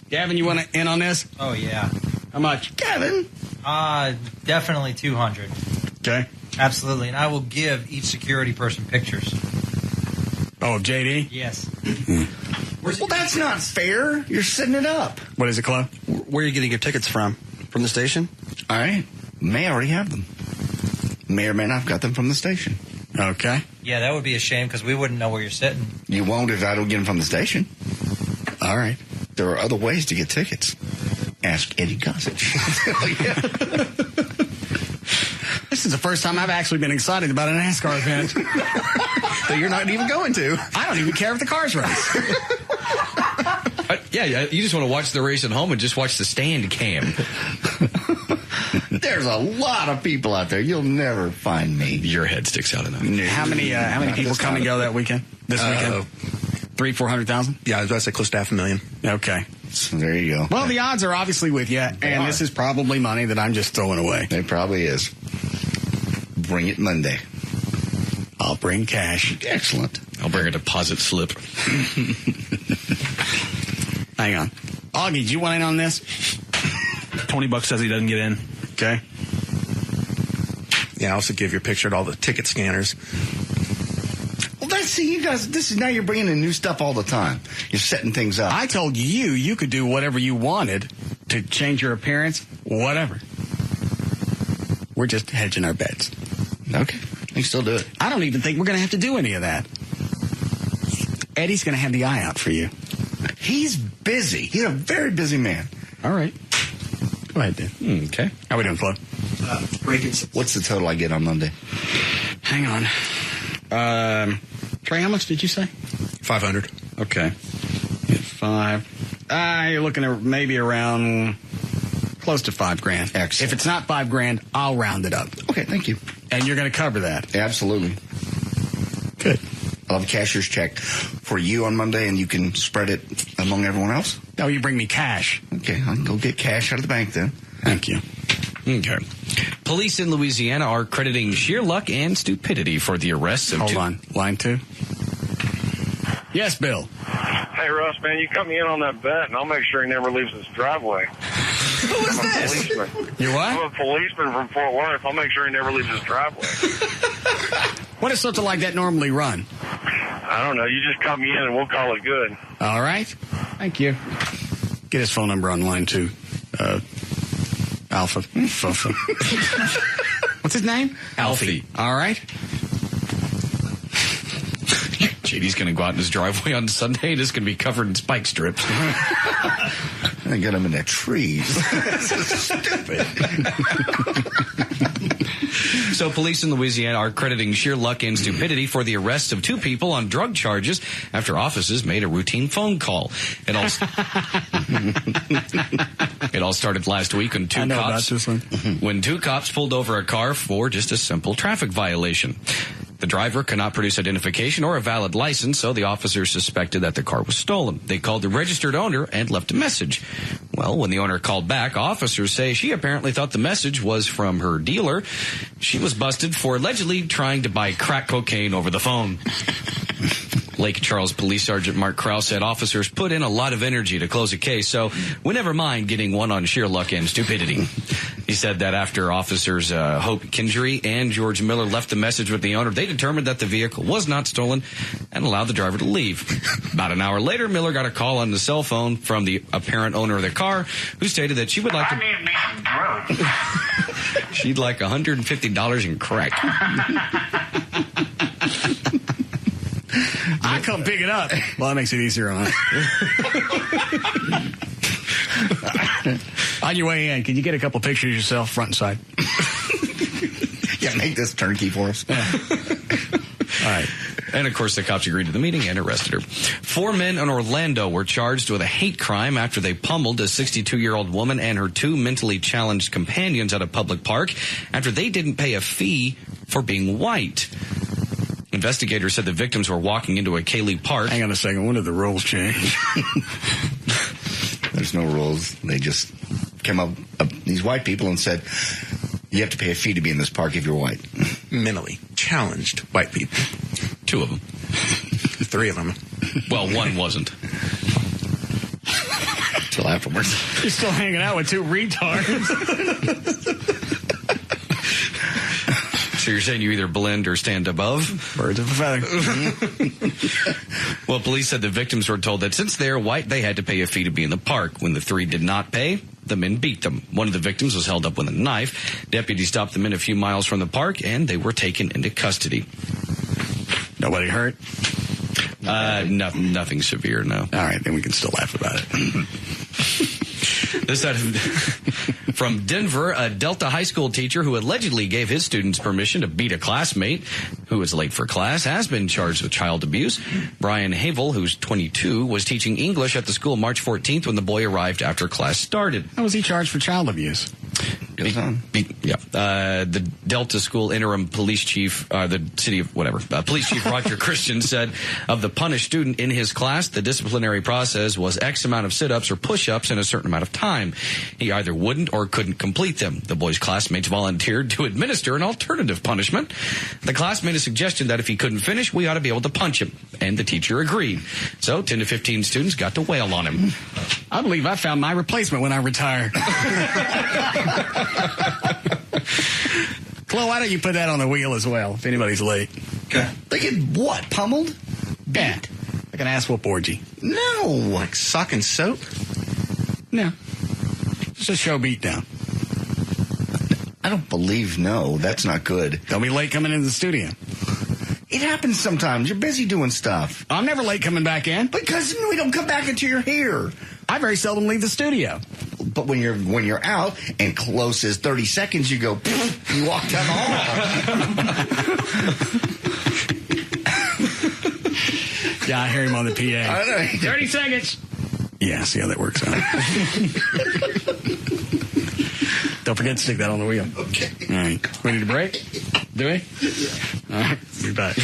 S2: Gavin, you want to in on this?
S21: Oh, yeah.
S2: How much?
S3: Gavin?
S21: Definitely 200.
S2: Okay.
S21: Absolutely. And I will give each security person pictures.
S2: Oh, JD?
S21: Yes.
S3: Well, that's not fair. You're setting it up.
S2: What is it, Chloe?
S20: Where are you getting your tickets from? From the station?
S3: All right. May already have them. May or may not have got them from the station.
S2: Okay.
S21: Yeah, that would be a shame because we wouldn't know where you're sitting.
S3: You won't if I don't get them from the station.
S2: All right.
S3: There are other ways to get tickets. Ask Eddie Gossage.
S2: This is the first time I've actually been excited about a NASCAR event.
S6: That you're not even going to.
S2: I don't even care if the cars race.
S7: Yeah, you just want to watch the race at home and just watch the stand cam.
S3: There's a lot of people out there. You'll never find me.
S7: Your head sticks out enough.
S2: How many people come and go that weekend? This weekend? 300,000-400,000?
S6: Yeah, I was about to say close to 500,000.
S2: Okay.
S3: So there you go.
S2: Well, the odds are obviously with you, and this is probably money that I'm just throwing away.
S3: It probably is. Bring it Monday.
S2: I'll bring cash.
S3: Excellent.
S7: I'll bring a deposit slip.
S2: Hang on. Augie, do you want in on this?
S9: $20 says he doesn't get in.
S2: Okay.
S6: Yeah, I also give your picture to all the ticket scanners.
S3: Well, you guys, now you're bringing in new stuff all the time. You're setting things up.
S2: I told you could do whatever you wanted to change your appearance, whatever. We're just hedging our bets.
S3: Okay. You can still do it.
S2: I don't even think we're going to have to do any of that. Eddie's going to have the eye out for you.
S3: He's busy. He's a very busy man.
S2: All right. Go ahead, Dan.
S7: Okay.
S2: How we doing, Flo?
S3: What's the total I get on Monday?
S2: Hang on. Trey, how much did you say?
S6: 500.
S2: Okay. 5. You're looking at maybe around close to $5,000.
S3: Excellent.
S2: If it's not $5,000, I'll round it up.
S3: Okay, thank you.
S2: And you're going to cover that.
S3: Absolutely.
S2: Good.
S3: I'll have a cashier's check for you on Monday, and you can spread it among everyone else.
S2: No, you bring me cash.
S3: Okay, I can go get cash out of the bank then.
S2: Thank you.
S7: Okay. Police in Louisiana are crediting sheer luck and stupidity for the arrests of
S2: Hold on. Line 2. Yes, Bill.
S13: Hey, Russ, man, you cut me in on that bet, and I'll make sure he never leaves his driveway.
S2: Who is this?
S13: Policeman.
S2: You what?
S13: I'm a policeman from Fort Worth. I'll make sure he never leaves his driveway.
S2: What does something like that normally run?
S13: I don't know. You just cut me in, and we'll call it good.
S2: All right. Thank you. Get his phone number on line 2. Alpha. What's his name?
S7: Alfie.
S2: All right.
S7: JD's going to go out in his driveway on Sunday and it's going to be covered in spike strips.
S3: And get them in the trees. This is stupid.
S7: So police in Louisiana are crediting sheer luck and stupidity for the arrest of 2 people on drug charges after officers made a routine phone call. It all started last week when two cops pulled over a car for just a simple traffic violation. The driver could not produce identification or a valid license, so the officers suspected that the car was stolen. They called the registered owner and left a message. Well, when the owner called back, officers say she apparently thought the message was from her dealer. She was busted for allegedly trying to buy crack cocaine over the phone. Lake Charles Police Sergeant Mark Krause said officers put in a lot of energy to close a case, so we never mind getting one on sheer luck and stupidity. He said that after officers Hope Kingery and George Miller left the message with the owner, they determined that the vehicle was not stolen and allowed the driver to leave. About an hour later, Miller got a call on the cell phone from the apparent owner of the car, who stated that she would like to...
S12: I need me some drugs.
S7: She'd like $150 in crack.
S2: I come pick it up. Well, that makes it easier on us. On your way in, can you get a couple pictures of yourself, front and side?
S3: Yeah, make this turnkey for us.
S7: All right. And, of course, the cops agreed to the meeting and arrested her. 4 men in Orlando were charged with a hate crime after they pummeled a 62-year-old woman and her 2 mentally challenged companions at a public park after they didn't pay a fee for being white. Investigators said the victims were walking into a KLLI park.
S2: Hang on a second. When did the rules change?
S3: There's no rules. They just came up, these white people, and said, you have to pay a fee to be in this park if you're white.
S6: Mentally challenged white people.
S7: 2 of them.
S6: 3 of them.
S7: Well, 1 wasn't.
S3: Till afterwards.
S2: You're still hanging out with 2 retards.
S7: So you're saying you either blend or stand above?
S2: Birds of a feather.
S7: Well, police said the victims were told that since they're white, they had to pay a fee to be in the park. When the 3 did not pay, the men beat them. One of the victims was held up with a knife. Deputies stopped the men a few miles from the park, and they were taken into custody.
S2: Nobody hurt?
S7: Nothing severe, no.
S2: All right, then we can still laugh about it.
S7: This out from Denver, a Delta high school teacher who allegedly gave his students permission to beat a classmate who was late for class has been charged with child abuse. Brian Havel, who's 22, was teaching English at the school March 14th when the boy arrived after class started.
S2: How was he charged for child abuse?
S7: The Delta School interim police chief, police chief Roger Christian said of the punished student in his class, the disciplinary process was X amount of sit-ups or push-ups in a certain amount of time. He either wouldn't or couldn't complete them. The boy's classmates volunteered to administer an alternative punishment. The class made a suggestion that if he couldn't finish, we ought to be able to punch him, and the teacher agreed. So 10 to 15 students got to wail on him.
S2: I believe I found my replacement when I retire. Chloe, why don't you put that on the wheel as well if anybody's late?
S3: Okay. They get what? Pummeled?
S2: Beat. Like an ass whoop orgy.
S3: No.
S6: Like sock and soap?
S2: No. Just a show beat down.
S3: I don't believe no. That's not good.
S2: Don't be late coming into the studio.
S3: It happens sometimes. You're busy doing stuff.
S2: I'm never late coming back in.
S3: Because we don't come back until you're here.
S2: I very seldom leave the studio.
S3: But when you're out and close as 30 seconds, you go, you walk down the hall.
S2: Yeah, I hear him on the PA.
S3: I know.
S2: 30 seconds. Yeah, see how that works out. Don't forget to stick that on the wheel.
S3: Okay.
S2: All right. We need a break? Do we?
S3: Yeah.
S2: All right. Be back.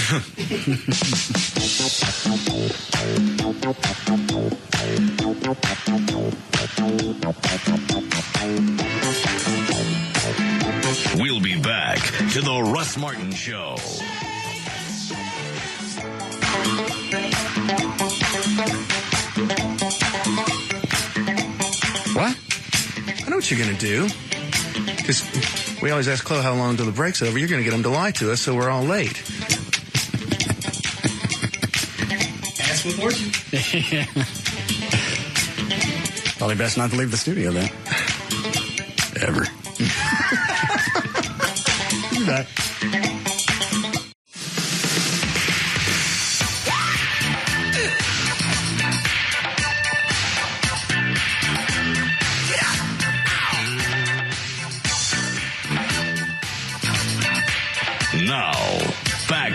S1: We'll be back to the Russ Martin Show.
S6: What? I know what you're going to do. Because we always ask Chloe how long until the break's over. You're going to get them to lie to us, so we're all late.
S20: Ask with fortune.
S2: Probably best not to leave the studio then. Ever. Be back.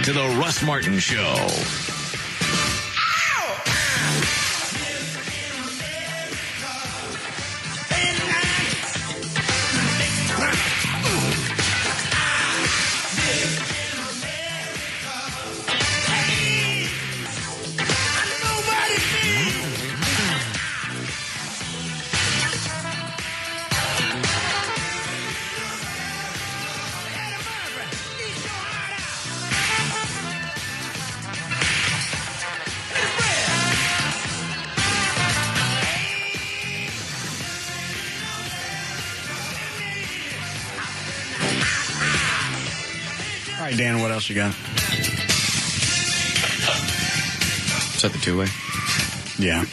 S1: to the Russ Martin Show.
S2: All right, Dan, what else you got?
S7: Is that the two-way?
S2: Yeah.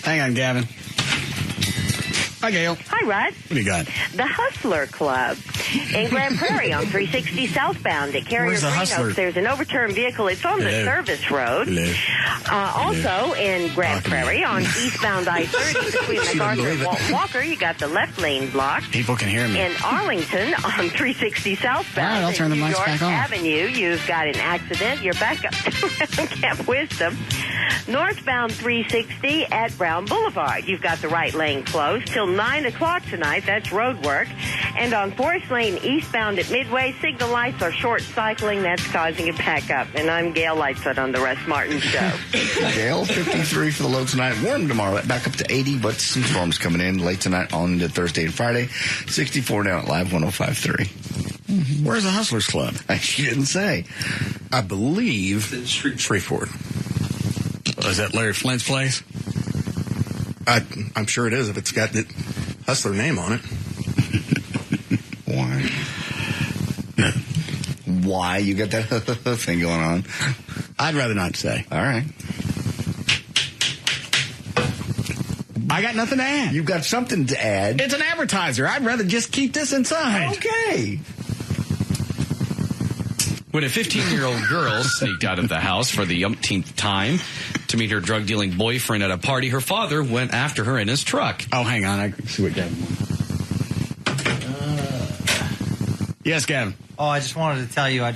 S2: Hang on, Gavin. Hi, Gail.
S8: Hi, Russ.
S2: What do you got?
S8: The Hustler Club in Grand Prairie on 360 southbound at Carrier
S2: Where's the
S8: Green
S2: Hustler?
S8: Oaks. There's an overturned vehicle. It's on the
S2: Hello.
S8: service road.
S2: Hello.
S8: Also in Grand Prairie on eastbound I-30 between MacArthur and Walton Walker, you got the left lane blocked.
S2: People can hear me.
S8: In Arlington on 360 southbound
S2: All right, I'll turn the
S8: New
S2: lights
S8: York
S2: back on.
S8: Avenue, you've got an accident. You're back up to Camp Wisdom. Northbound 360 at Brown Boulevard. You've got the right lane closed till 9 o'clock tonight. That's road work. And on Forest Lane eastbound at Midway, signal lights are short cycling. That's causing a pack up. And I'm Gail Lightfoot on the Russ Martin Show.
S3: Gail, 53 for the low tonight. Warm tomorrow, back up to 80, but some storms coming in late tonight on to Thursday and Friday. 64 now at Live 105.3.
S2: Where's the Hustlers Club?
S3: She didn't say.
S6: I believe Shreveport.
S2: Is that Larry Flint's place?
S6: I'm sure it is if it's got the Hustler name on it.
S3: Why? Why you got that thing going on?
S2: I'd rather not say.
S3: All right.
S2: I got nothing to add.
S3: You've got something to add.
S2: It's an advertiser. I'd rather just keep this inside.
S3: Okay.
S7: When a 15-year-old girl sneaked out of the house for the umpteenth time to meet her drug-dealing boyfriend at a party, her father went after her in his truck.
S2: Oh, hang on. I can see what Gavin wants. Yes, Gavin.
S21: Oh, I just wanted to tell you,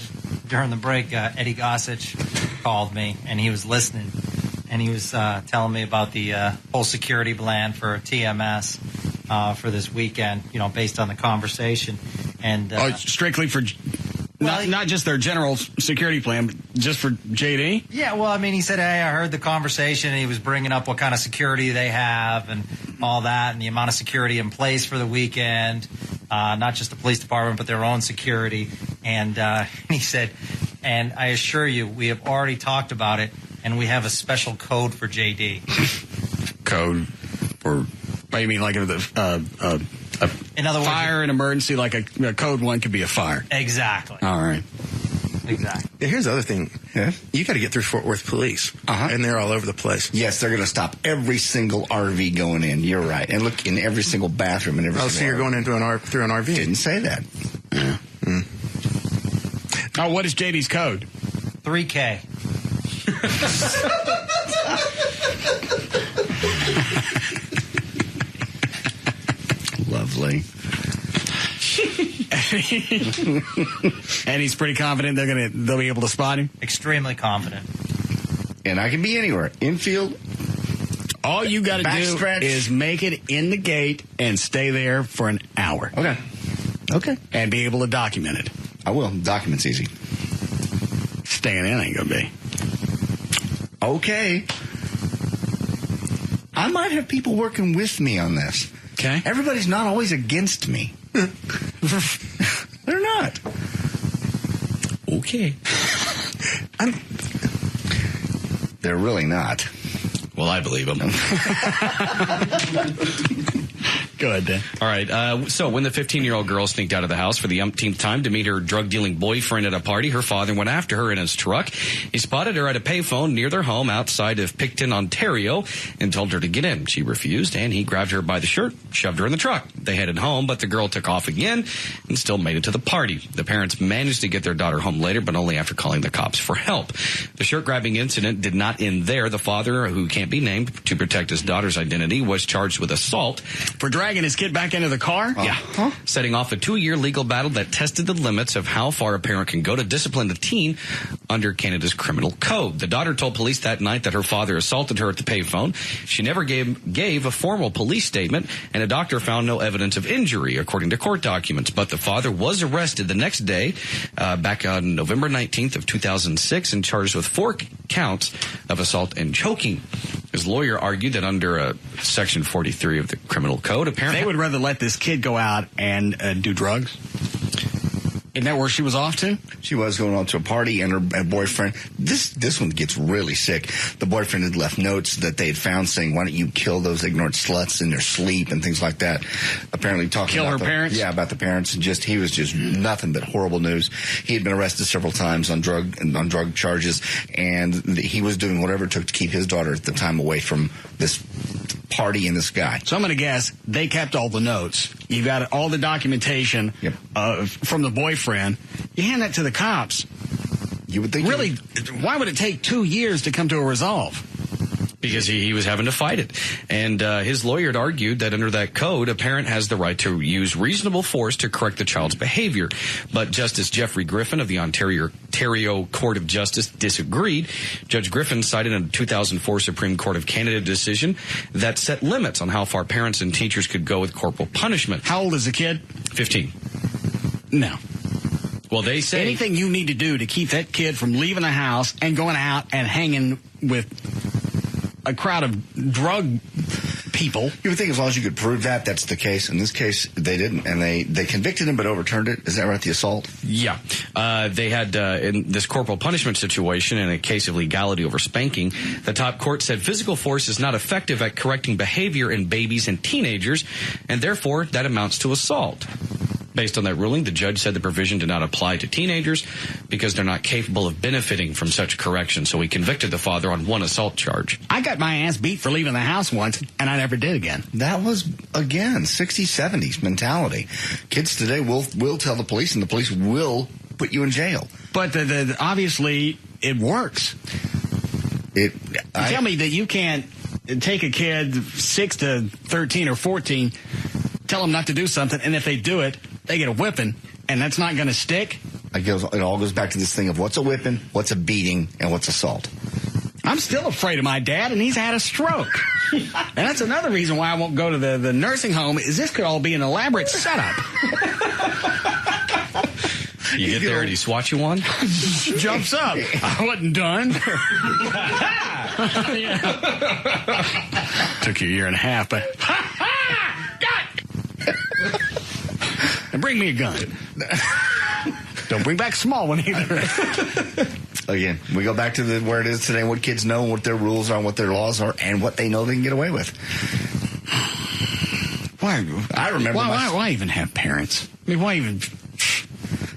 S21: during the break, Eddie Gossage called me, and he was listening, and he was telling me about the whole security plan for TMS for this weekend, based on the conversation. And
S2: strictly for... Not just their general security plan, but just for JD?
S21: Yeah, well, I mean, he said, hey, I heard the conversation, and he was bringing up what kind of security they have and all that, and the amount of security in place for the weekend, not just the police department, but their own security. And he said, and I assure you, we have already talked about it, and we have a special code for JD.
S2: Code for, what do you mean, like
S21: in other words,
S2: fire and emergency, like a code one could be a fire.
S21: Exactly.
S2: All right.
S21: Exactly.
S6: Yeah, here's the other thing.
S3: Yeah?
S6: You got to get through Fort Worth Police, and they're all over the place.
S3: Yes, they're going to stop every single RV going in. You're right. And look in every single bathroom and every single
S6: so you're going into through an RV.
S3: Didn't say that.
S2: Yeah. Oh, what is JD's code?
S21: 3K.
S3: Lovely.
S2: And he's pretty confident they'll be able to spot him?
S21: Extremely confident.
S3: And I can be anywhere. Infield.
S2: All you got to do is make it in the gate and stay there for an hour.
S3: Okay. Okay.
S2: And be able to document it.
S3: I will. Document's easy.
S2: Staying in ain't going to be.
S3: Okay. I might have people working with me on this.
S2: Okay.
S3: Everybody's not always against me. They're not.
S7: Okay.
S3: They're really not.
S7: Well, I believe them.
S2: Go ahead, Dan.
S7: All right. So when the 15-year-old girl sneaked out of the house for the umpteenth time to meet her drug-dealing boyfriend at a party, her father went after her in his truck. He spotted her at a payphone near their home outside of Picton, Ontario, and told her to get in. She refused, and he grabbed her by the shirt, shoved her in the truck. They headed home, but the girl took off again and still made it to the party. The parents managed to get their daughter home later, but only after calling the cops for help. The shirt-grabbing incident did not end there. The father, who can't be named to protect his daughter's identity, was charged with assault
S2: for dragging dragging his kid back into the car?
S7: Yeah. Setting off a 2-year legal battle that tested the limits of how far a parent can go to discipline the teen under Canada's criminal code. The daughter told police that night that her father assaulted her at the payphone. She never gave a formal police statement, and a doctor found no evidence of injury, according to court documents. But the father was arrested the next day, back on November 19th of 2006, and charged with 4 counts of assault and choking. His lawyer argued that under Section 43 of the criminal code, apparently
S2: they would rather let this kid go out and do drugs. Isn't that where she was off to?
S3: She was going on to a party, and her boyfriend. This one gets really sick. The boyfriend had left notes that they had found saying, "Why don't you kill those ignorant sluts in their sleep?" and things like that. Apparently talking
S2: kill
S3: about
S2: her parents.
S3: Yeah, about the parents, and he was just nothing but horrible news. He had been arrested several times on drug charges, and he was doing whatever it took to keep his daughter at the time away from this party and this guy.
S2: So I'm going to guess they kept all the notes. You got all the documentation from the boyfriend. You hand that to the cops.
S3: You would think.
S2: Really, why would it take 2 years to come to a resolve?
S7: Because he was having to fight it. And his lawyer had argued that under that code, a parent has the right to use reasonable force to correct the child's behavior. But Justice Jeffrey Griffin of the Ontario Court of Justice disagreed. Judge Griffin cited a 2004 Supreme Court of Canada decision that set limits on how far parents and teachers could go with corporal punishment.
S2: How old is the kid?
S7: 15.
S2: No.
S7: Well, they say
S2: anything you need to do to keep that kid from leaving the house and going out and hanging with a crowd of drug people.
S3: You would think as long as you could prove that, that's the case. In this case, they didn't, and they convicted him but overturned it. Is that right, the assault?
S7: Yeah. They had, in this corporal punishment situation, in a case of legality over spanking, the top court said physical force is not effective at correcting behavior in babies and teenagers, and therefore that amounts to assault. Based on that ruling, the judge said the provision did not apply to teenagers because they're not capable of benefiting from such correction. So he convicted the father on 1 assault charge.
S2: I got my ass beat for leaving the house once, and I never did again.
S3: That was, again, 60s, 70s mentality. Kids today will tell the police, and the police will put you in jail.
S2: But obviously, it works. Tell me that you can't take a kid 6 to 13 or 14, tell them not to do something, and if they do it, they get a whipping, and that's not going to stick?
S3: It all goes back to this thing of what's a whipping, what's a beating, and what's assault.
S2: I'm still afraid of my dad, and he's had a stroke. And that's another reason why I won't go to the nursing home, is this could all be an elaborate setup.
S7: You get there and he swats you one?
S2: Jumps up. I wasn't done. Took you a year and a half, but... And bring me a gun. Don't bring back a small one either.
S3: Again, we go back to where it is today, what kids know, what their rules are, what their laws are, and what they know they can get away with.
S2: Why?
S3: I remember.
S2: Why even have parents? I mean, why even?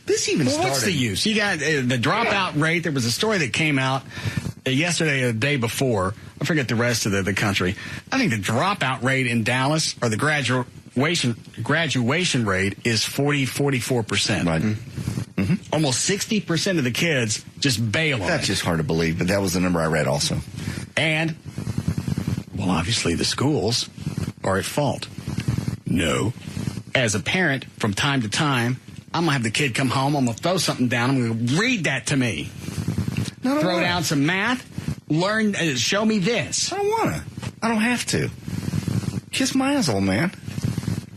S3: This even started.
S2: What's the use? You got the dropout rate. There was a story that came out yesterday or the day before. I forget the rest of the country. I think the dropout rate in Dallas, or the graduation rate, is 44%.
S3: Right.
S2: Mm-hmm. Almost 60% of the kids just bail on it.
S3: That's just hard to believe, but that was the number I read also.
S2: And, well, obviously the schools are at fault. No. As a parent, from time to time, I'm going to have the kid come home, I'm going to throw something down, I'm going to read that to me. Throw down some math, learn, show me this.
S3: I don't want to. I don't have to. Kiss my ass, old man.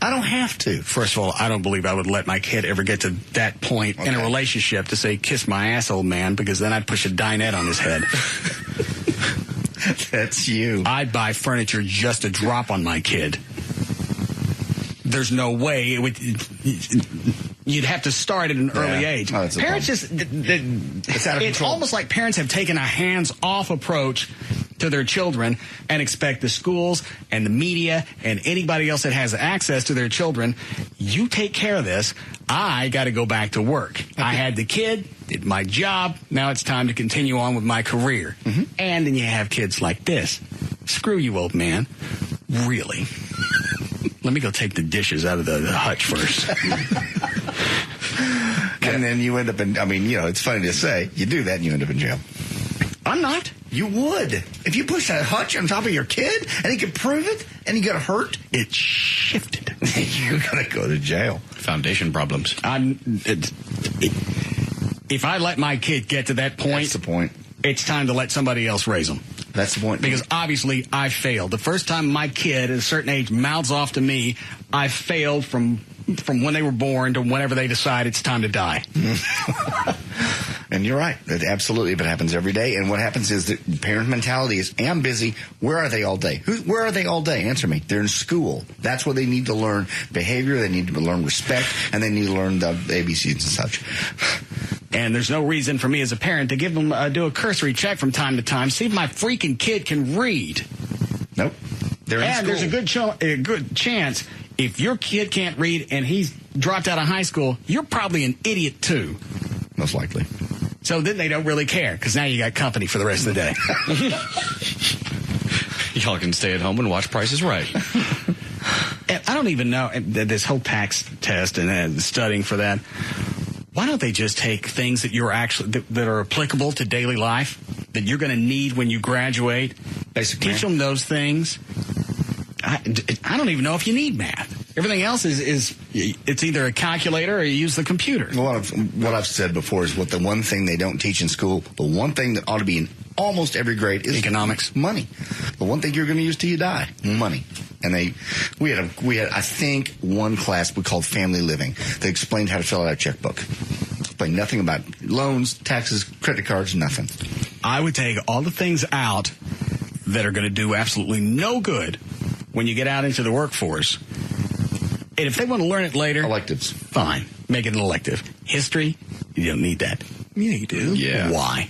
S3: I don't have to.
S2: First of all, I don't believe I would let my kid ever get to that point in a relationship to say, kiss my ass, old man, because then I'd push a dinette on his head.
S3: That's you.
S2: I'd buy furniture just to drop on my kid. There's no way it would... You'd have to start at an early age.
S3: Oh,
S2: parents just...
S3: It's out of control.
S2: It's almost like parents have taken a hands-off approach to their children and expect the schools and the media and anybody else that has access to their children, you take care of this. I got to go back to work. Okay. I had the kid, did my job. Now it's time to continue on with my career. Mm-hmm. And then you have kids like this. Screw you, old man. Really? Let me go take the dishes out of the hutch first.
S3: And then you end up in, I mean, you know, it's funny to say, you do that and you end up in jail.
S2: I'm not.
S3: You would. If you push that hutch on top of your kid and he could prove it and he got hurt,
S2: it shifted.
S3: You're going to go to jail.
S7: Foundation problems.
S2: If I let my kid get to that point,
S3: that's the point.
S2: It's time to let somebody else raise them.
S3: That's the point.
S2: Because obviously I failed. The first time my kid at a certain age mouths off to me, I failed from when they were born to whenever they decide it's time to die.
S3: And you're right. Absolutely. It happens every day. And what happens is that parent mentality is, hey, I'm busy. Where are they all day? Where are they all day? Answer me. They're in school. That's where they need to learn behavior. They need to learn respect. And they need to learn the ABCs and such.
S2: And there's no reason for me as a parent to give them do a cursory check from time to time, see if my freaking kid can read.
S3: Nope. They're in school.
S2: There's a good chance if your kid can't read and he's dropped out of high school, you're probably an idiot too.
S3: Most likely.
S2: So then they don't really care because now you got company for the rest of the day.
S7: Y'all can stay at home and watch Price is Right.
S2: And I don't even know this whole tax test and studying for that. Why don't they just take things that you're actually that are applicable to daily life that you're going to need when you graduate?
S3: Basically,
S2: teach them those things. I don't even know if you need math. Everything else is it's either a calculator or you use the computer.
S3: What I've said before is what the one thing they don't teach in school, the one thing that ought to be in almost every grade is
S2: economics.
S3: Money. The one thing you're going to use till you die, money. And we had I think one class we called family living. They explained how to fill out a checkbook. Explained nothing about loans, taxes, credit cards, nothing.
S2: I would take all the things out that are going to do absolutely no good when you get out into the workforce. And if they want to learn it later,
S3: electives,
S2: fine. Make it an elective. History, you don't need that.
S6: Yeah, you do.
S7: Yeah.
S2: Why?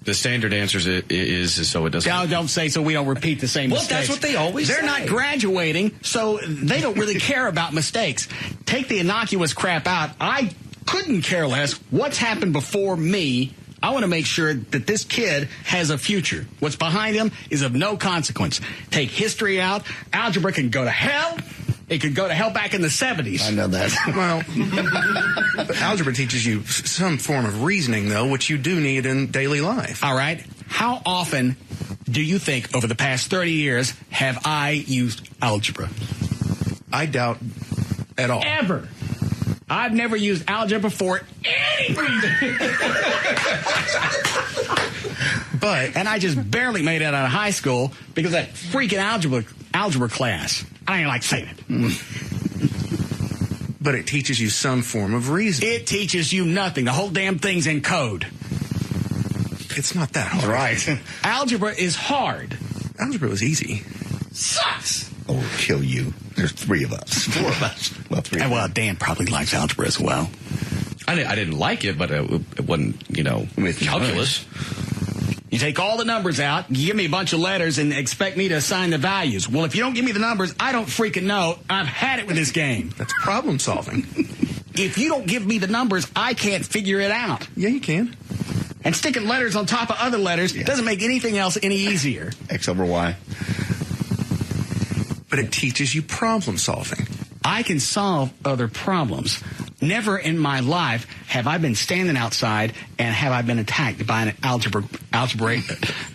S7: The standard answer is so it doesn't.
S2: No, don't say so we don't repeat the same mistakes.
S7: Well, that's what they always say.
S2: They're not graduating, so they don't really care about mistakes. Take the innocuous crap out. I couldn't care less what's happened before me. I want to make sure that this kid has a future. What's behind him is of no consequence. Take history out. Algebra can go to hell. It could go to hell back in the 70s.
S3: I know that.
S6: Well, but algebra teaches you some form of reasoning, though, which you do need in daily life.
S2: All right. How often do you think over the past 30 years have I used algebra?
S6: I doubt at all.
S2: Ever. I've never used algebra for any reason. And I just barely made it out of high school because of that freaking algebra class. I don't even like saying it.
S6: But it teaches you some form of reasoning.
S2: It teaches you nothing. The whole damn thing's in code.
S6: It's not that hard.
S3: Right.
S2: Algebra is hard.
S6: Algebra was easy.
S2: Sucks.
S3: Oh, we'll kill you. There's 3 of us. 4 of us. Well, 3 of us.
S2: Well, Dan probably likes algebra as well.
S7: I didn't like it, but it wasn't, calculus.
S2: You take all the numbers out, you give me a bunch of letters, and expect me to assign the values. Well, if you don't give me the numbers, I don't freaking know. I've had it with this game.
S6: That's problem solving.
S2: If you don't give me the numbers, I can't figure it out.
S6: Yeah, you can.
S2: And sticking letters on top of other letters doesn't make anything else any easier.
S3: X over Y.
S6: But it teaches you problem solving.
S2: I can solve other problems. Never in my life have I been standing outside and have I been attacked by an algebraic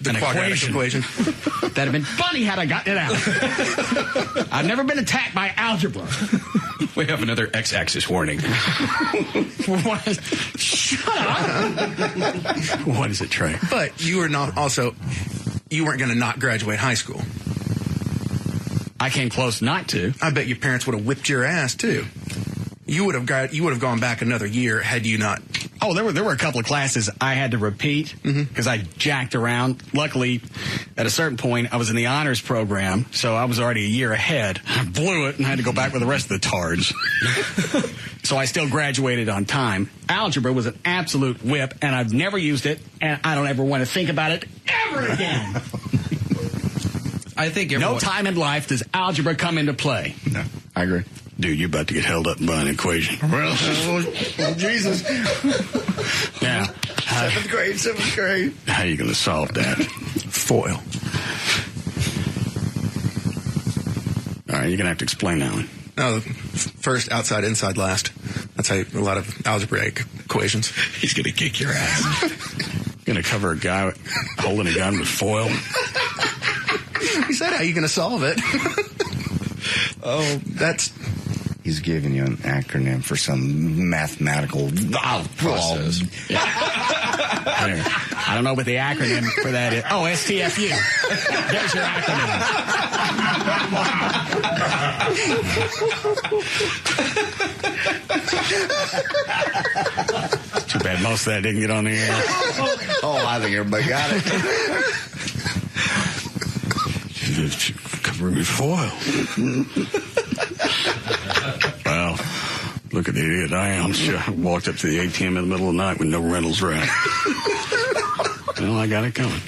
S2: equation. That'd have been funny had I gotten it out. I've never been attacked by algebra.
S7: We have another X-axis warning.
S2: What? Shut up. What is it, Trey?
S6: But you were not also, you weren't going to not graduate high school.
S2: I came close not to.
S6: I bet your parents would have whipped your ass too. You would have gone back another year had you not.
S2: Oh, there were a couple of classes I had to repeat because I jacked around. Luckily, at a certain point, I was in the honors program, so I was already a year ahead. I blew it and had to go back with the rest of the tards. So I still graduated on time. Algebra was an absolute whip, and I've never used it, and I don't ever want to think about it ever again.
S7: I think
S2: no time in life does algebra come into play.
S3: No, I agree.
S2: Dude, you're about to get held up by an equation.
S3: Well, Jesus.
S2: Yeah.
S3: 7th grade.
S2: How are you going to solve that?
S6: Foil.
S2: All right, you're going to have to explain that one.
S6: No, first, outside, inside, last. That's how a lot of algebraic equations.
S2: He's going to kick your ass. Going to cover a guy holding a gun with foil.
S6: He said, how are you going to solve it?
S3: He's giving you an acronym for some mathematical
S2: process. I don't know what the acronym for that is. Oh, STFU. There's your acronym. Too bad most of that didn't get on the air.
S3: Oh, I think everybody got it.
S2: Covering with foil. Well, look at the idiot I am. I walked up to the ATM in the middle of the night with no rentals around. Well, I got it coming.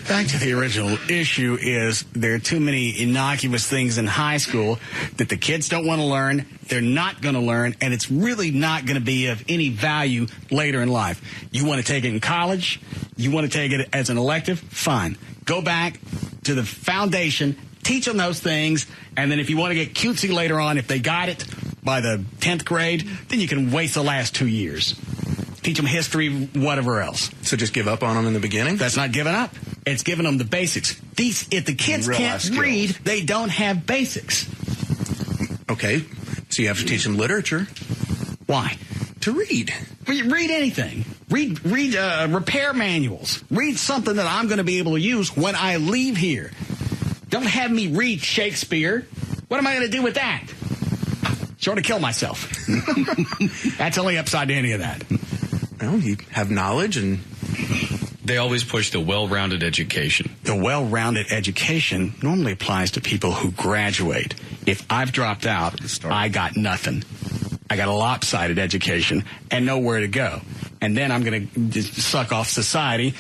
S2: Back to the original issue is there are too many innocuous things in high school that the kids don't want to learn, they're not going to learn, and it's really not going to be of any value later in life. You want to take it in college, you want to take it as an elective, fine. Go back to the foundation, teach them those things, and then if you want to get cutesy later on, if they got it by the 10th grade, then you can waste the last 2 years. Teach them history, whatever else.
S6: So just give up on them in the beginning?
S2: That's not giving up. It's giving them the basics. If the kids can't read, they don't have basics.
S6: Okay, so you have to teach them literature.
S2: Why?
S6: To read.
S2: Read anything. Read repair manuals. Read something that I'm going to be able to use when I leave here. Don't have me read Shakespeare. What am I going to do with that? Sort of kill myself. That's the only upside to any of that.
S6: Well, you have knowledge, and
S7: they always push the well-rounded education.
S2: The well-rounded education normally applies to people who graduate. If I've dropped out, I got nothing. I got a lopsided education and nowhere to go. And then I'm going to just suck off society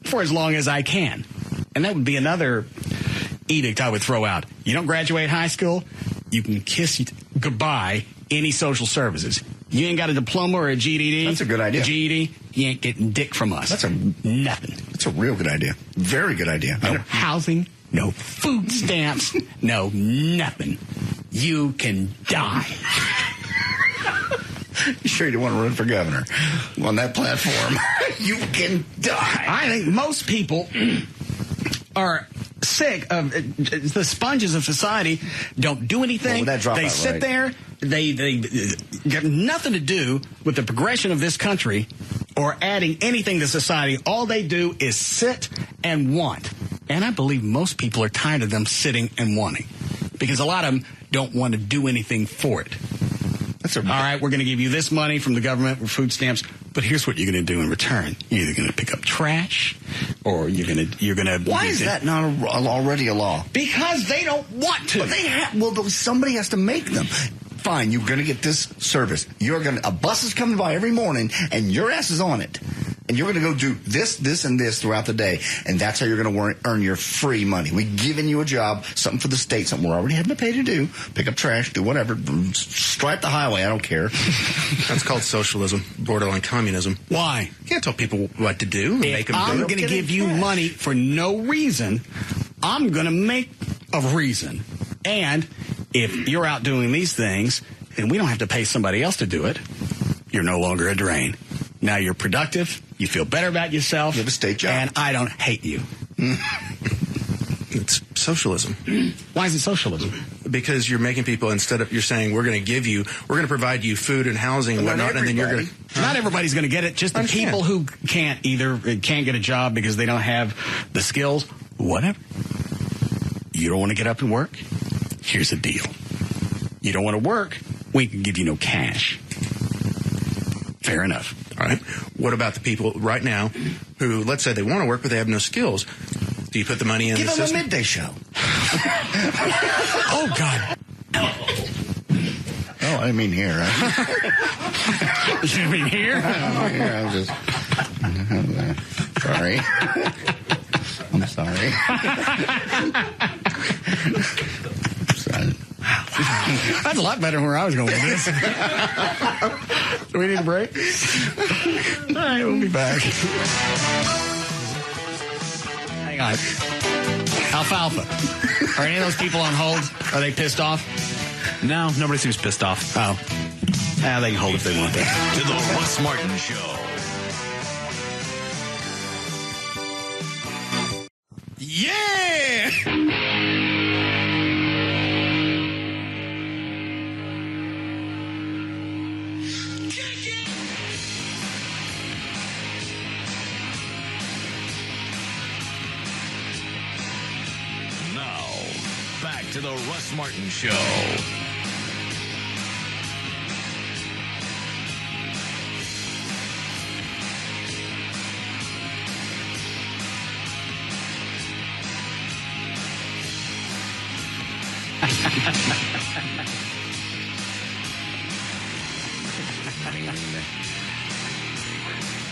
S2: for as long as I can. And that would be another edict I would throw out. You don't graduate high school, you can kiss goodbye any social services. You ain't got a diploma or a GED.
S3: That's a good idea.
S2: GED, you ain't getting dick from us.
S3: That's
S2: nothing.
S3: That's a real good idea. Very good idea.
S2: No housing, no food stamps, no nothing. You can die.
S3: You sure you don't want to run for governor on that platform? You can die.
S2: I think most people are sick of the sponges of society. Don't do anything. They sit there. They get nothing to do with the progression of this country or adding anything to society. All they do is sit and want. And I believe most people are tired of them sitting and wanting because a lot of them don't want to do anything for it. All right, we're going to give you this money from the government for food stamps, but here's what you're going to do in return. You're either going to pick up trash, or you're going to.
S3: Why is that not already a law?
S2: Because they don't want to.
S3: But somebody has to make them. Fine, you're going to get this service. A bus is coming by every morning, and your ass is on it. And you're going to go do this, this, and this throughout the day. And that's how you're going to earn your free money. We've given you a job, something for the state, something we're already having to pay to do. Pick up trash, do whatever. Stripe the highway, I don't care.
S6: That's called socialism, borderline communism.
S2: Why?
S6: You can't tell people what to do and make them do it.
S2: I'm going to give you money for no reason. I'm going to make a reason. And if you're out doing these things, then we don't have to pay somebody else to do it. You're no longer a drain. Now you're productive. You feel better about yourself.
S3: You have a state job.
S2: And I don't hate you.
S6: It's socialism.
S2: Why is it socialism?
S6: Because you're making people, you're saying we're going to provide you food and housing and whatnot, and then you're going to.
S2: Not everybody's going to get it. Just the people who can't get a job because they don't have the skills. Whatever. You don't want to get up and work? Here's the deal. You don't want to work? We can give you no cash. Fair enough.
S6: All right. What about the people right now who, let's say they want to work, but they have no skills? Do you put the money in the system?
S3: Give them a midday show.
S2: Oh, God.
S3: Oh, I didn't mean here.
S2: You didn't mean here?
S3: Yeah, I'm just... Sorry. I'm sorry.
S2: That's a lot better than where I was going with this. Do we need a break? All right, we'll be back. Hang on. Alfalfa. Are any of those people on hold? Are they pissed off?
S9: No, nobody seems pissed off.
S2: Oh.
S9: They can hold if they want that.
S1: To the Russ Martin Show.
S2: Yeah!
S1: Now, back to the Russ Martin Show.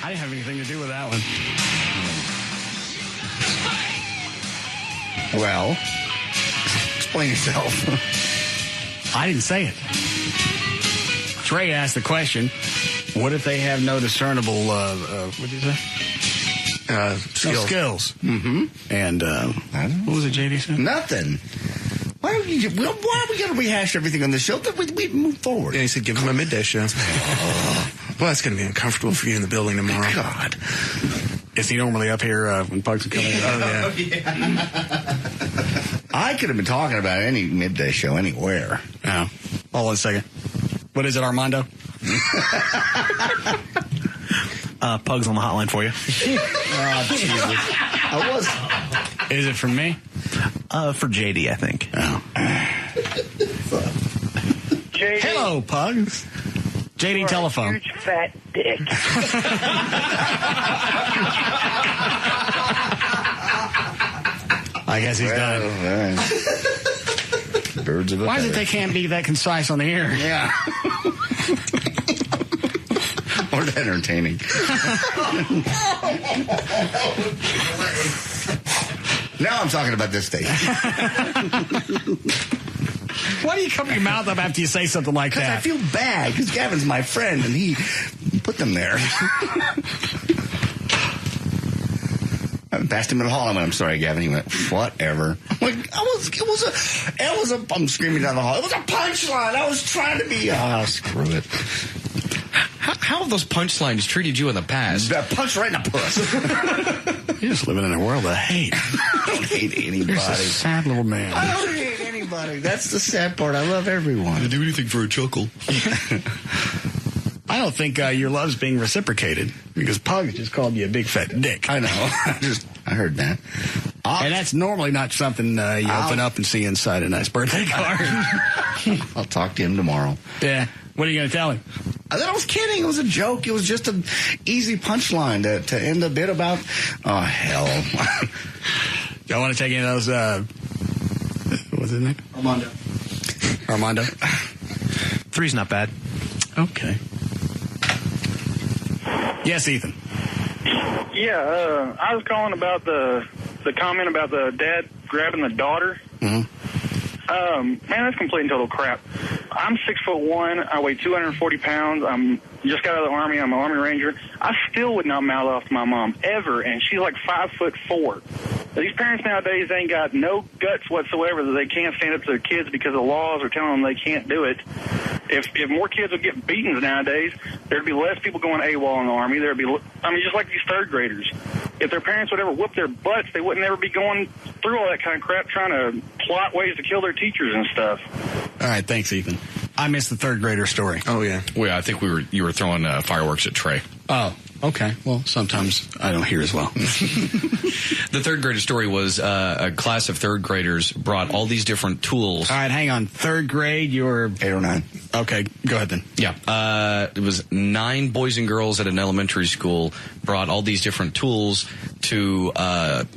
S2: I didn't have anything to do with that one.
S3: Well, explain yourself.
S2: I didn't say it. Trey asked the question, what if they have no discernible, what did you say? Skills.
S3: Mm-hmm.
S2: And what was it JD said?
S3: Nothing. Why are we going to rehash everything on the show? We move forward.
S6: Yeah, he said give him a midday show. Well, that's going to be uncomfortable for you in the building tomorrow.
S3: God.
S2: Is he normally up here when Pugs are coming in?
S3: Oh, yeah. I could have been talking about any midday show anywhere.
S2: Oh. Hold on a second. What is it, Armando?
S9: Pugs on the hotline for you.
S3: Oh, Jesus. I was.
S2: Is it from me?
S9: For JD, I think.
S2: Oh.
S5: JD.
S2: Hello, Pugs. JD telephone.
S5: Huge fat dick.
S2: I guess he's done.
S3: Birds of a
S2: Why is it
S3: feather.
S2: they can't be that concise on the air?
S3: Yeah. Or entertaining. Now I'm talking about this station.
S2: Why do you cover your mouth up after you say something like that?
S3: Because I feel bad, because Gavin's my friend, and he put them there. I passed him in the hall. I went, I'm sorry, Gavin. He went, whatever. I'm like, I'm screaming down the hall. It was a punchline. I was trying to be, screw it.
S7: How have those punchlines treated you in the past?
S3: That punch right in the puss.
S2: You're just living in a world of hate.
S3: I don't hate anybody.
S2: You're a sad little man.
S3: I don't hate anybody. That's the sad part. I love everyone.
S7: Do anything for a chuckle.
S2: I don't think your love's being reciprocated because Pug just called you a big fat dick.
S3: I know. I heard that.
S2: And that's normally not something you open up and see inside a nice birthday card.
S3: I'll talk to him tomorrow.
S2: Yeah. What are you going to tell him?
S3: I thought I was kidding. It was a joke. It was just an easy punchline to end a bit about. Oh, hell.
S2: Y'all want to take any of those, what's his name? Armando?
S9: 3's not bad.
S2: Okay. Yes, Ethan.
S10: Yeah, I was calling about the comment about the dad grabbing the daughter.
S3: Mm-hmm.
S10: Man, that's complete and total crap. I'm 6'1". I weigh 240 pounds. I'm just got out of the Army. I'm an Army Ranger. I still would not mouth off to my mom ever, and she's like 5'4". These parents nowadays ain't got no guts whatsoever that they can't stand up to their kids because the laws are telling them they can't do it. If more kids would get beatings nowadays, there'd be less people going AWOL in the Army. There'd be, just like these third graders. If their parents would ever whoop their butts, they wouldn't ever be going through all that kind of crap trying to plot ways to kill their teachers and stuff.
S2: All right, thanks, Ethan. I missed the third grader story.
S6: Oh, yeah.
S7: Well, I think you were throwing fireworks at Trey.
S2: Oh, okay. Well, sometimes I don't hear as well.
S7: The third grader story was a class of third graders brought all these different tools.
S2: All right, hang on. Third grade, you were
S3: 8 or 9.
S2: Okay, go ahead then.
S7: Yeah. It was 9 boys and girls at an elementary school brought all these different tools to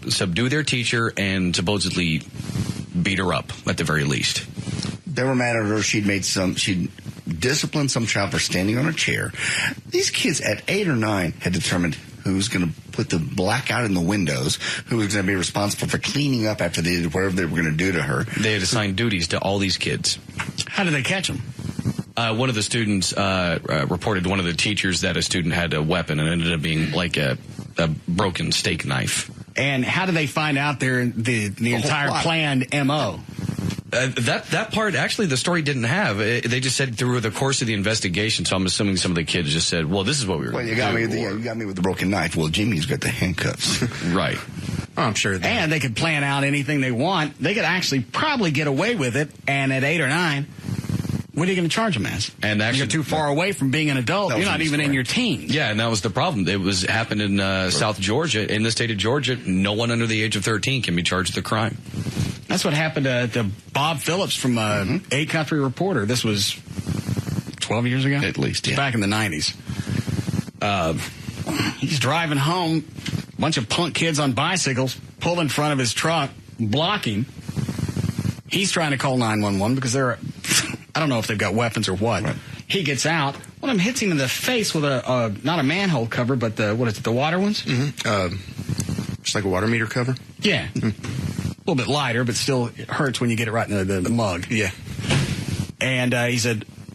S7: subdue their teacher and supposedly beat her up at the very least.
S3: They were mad at her. She'd disciplined some child for standing on a chair. These kids at 8 or 9 had determined who's going to put the blackout in the windows, who was going to be responsible for cleaning up after they did whatever they were going to do to her.
S7: They had assigned duties to all these kids.
S2: How did they catch them?
S7: One of the students reported to one of the teachers that a student had a weapon, and it ended up being like a broken steak knife.
S2: And how did they find out the entire planned MO?
S7: That part, actually, the story didn't have. They just said through the course of the investigation, so I'm assuming some of the kids just said, well, this is what we were going to do.
S3: You got me with the broken knife. Well, Jimmy's got the handcuffs.
S7: Right.
S6: Oh, I'm sure.
S2: And they could plan out anything they want. They could actually probably get away with it, and at 8 or 9, what are you going to charge them as?
S7: And actually,
S2: you're too far away from being an adult. You're not even in your teens.
S7: Yeah, and that was the problem. It happened in South Georgia. In the state of Georgia, no one under the age of 13 can be charged with a crime.
S2: That's what happened to Bob Phillips from 8 Country Reporter. This was 12 years ago?
S3: At least, yeah.
S2: Back in the 90s. He's driving home. A bunch of punk kids on bicycles pull in front of his truck, blocking. He's trying to call 911 because I don't know if they've got weapons or what. Right. He gets out. One of them hits him in the face with not a manhole cover, but the water ones?
S6: Mm-hmm. Just like a water meter cover?
S2: Yeah. Mm-hmm. A little bit lighter, but still it hurts when you get it right in the mug.
S6: Yeah.
S2: And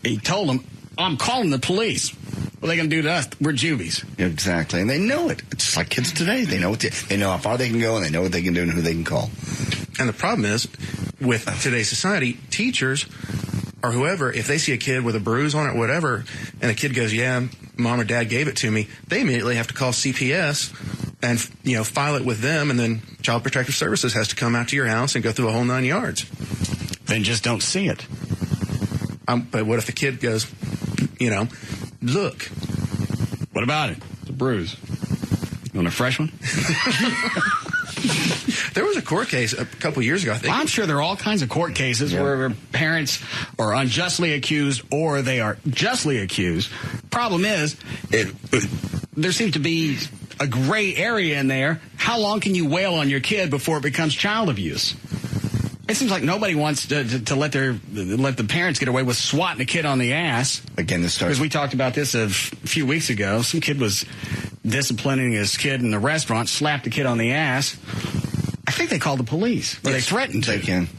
S2: he told him, I'm calling the police. What are they going to do to us? We're juvies.
S3: Exactly. And they know it. It's just like kids today. They know they know how far they can go, and they know what they can do and who they can call.
S6: And the problem is, with today's society, teachers or whoever, if they see a kid with a bruise on it or whatever, and the kid goes, yeah, mom or dad gave it to me, they immediately have to call CPS and file it with them, and then Child Protective Services has to come out to your house and go through a whole 9 yards.
S2: Then just don't see it.
S6: But what if the kid goes, look.
S2: What about it? It's a bruise. You want a fresh one?
S6: There was a court case a couple years ago, I think.
S2: I'm sure there are all kinds of court cases where parents are unjustly accused or they are justly accused. Problem is, there seems to be a gray area in there. How long can you wail on your kid before it becomes child abuse? It seems like nobody wants to let the parents get away with swatting a kid on the ass.
S3: Again, this starts...
S2: Because we talked about this a few weeks ago. Some kid was disciplining his kid in the restaurant, slapped the kid on the ass. I think they called the police. Or they threatened to.
S3: They can.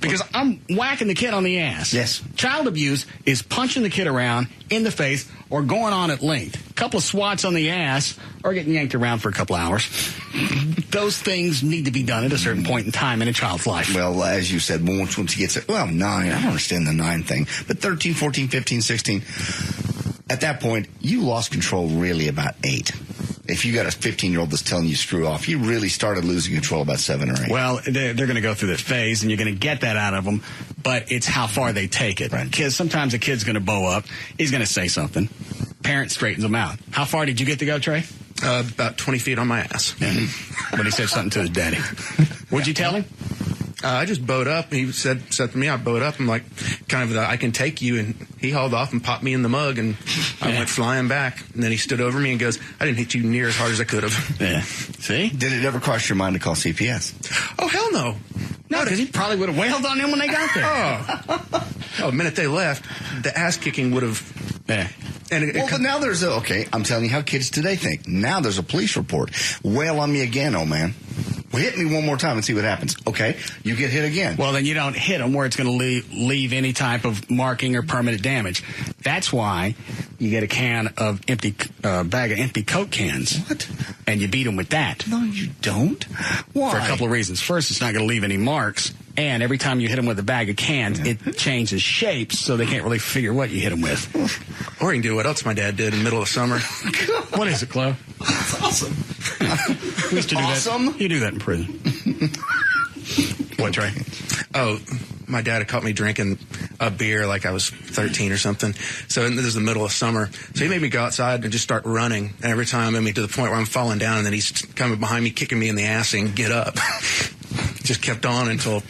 S2: Because I'm whacking the kid on the ass.
S3: Yes.
S2: Child abuse is punching the kid around in the face or going on at length. A couple of swats on the ass or getting yanked around for a couple hours. Those things need to be done at a certain point in time in a child's life.
S3: Well, as you said, once he gets it, 9, I don't understand the 9 thing, but 13, 14, 15, 16, at that point, you lost control really about 8. If you got a 15-year-old that's telling you screw off, you really started losing control about 7 or 8.
S2: Well, they're going to go through that phase, and you're going to get that out of them, but it's how far they take it.
S3: Right.
S2: Because sometimes a kid's going to bow up. He's going to say something. Parent straightens them out. How far did you get to go, Trey?
S6: About 20 feet on my ass.
S2: Yeah. But he said something to his daddy. What'd you tell him?
S6: I just bowed up. He said to me, I bowed up. I'm like, kind of, I can take you. And he hauled off and popped me in the mug, and I went flying back. And then he stood over me and goes, I didn't hit you near as hard as I could have.
S2: Yeah. See?
S3: Did it ever cross your mind to call CPS?
S6: Oh, hell no.
S2: No, because he probably would have wailed on him when they got there.
S6: Oh, the minute they left, the ass kicking would have.
S2: Yeah.
S3: But now there's I'm telling you how kids today think. Now there's a police report. Wail on me again, oh man. Well, hit me one more time and see what happens. Okay, you get hit again.
S2: Well, then you don't hit them where it's going to leave any type of marking or permanent damage. That's why you get a bag of empty Coke cans.
S3: What?
S2: And you beat them with that.
S3: No, you don't. Why?
S2: For a couple of reasons. First, it's not going to leave any marks. And every time you hit them with a bag of cans, it changes shapes, so they can't really figure what you hit them with.
S6: Or you can do what else my dad did in the middle of summer.
S2: What is it, Chloe?
S3: That's awesome.
S2: We used to do that. You do that in prison. What, Trey?
S6: Oh, my dad had caught me drinking a beer like I was 13 or something. So this is the middle of summer. So he made me go outside and just start running. And every time, to the point where I'm falling down, and then he's coming behind me, kicking me in the ass saying, get up. Just kept on until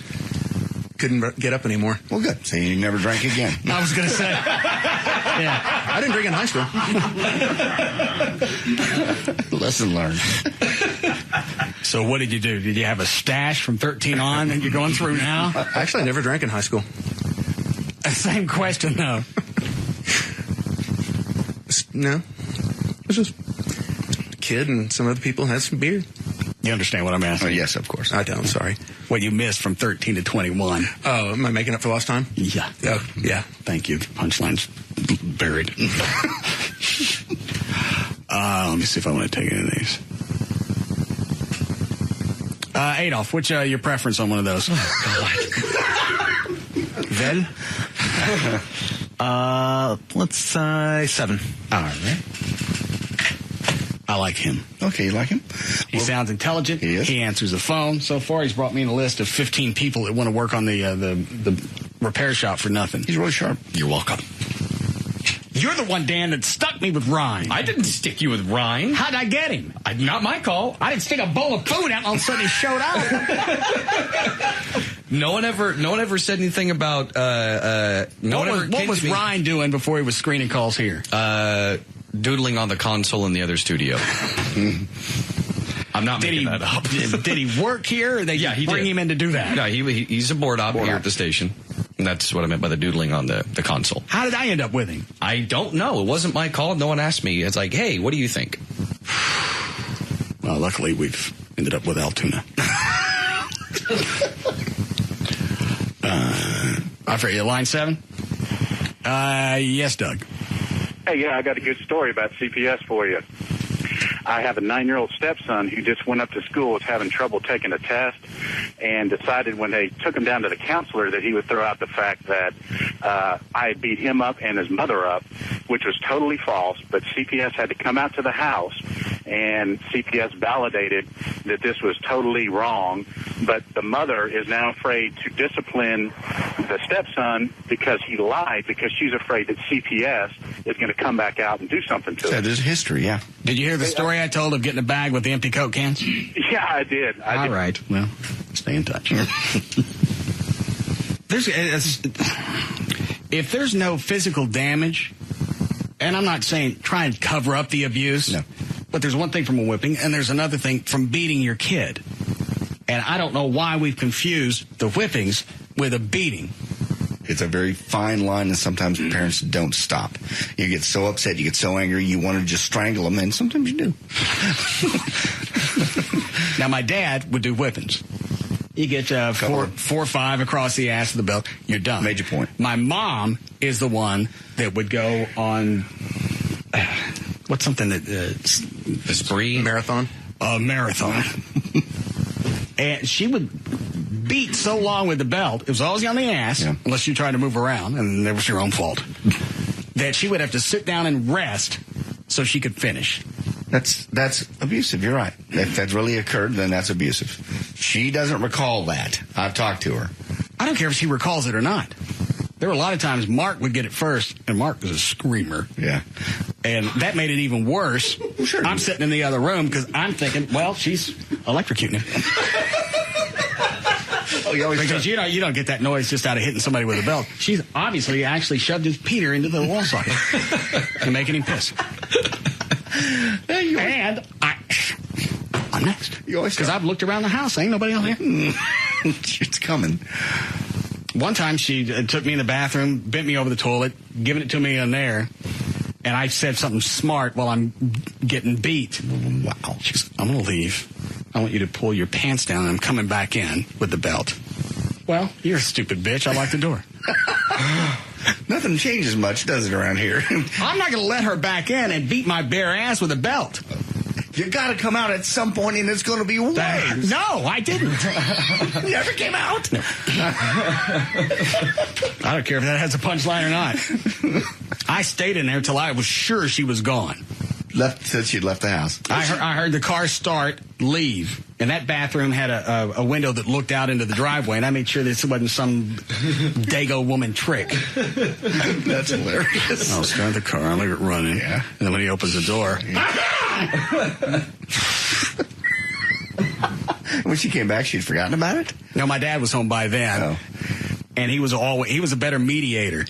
S6: couldn't get up anymore.
S3: Well, good. So you never drank again.
S2: I was going to say. Yeah.
S6: I didn't drink in high school.
S3: Lesson learned.
S2: So what did you do? Did you have a stash from 13 on that you're going through now?
S6: Actually, I never drank in high school.
S2: Same question, though.
S6: No. It was just a kid and some other people had some beer.
S2: You understand what I'm asking?
S3: Oh, yes, of course.
S6: I don't, sorry.
S2: What you missed from 13 to 21.
S6: Oh, am I making up for lost time?
S2: Yeah.
S6: Oh, yeah.
S2: Thank you. Punchline's buried. Let me see if I want to take any of these. Adolf, what's your preference on one of those?
S9: Vel? Let's say 7.
S2: All right. I like him.
S3: Okay, you like him?
S2: He sounds intelligent.
S3: He is.
S2: He answers the phone. So far, he's brought me in a list of 15 people that want to work on the repair shop for nothing.
S3: He's really sharp.
S2: You're welcome. You're the one, Dan, that stuck me with Ryan.
S7: I didn't stick you with Ryan.
S2: How'd I get him?
S7: Not my call.
S2: I didn't stick a bowl of food out and all of a sudden he showed up.
S7: No one ever said anything about.
S2: What was Ryan doing before he was screening calls here?
S7: Doodling on the console in the other studio. I'm not making that up.
S2: Did he work here? Or they bring him in to do that?
S7: No, he's a board op here at the station. And that's what I meant by the doodling on the console.
S2: How did I end up with him?
S7: I don't know. It wasn't my call. No one asked me. It's like, hey, what do you think?
S2: Well, luckily we've ended up with Altoona. I forget you, line 7? Yes, Doug.
S4: Hey, yeah, I got a good story about CPS for you. I have a 9-year-old stepson who just went up to school, was having trouble taking a test, and decided when they took him down to the counselor that he would throw out the fact that I had beat him up and his mother up, which was totally false. But CPS had to come out to the house, and CPS validated that this was totally wrong. But the mother is now afraid to discipline the stepson because he lied, because she's afraid that CPS is going to come back out and do something to him.
S3: There's history, yeah.
S2: Did you hear the story I told of getting a bag with the empty Coke cans?
S4: Yeah, I did.
S2: All right. Well, stay in touch. If there's no physical damage, and I'm not saying try and cover up the abuse, but there's one thing from a whipping, and there's another thing from beating your kid. And I don't know why we've confused the whippings with a beating.
S3: It's a very fine line, and sometimes parents don't stop. You get so upset, you get so angry, you want to just strangle them, and sometimes you do.
S2: Now, my dad would do whippings. You get 4 or 5 across the ass of the belt, you're done.
S3: Major point.
S2: My mom is the one that would go on, what's something that...
S7: the spree?
S9: Marathon?
S2: A marathon. And she would beat so long with the belt, it was always on the ass, unless you tried to move around, and that was your own fault, that she would have to sit down and rest so she could finish.
S3: That's abusive, you're right. If that really occurred, then that's abusive. She doesn't recall that. I've talked to her.
S2: I don't care if she recalls it or not. There were a lot of times Mark would get it first, and Mark was a screamer.
S3: Yeah.
S2: And that made it even worse.
S3: Well, sure.
S2: I'm sitting in the other room because I'm thinking, well, she's electrocuting him. Because you don't get that noise just out of hitting somebody with a belt. She's obviously actually shoved his Peter into the wall socket and making him piss. And I'm next. Because I've looked around the house. Ain't nobody on there.
S3: It's coming.
S2: One time she took me in the bathroom, bent me over the toilet, giving it to me in there, and I said something smart while I'm getting beat. Wow. She goes, I'm going to leave. I want you to pull your pants down, and I'm coming back in with the belt. Well, you're a stupid bitch. I locked the door.
S3: Nothing changes much, does it, around here?
S2: I'm not going to let her back in and beat my bare ass with a belt.
S3: You got to come out at some point, and it's going to be worse.
S2: No, I didn't.
S3: Never came out.
S2: I don't care if that has a punchline or not. I stayed in there till I was sure she was gone.
S3: Since she'd left the house.
S2: I heard the car start, leave, and that bathroom had a window that looked out into the driveway, and I made sure this wasn't some dago woman trick.
S3: That's hilarious.
S2: I'll start the car, I'll leave it running, and then when he opens the door...
S3: When she came back, she'd forgotten about it?
S2: No, my dad was home by then, and he was a better mediator.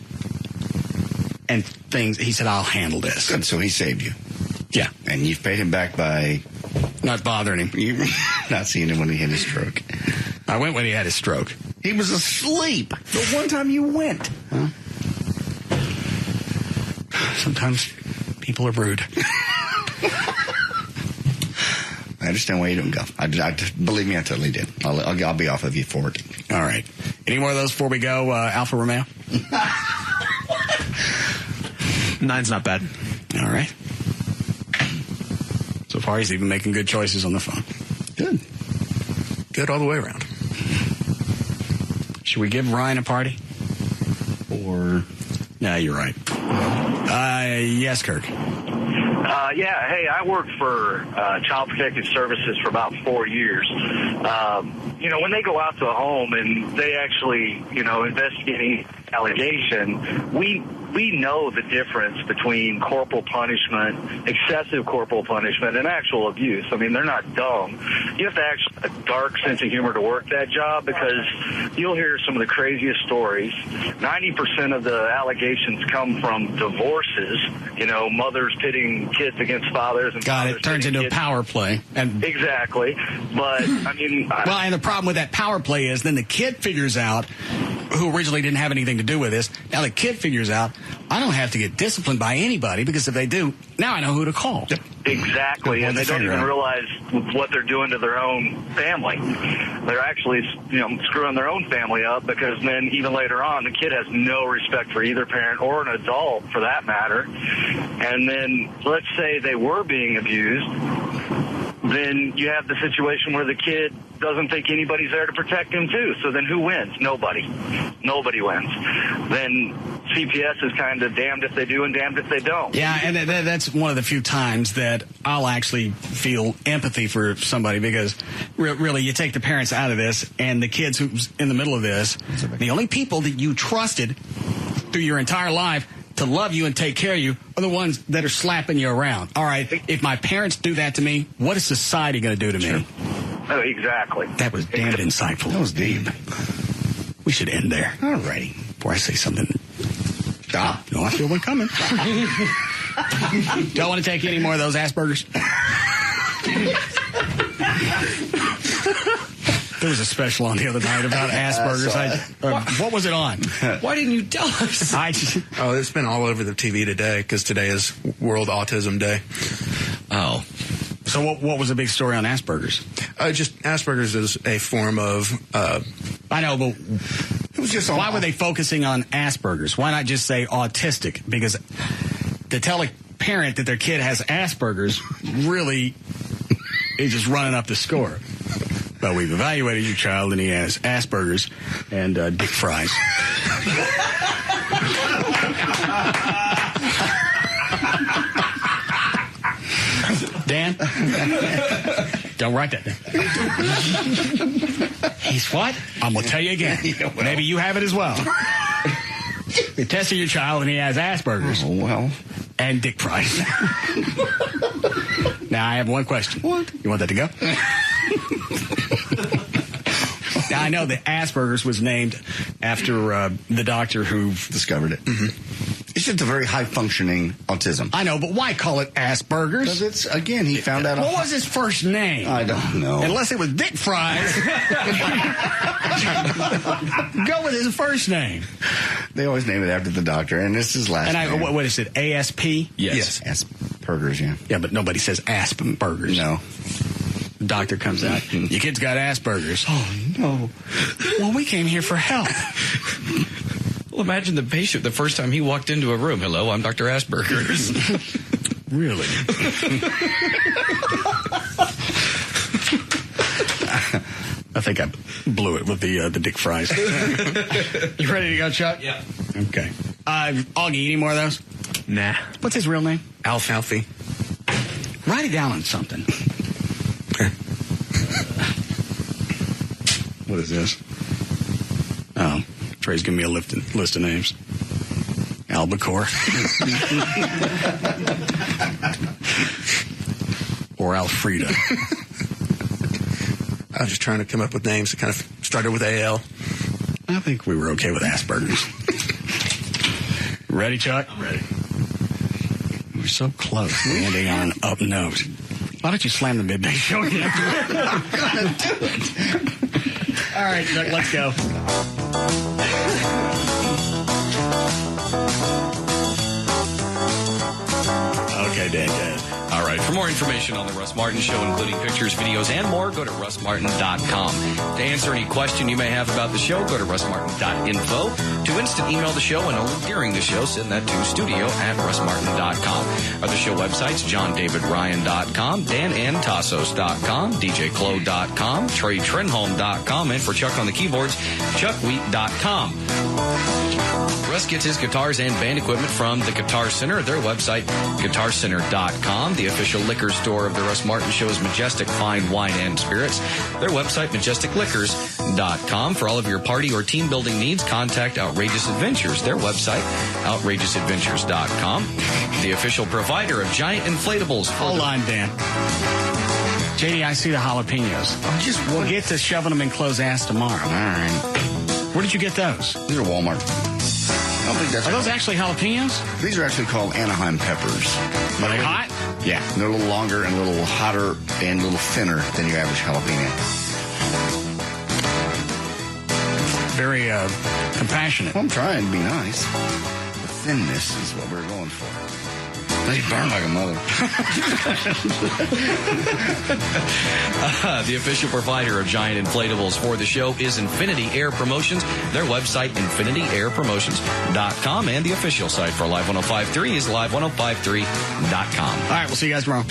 S2: And things, he said, I'll handle this.
S3: Good, so he saved you.
S2: Yeah.
S3: And you've paid him back by...
S2: Not bothering him.
S3: Not seeing him when he had his stroke.
S2: I went when he had his stroke.
S3: He was asleep the one time you went.
S2: Huh? Sometimes people are rude.
S3: I understand why you don't go. Believe me, I totally did. I'll be off of you for it.
S2: All right. Any more of those before we go, Alfa Romeo?
S9: 9's not bad.
S2: All right. So far, he's even making good choices on the phone.
S3: Good.
S6: good all the way around.
S2: Should we give Ryan a party? Or... No, you're right. Yes, Kirk.
S11: Yeah, hey, I worked for Child Protective Services for about 4 years. When they go out to a home and they actually, investigate any allegation, we know the difference between corporal punishment, excessive corporal punishment, and actual abuse. I mean, they're not dumb. You have to actually have a dark sense of humor to work that job because you'll hear some of the craziest stories. 90% of the allegations come from divorces, mothers pitting kids against fathers. And
S2: God, it turns into a power play.
S11: Exactly. But,
S2: well, and the problem with that power play is then the kid figures out, who originally didn't have anything to do with this, now the kid figures out, I don't have to get disciplined by anybody because if they do, now I know who to call.
S11: Exactly, and they don't even realize what they're doing to their own family. They're actually, screwing their own family up because then even later on, the kid has no respect for either parent or an adult for that matter. And then let's say they were being abused, then you have the situation where the kid doesn't think anybody's there to protect him too. So then who wins? Nobody. Nobody wins. Then CPS is kind of damned if they do and damned if they don't.
S2: Yeah, and that's one of the few times that I'll actually feel empathy for somebody because really you take the parents out of this and the kids who's in the middle of this, the only people that you trusted through your entire life to love you and take care of you are the ones that are slapping you around. All right, if my parents do that to me, what is society going to do to me?
S11: Oh, exactly.
S2: That was damned insightful.
S3: That was deep.
S2: We should end there.
S3: All righty.
S2: Before I say something.
S3: Stop.
S2: No, I feel one coming. Don't want to take any more of those Asperger's? There was a special on the other night about Asperger's. What was it on?
S7: Why didn't you tell us?
S6: It's been all over the TV today because today is World Autism Day.
S2: Oh. So what was the big story on Asperger's?
S6: Just Asperger's is a form of...
S2: I know, but it was just why were they focusing on Asperger's? Why not just say autistic? Because to tell a parent that their kid has Asperger's really is just running up the score. But we've evaluated your child, and he has Asperger's and dick fries. Dan? Don't write that down. He's what? I'm going to tell you again. Maybe you have it as well. They tested your child, and he has Asperger's.
S3: Oh, well.
S2: And dick fries. Now, I have one question.
S3: What?
S2: You want that to go? Now, I know that Asperger's was named after the doctor who
S3: discovered it. Mm-hmm. It's just a very high-functioning autism.
S2: I know, but why call it Asperger's?
S3: Because it's, again, he found out...
S2: What was his first name?
S3: I don't know.
S2: Unless it was Dick Fries. Go with his first name.
S3: They always name it after the doctor, and this is his last name.
S2: And what is it, ASP?
S3: Yes. Asperger's, yeah.
S2: Yeah, but nobody says Asperger's.
S3: No.
S2: The doctor comes out. Your kid's got Asperger's.
S3: Oh, no.
S2: Well, we came here for help.
S7: Well, imagine the patient the first time he walked into a room. Hello, I'm Dr. Asperger's.
S2: Really? I think I blew it with the dick fries. You ready to go, Chuck?
S7: Yeah.
S2: Okay. Augie, any more of those?
S6: Nah.
S2: What's his real name?
S6: Alfie.
S2: Write it down on something. What is this? Oh, Trey's giving me a list of names. Albacore. Or Alfreda.
S6: I was just trying to come up with names that kind of started with AL.
S2: I think we were okay with Asperger's. Ready, Chuck?
S6: I'm ready.
S2: We're so close, landing on an up note. Why don't you slam the midday show again? I'm gonna do it. All right, Chuck, let's go. Okay, Dan.
S7: All right. right. For more information on the Russ Martin Show, including pictures, videos, and more, go to russmartin.com. To answer any question you may have about the show, go to russmartin.info. To instant email the show and only during the show, send that to studio@russmartin.com. Other show websites, johndavidryan.com, danantassos.com, djclo.com, treytrenholm.com, and for Chuck on the keyboards, chuckwheat.com. Russ gets his guitars and band equipment from the Guitar Center. Their website, guitarcenter.com. The official liquor store of the Russ Martin Show is Majestic Fine Wine and Spirits. Their website, majesticliquors.com. For all of your party or team building needs, contact Outrageous Adventures. Their website, outrageousadventures.com. The official provider of giant inflatables.
S2: Hold on, Dan. JD, I see the jalapenos. We'll get to shoving them in clothes ass tomorrow. All right. Where did you get those?
S3: These are Walmart. I don't think that's.
S2: Are those actually jalapenos?
S3: These are actually called Anaheim peppers.
S2: Are they hot?
S3: Yeah. They're a little longer and a little hotter and a little thinner than your average jalapeno.
S2: Very compassionate.
S3: Well, I'm trying to be nice. The thinness is what we're going for. They burn like a mother.
S7: The official provider of giant inflatables for the show is Infinity Air Promotions. Their website, infinityairpromotions.com. And the official site for Live 105.3 is live1053.com.
S2: All right, we'll see you guys tomorrow.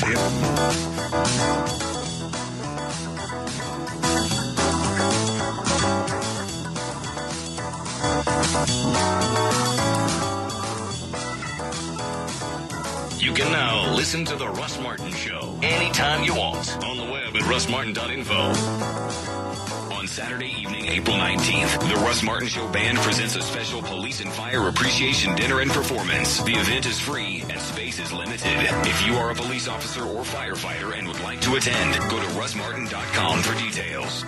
S1: You can now listen to The Russ Martin Show anytime you want on the web at russmartin.info. On Saturday evening, April 19th, the Russ Martin Show Band presents a special Police and Fire Appreciation Dinner and Performance. The event is free and space is limited. If you are a police officer or firefighter and would like to attend, go to russmartin.com for details.